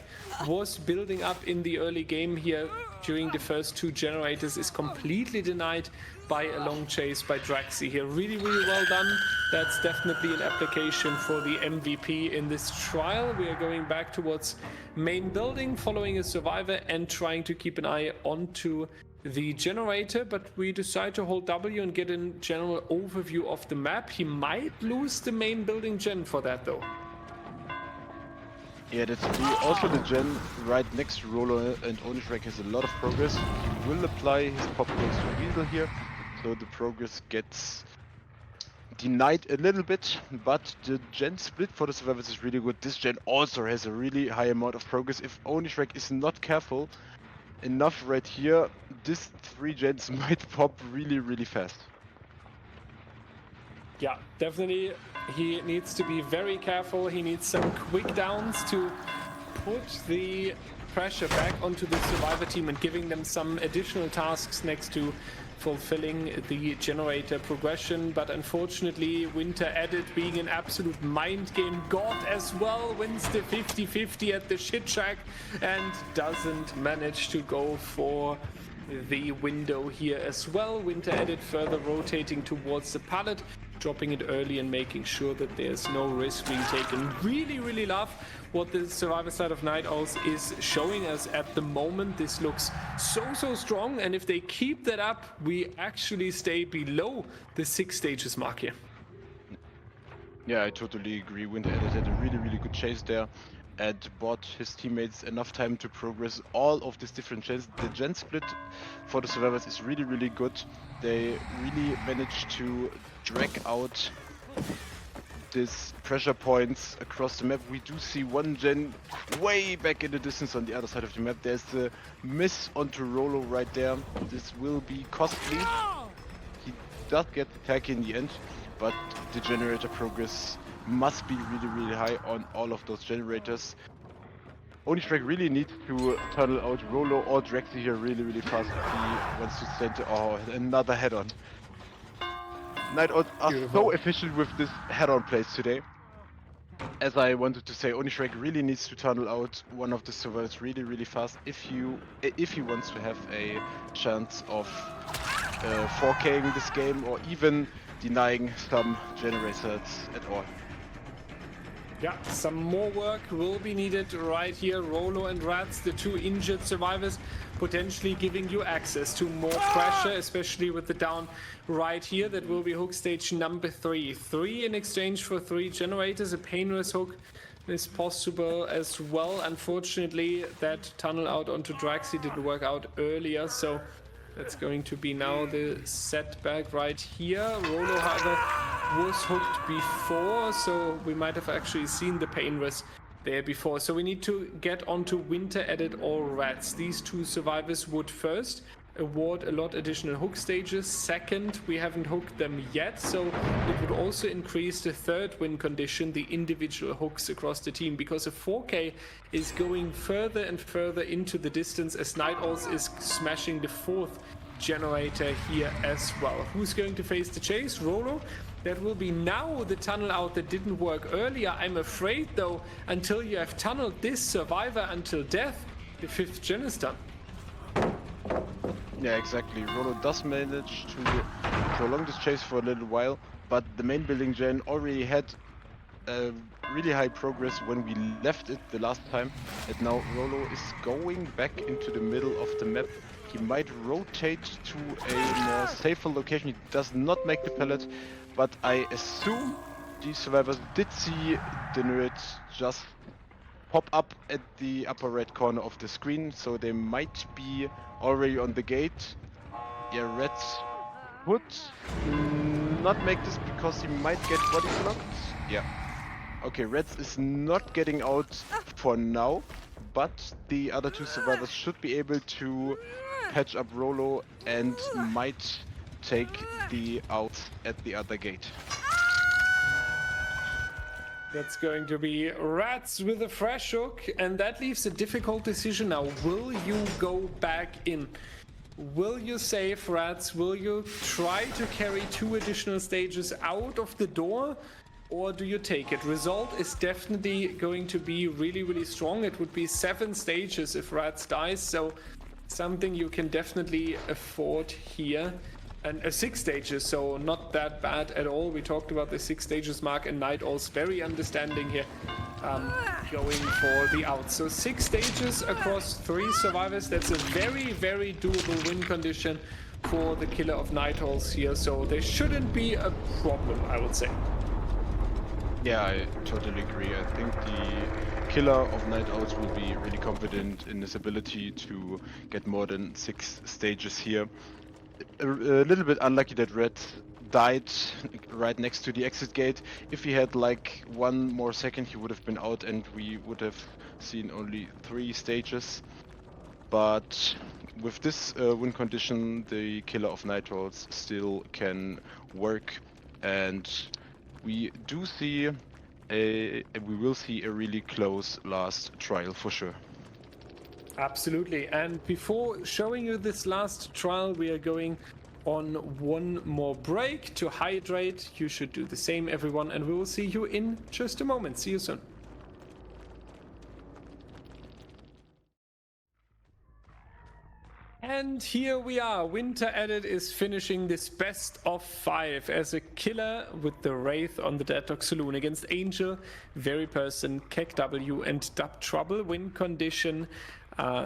was building up in the early game here during the first 2 generators is completely denied by a long chase by Drexy here. Really well done. That's definitely an application for the MVP in this trial. We are going back towards main building, following a survivor and trying to keep an eye onto the generator, but we decide to hold W and get a general overview of the map. He might lose the main building gen for that though. Yeah, that's true. Also the gen right next to Roller and Onishrek has a lot of progress. He will apply his pop close to Weasel here, so the progress gets denied a little bit, but the gen split for the survivors is really good. This gen also has a really high amount of progress. If Onishrek is not careful enough right here, this 3 gens might pop really fast. Yeah, definitely he needs to be very careful. He needs some quick downs to put the pressure back onto the survivor team and giving them some additional tasks next to fulfilling the generator progression. But unfortunately, Winter Edit, being an absolute mind game god as well, wins the 50-50 at the shit shack and doesn't manage to go for the window here as well. Winter Edit further rotating towards the pallet, dropping it early and making sure that there's no risk being taken. Really love what the survivor side of Night Owls is showing us at the moment. This looks so strong, and if they keep that up, we actually stay below the 6 stages mark here. Yeah, I totally agree. Winter Edit had a really good chase there and bought his teammates enough time to progress all of these different gens. The gen split for the survivors is really good. They really managed to drag out these pressure points across the map. We do see one gen way back in the distance on the other side of the map. There's a miss onto Rolo right there. This will be costly. He does get the tag in the end, but the generator progress must be really high on all of those generators. Onishrek really needs to tunnel out Rolo or Drexy here really fast if he wants to send another head-on. Night Owls are so efficient with this head-on plays today. As I wanted to say, Onishrek really needs to tunnel out one of the survivors really fast if he wants to have a chance of 4King this game or even denying some generators at all. Yeah, some more work will be needed right here. Rolo and Rats, the 2 injured survivors, potentially giving you access to more pressure, especially with the down right here. That will be hook stage number 3. 3 in exchange for 3 generators. A painless hook is possible as well. Unfortunately, that tunnel out onto Draxi didn't work out earlier, so that's going to be now the setback right here. Rolo, however, was hooked before, so we might have actually seen the pain risk there before. So we need to get onto Winter Edit or Rats. These 2 survivors would first award a lot additional hook stages. Second, we haven't hooked them yet, so it would also increase the 3rd win condition, the individual hooks across the team, because a 4K is going further and further into the distance as Night Owls is smashing the 4th generator here as well. Who's going to face the chase? Rolo. That will be now the tunnel out that didn't work earlier. I'm afraid, though, until you have tunneled this survivor until death, the 5th gen is done. Yeah, exactly. Rolo does manage to prolong this chase for a little while, but the main building gen already had really high progress when we left it the last time, and now Rolo is going back into the middle of the map. He might rotate to a more safer location. He does not make the pallet, but I assume the survivors did see the nerd just pop up at the upper right corner of the screen, so they might be already on the gate. Yeah, Reds would not make this because he might get body blocked. Yeah. Okay, Reds is not getting out for now, but the other 2 survivors should be able to patch up Rolo and might take the out at the other gate. That's going to be Rats with a fresh hook, and that leaves a difficult decision now. Will you go back in? Will you save Rats? Will you try to carry 2 additional stages out of the door? Or do you take it? Result is definitely going to be really, really strong. It would be 7 stages if Rats dies, so something you can definitely afford here. And 6 stages, so not that bad at all. We talked about the 6 stages mark, and Night Owl's very understanding here, going for the out. So 6 stages across 3 survivors. That's a very, very doable win condition for the killer of Night Owls here. So there shouldn't be a problem, I would say. Yeah, I totally agree. I think the killer of Night Owls will be really confident in his ability to get more than 6 stages here. A little bit unlucky that Red died right next to the exit gate. If he had like 1 more second, he would have been out and we would have seen only 3 stages. But with this win condition, the killer of Night Owls still can work, and we will see a really close last trial for sure. Absolutely. And before showing you this last trial, we are going on 1 more break to hydrate. You should do the same, everyone, and we will see you in just a moment. See you soon. And here we are. Winter Edit is finishing this best of 5 as a killer with the Wraith on the Deadlock Saloon against Angel, Very Person, KEKW, and Dub Trouble. Win condition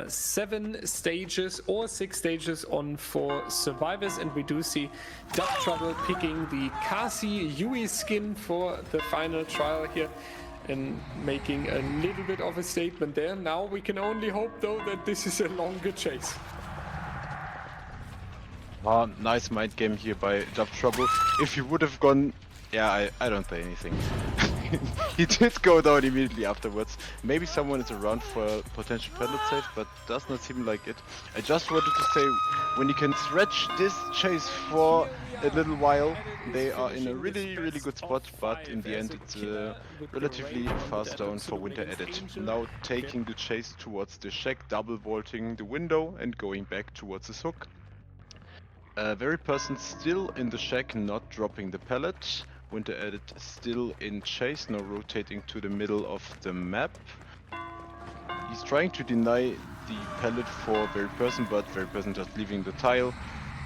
7 stages or 6 stages on 4 survivors, and we do see Dub Trouble picking the Kasi Yui skin for the final trial here and making a little bit of a statement there. Now we can only hope though that this is a longer chase. Nice mind game here by Dub Trouble. If he would have gone... Yeah, I don't say anything. He did go down immediately afterwards. Maybe someone is around for a potential pallet save, but does not seem like it. I just wanted to say, when you can stretch this chase for a little while, they are in a really, really good spot, but in the end it's relatively fast down for Winter Edit. Now taking the chase towards the shack, double vaulting the window and going back towards his hook. Very Person still in the shack, not dropping the pallet. Winter Edit still in chase, now rotating to the middle of the map. He's trying to deny the pallet for Very Person, but Very Person just leaving the tile.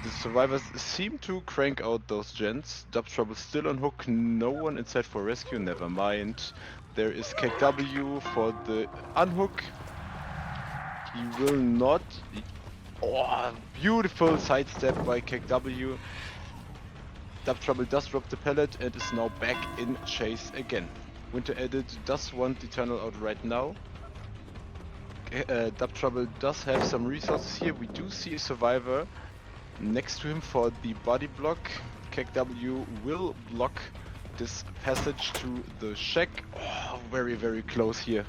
The survivors seem to crank out those gens. Dub Trouble still on hook, no one inside for rescue, never mind. There is KEKW for the unhook. He will not... Oh, beautiful sidestep by KEKW. Dub Trouble does drop the pallet and is now back in chase again. Winter Edit does want the tunnel out right now. Dub Trouble does have some resources here. We do see a survivor next to him for the body block. KEKW will block this passage to the shack. Oh, very, very close here.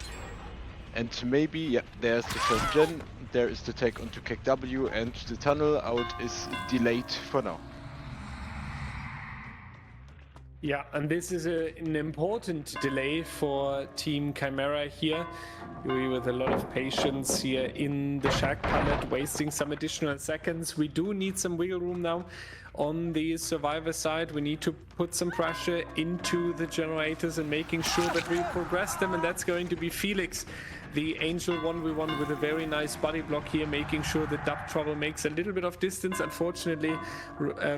And maybe, yeah, there's the first gen, there is the take onto KEKW, and the tunnel out is delayed for now. Yeah, and this is an important delay for Team Chimera here. Yui with a lot of patience here in the Shack pallet, wasting some additional seconds. We do need some wiggle room now on the survivor side. We need to put some pressure into the generators and making sure that we progress them, and that's going to be Felix, the Angel 1v1 with a very nice body block here, making sure that Dub Trouble makes a little bit of distance. Unfortunately,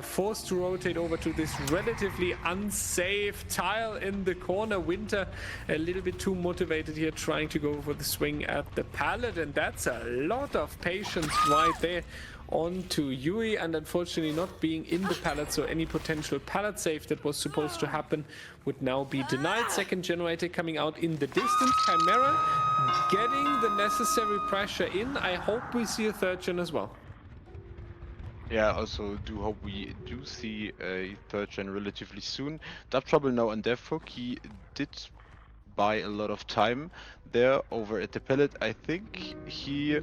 forced to rotate over to this relatively unsafe tile in the corner. Winter a little bit too motivated here, trying to go for the swing at the pallet, and that's a lot of patience right there onto Yui, and unfortunately not being in the pallet, so any potential pallet save that was supposed to happen would now be denied. Second generator coming out in the distance. Chimera getting the necessary pressure in. I hope we see a third gen as well. Yeah, also do hope we do see a third gen relatively soon. Dub Trouble now on Deathhook. He did buy a lot of time there over at the pallet. I think he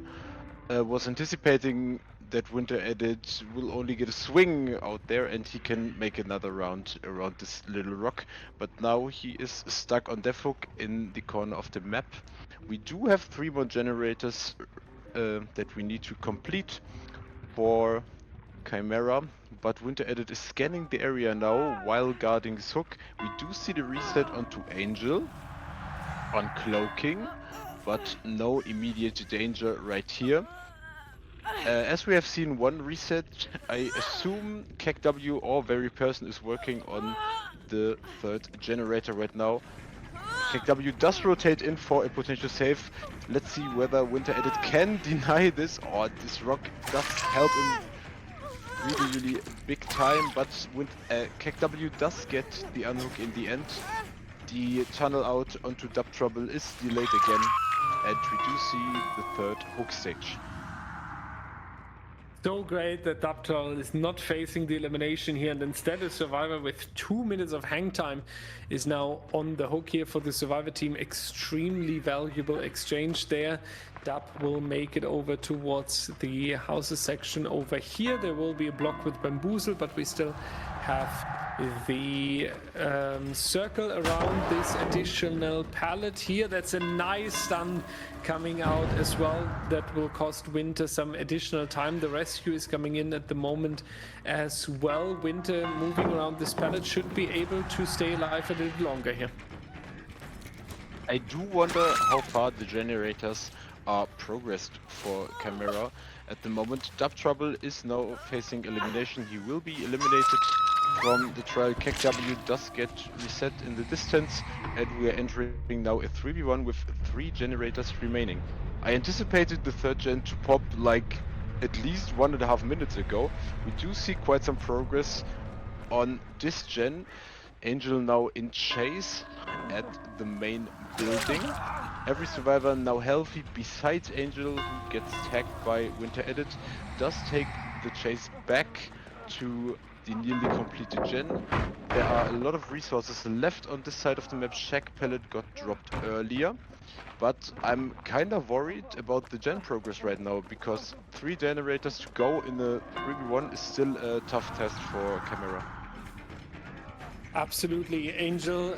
was anticipating that Winter Edit will only get a swing out there and he can make another round around this little rock. But now he is stuck on Deathhook in the corner of the map. We do have 3 more generators that we need to complete for Chimera, but Winter Edit is scanning the area now while guarding his hook. We do see the reset onto Angel on cloaking, but no immediate danger right here. As we have seen one reset, I assume KEKW or Very Person is working on the third generator right now. KEKW does rotate in for a potential save. Let's see whether Winter Edit can deny this, or this rock does help him really big time, but with KEKW does get the unhook in the end. The tunnel out onto Dub Trouble is delayed again, and we do see the third hook stage. So great that Dub Trouble is not facing the elimination here, and instead a survivor with 2 minutes of hang time is now on the hook here for the survivor team. Extremely valuable exchange there. Dub will make it over towards the houses section over here. There will be a block with Bamboozle, but we still have the circle around this additional pallet here. That's a nice stun coming out as well. That will cost Winter some additional time. The rescue is coming in at the moment as well. Winter moving around this pallet should be able to stay alive a little longer here. I do wonder how far the generators are progressed for Chimera at the moment. Dub Trouble is now facing elimination. He will be eliminated from the trial. KEKW does get reset in the distance, and we are entering now a 3v1 with 3 generators remaining. I anticipated the third gen to pop like at least 1.5 minutes ago. We do see quite some progress on this gen. Angel now in chase at the main building. Every survivor now healthy besides Angel, who gets tagged by Winter Edit, does take the chase back to the nearly completed gen. There are a lot of resources left on this side of the map. Shack Pellet got dropped earlier, but I'm kinda worried about the gen progress right now, because 3 generators to go in the 3v1 is still a tough test for Chimera. Absolutely. Angel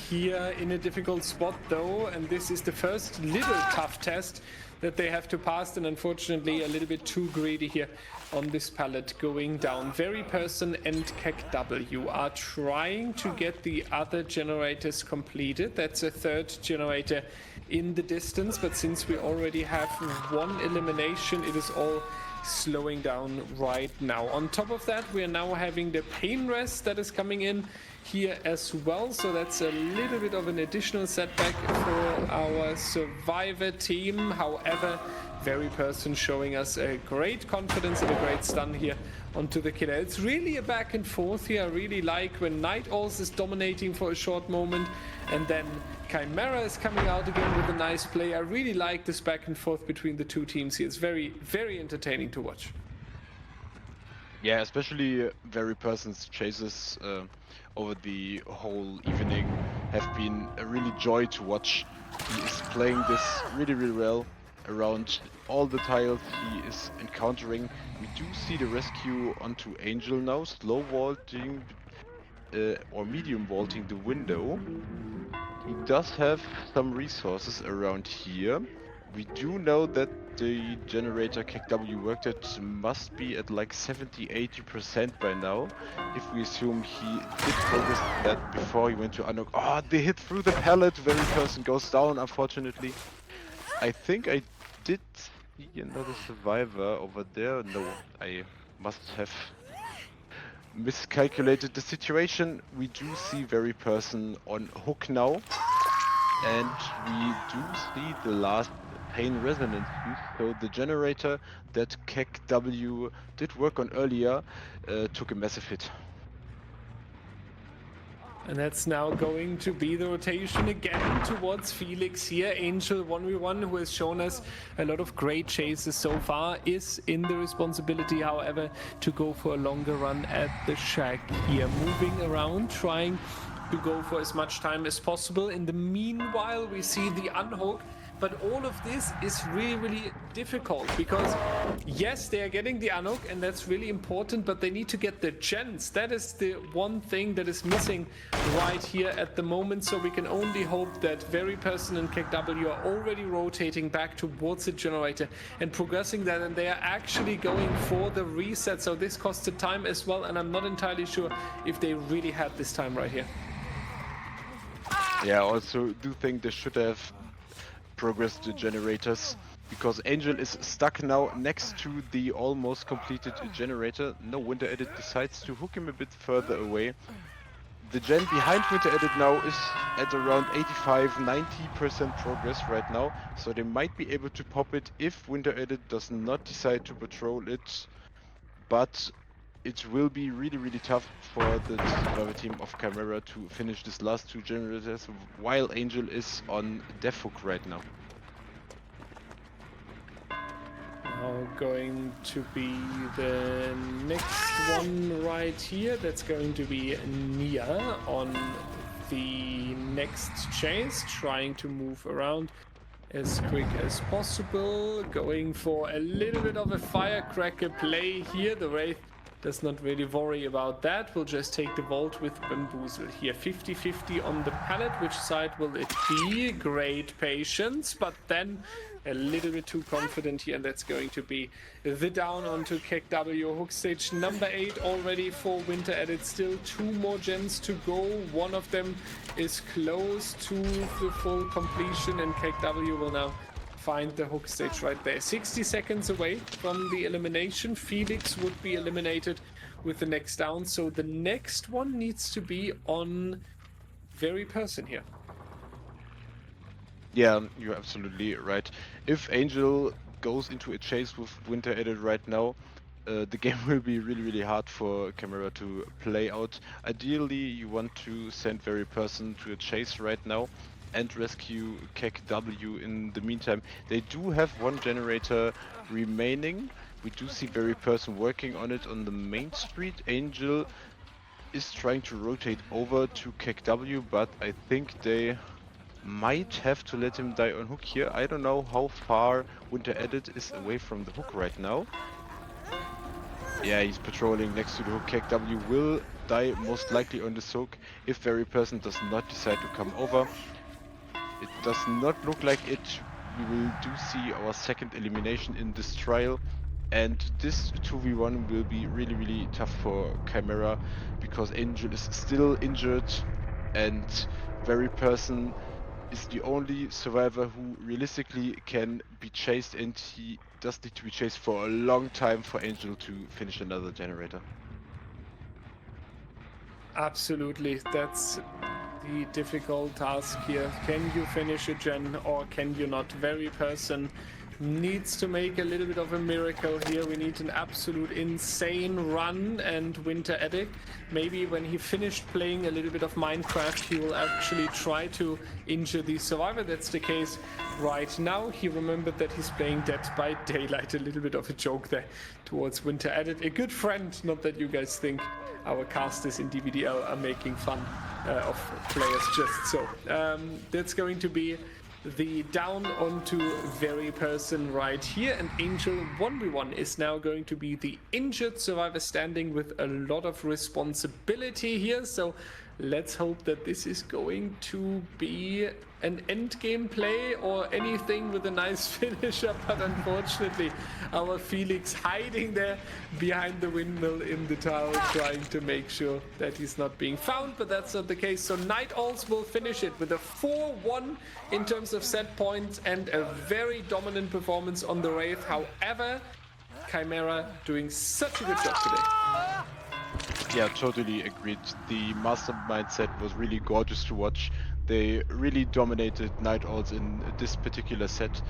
here in a difficult spot though, and this is the first little tough test that they have to pass, and unfortunately a little bit too greedy here on this pallet going down. Very Person and KEKW are trying to get the other generators completed. That's a third generator in the distance, but since we already have 1 elimination, it is all slowing down right now. On top of that, we are now having the pain rest that is coming in here as well, so that's a little bit of an additional setback for our survivor team. However, Very Person showing us a great confidence and a great stun here onto the killer. It's really a back and forth here. I really like when Night Owls is dominating for a short moment, and then Chimera is coming out again with a nice play. I really like this back and forth between the two teams here. It's very entertaining to watch. Yeah, especially Very Person's chases over the whole evening have been a really joy to watch. He is playing this really well around all the tiles he is encountering. We do see the rescue onto Angel now, slow vaulting or medium vaulting the window. He does have some resources around here. We do know that the generator KW work that must be at like 70-80% by now. If we assume he did progress that before he went to unlock. Oh, they hit through the pallet. Very person goes down, unfortunately. I think I did see another survivor over there. No, I must have miscalculated the situation. We do see very person on hook now. And we do see the last pain resonance use. So the generator that KW did work on earlier took a massive hit. And that's now going to be the rotation again towards Felix here. Angel 1v1, who has shown us a lot of great chases so far, is in the responsibility, however, to go for a longer run at the shack here. Moving around, trying to go for as much time as possible. In the meanwhile, we see the unhook. But all of this is really, really difficult because, yes, they are getting the unhook and that's really important, but they need to get the gens. That is the one thing that is missing right here at the moment. So we can only hope that Very Person and KW are already rotating back towards the generator and progressing that, and they are actually going for the reset. So this costed time as well, and I'm not entirely sure if they really had this time right here. Yeah, I also do think they should have progressed the generators, because Angel is stuck now next to the almost completed generator. No, Winter Edit decides to hook him a bit further away. The gen behind Winter Edit now is at around 85-90% progress right now, so they might be able to pop it if Winter Edit does not decide to patrol it. But it will be really, really tough for the survivor team of Chimera to finish this last two generators while Angel is on death hook right now. Now going to be the next one right here. That's going to be Nia on the next chase, trying to move around as quick as possible, going for a little bit of a firecracker play here. The Wraith does not really worry about that. We'll just take the vault with Bamboozle here. 50-50 on the pallet. Which side will it be? Great patience, but then a little bit too confident here, and that's going to be the down onto KW. Hook stage number 8 already for Winter Edit. Still 2 more gens to go. One of them is close to the full completion, and KW will now find the hook stage right there. 60 seconds away from the elimination. Felix would be eliminated with the next down, so the next one needs to be on Very Person here. Yeah, you're absolutely right. If Angel goes into a chase with Winter Edit right now, the game will be really, really hard for Chimera to play out. Ideally, you want to send Very Person to a chase right now and rescue KW in the meantime. They do have one generator remaining. We do see Very Person working on it on the main street. Angel is trying to rotate over to KW, but I think they might have to let him die on hook here. I don't know how far Winter Edit is away from the hook right now. Yeah, he's patrolling next to the hook. KW will die most likely on this hook if Very Person does not decide to come over. It does not look like it. We will do see our second elimination in this trial, and this 2v1 will be really, really tough for Chimera because Angel is still injured and Very Person is the only survivor who realistically can be chased, and he does need to be chased for a long time for Angel to finish another generator. Absolutely, that's the difficult task here. Can you finish a gen or can you not? Very Person needs to make a little bit of a miracle here. We need an absolute insane run, and Winter Edit, maybe when he finished playing a little bit of Minecraft, he will actually try to injure the survivor. That's the case right now. He remembered that he's playing Dead by Daylight. A little bit of a joke there towards Winter Edit. A good friend, not that you guys think our casters in DBDL are making fun of players just so. That's going to be the down onto very person right here, and Angel 1v1 is now going to be the injured survivor standing with a lot of responsibility here. So let's hope that this is going to be an end game play or anything with a nice finisher, but unfortunately our Felix hiding there behind the windmill in the tower, trying to make sure that he's not being found, but that's not the case. So Night Owls will finish it with a 4-1 in terms of set points and a very dominant performance on the Wraith. However, Chimera doing such a good job today. Yeah, totally agreed. The Mastermind set was really gorgeous to watch. They really dominated Night Owls in this particular set,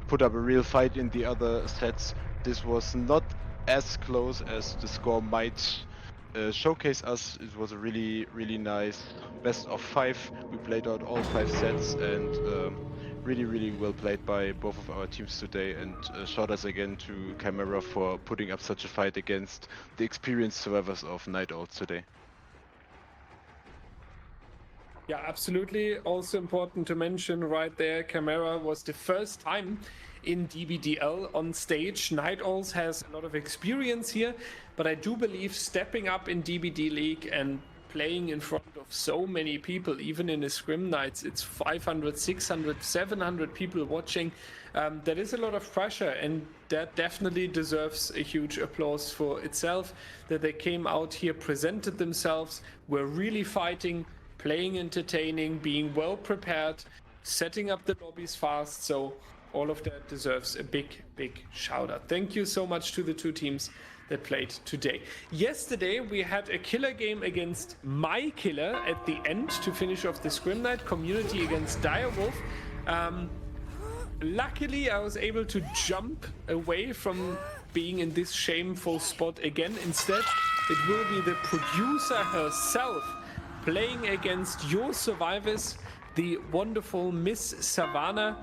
put up a real fight in the other sets. This was not as close as the score might showcase us. It was a really, really nice best of 5. We played out all 5 sets, and really, really well played by both of our teams today, and shout outs again to Chimera for putting up such a fight against the experienced survivors of Night Owls today. Yeah, absolutely. Also important to mention right there, Chimera was the first time in DBDL on stage. Night Owls has a lot of experience here, but I do believe stepping up in DBDLeague and playing in front of so many people, even in a Scrim Nights, it's 500, 600, 700 people watching. That is a lot of pressure, and that definitely deserves a huge applause for itself, that they came out here, presented themselves, were really fighting, playing entertaining, being well prepared, setting up the lobbies fast. So all of that deserves a big, big shout out. Thank you so much to the two teams that played today. Yesterday we had a killer game against my killer at the end to finish off the Scrim Night, community against Direwolf. Luckily I was able to jump away from being in this shameful spot again. Instead, it will be the producer herself playing against your survivors, the wonderful Miss Savannah.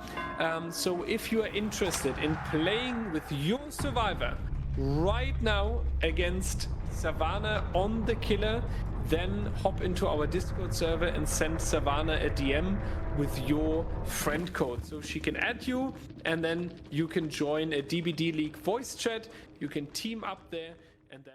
So if you are interested in playing with your survivor right now against Savannah on the killer, then hop into our Discord server and send Savannah a DM with your friend code so she can add you, and then you can join a DBDLeague voice chat. You can team up there, and then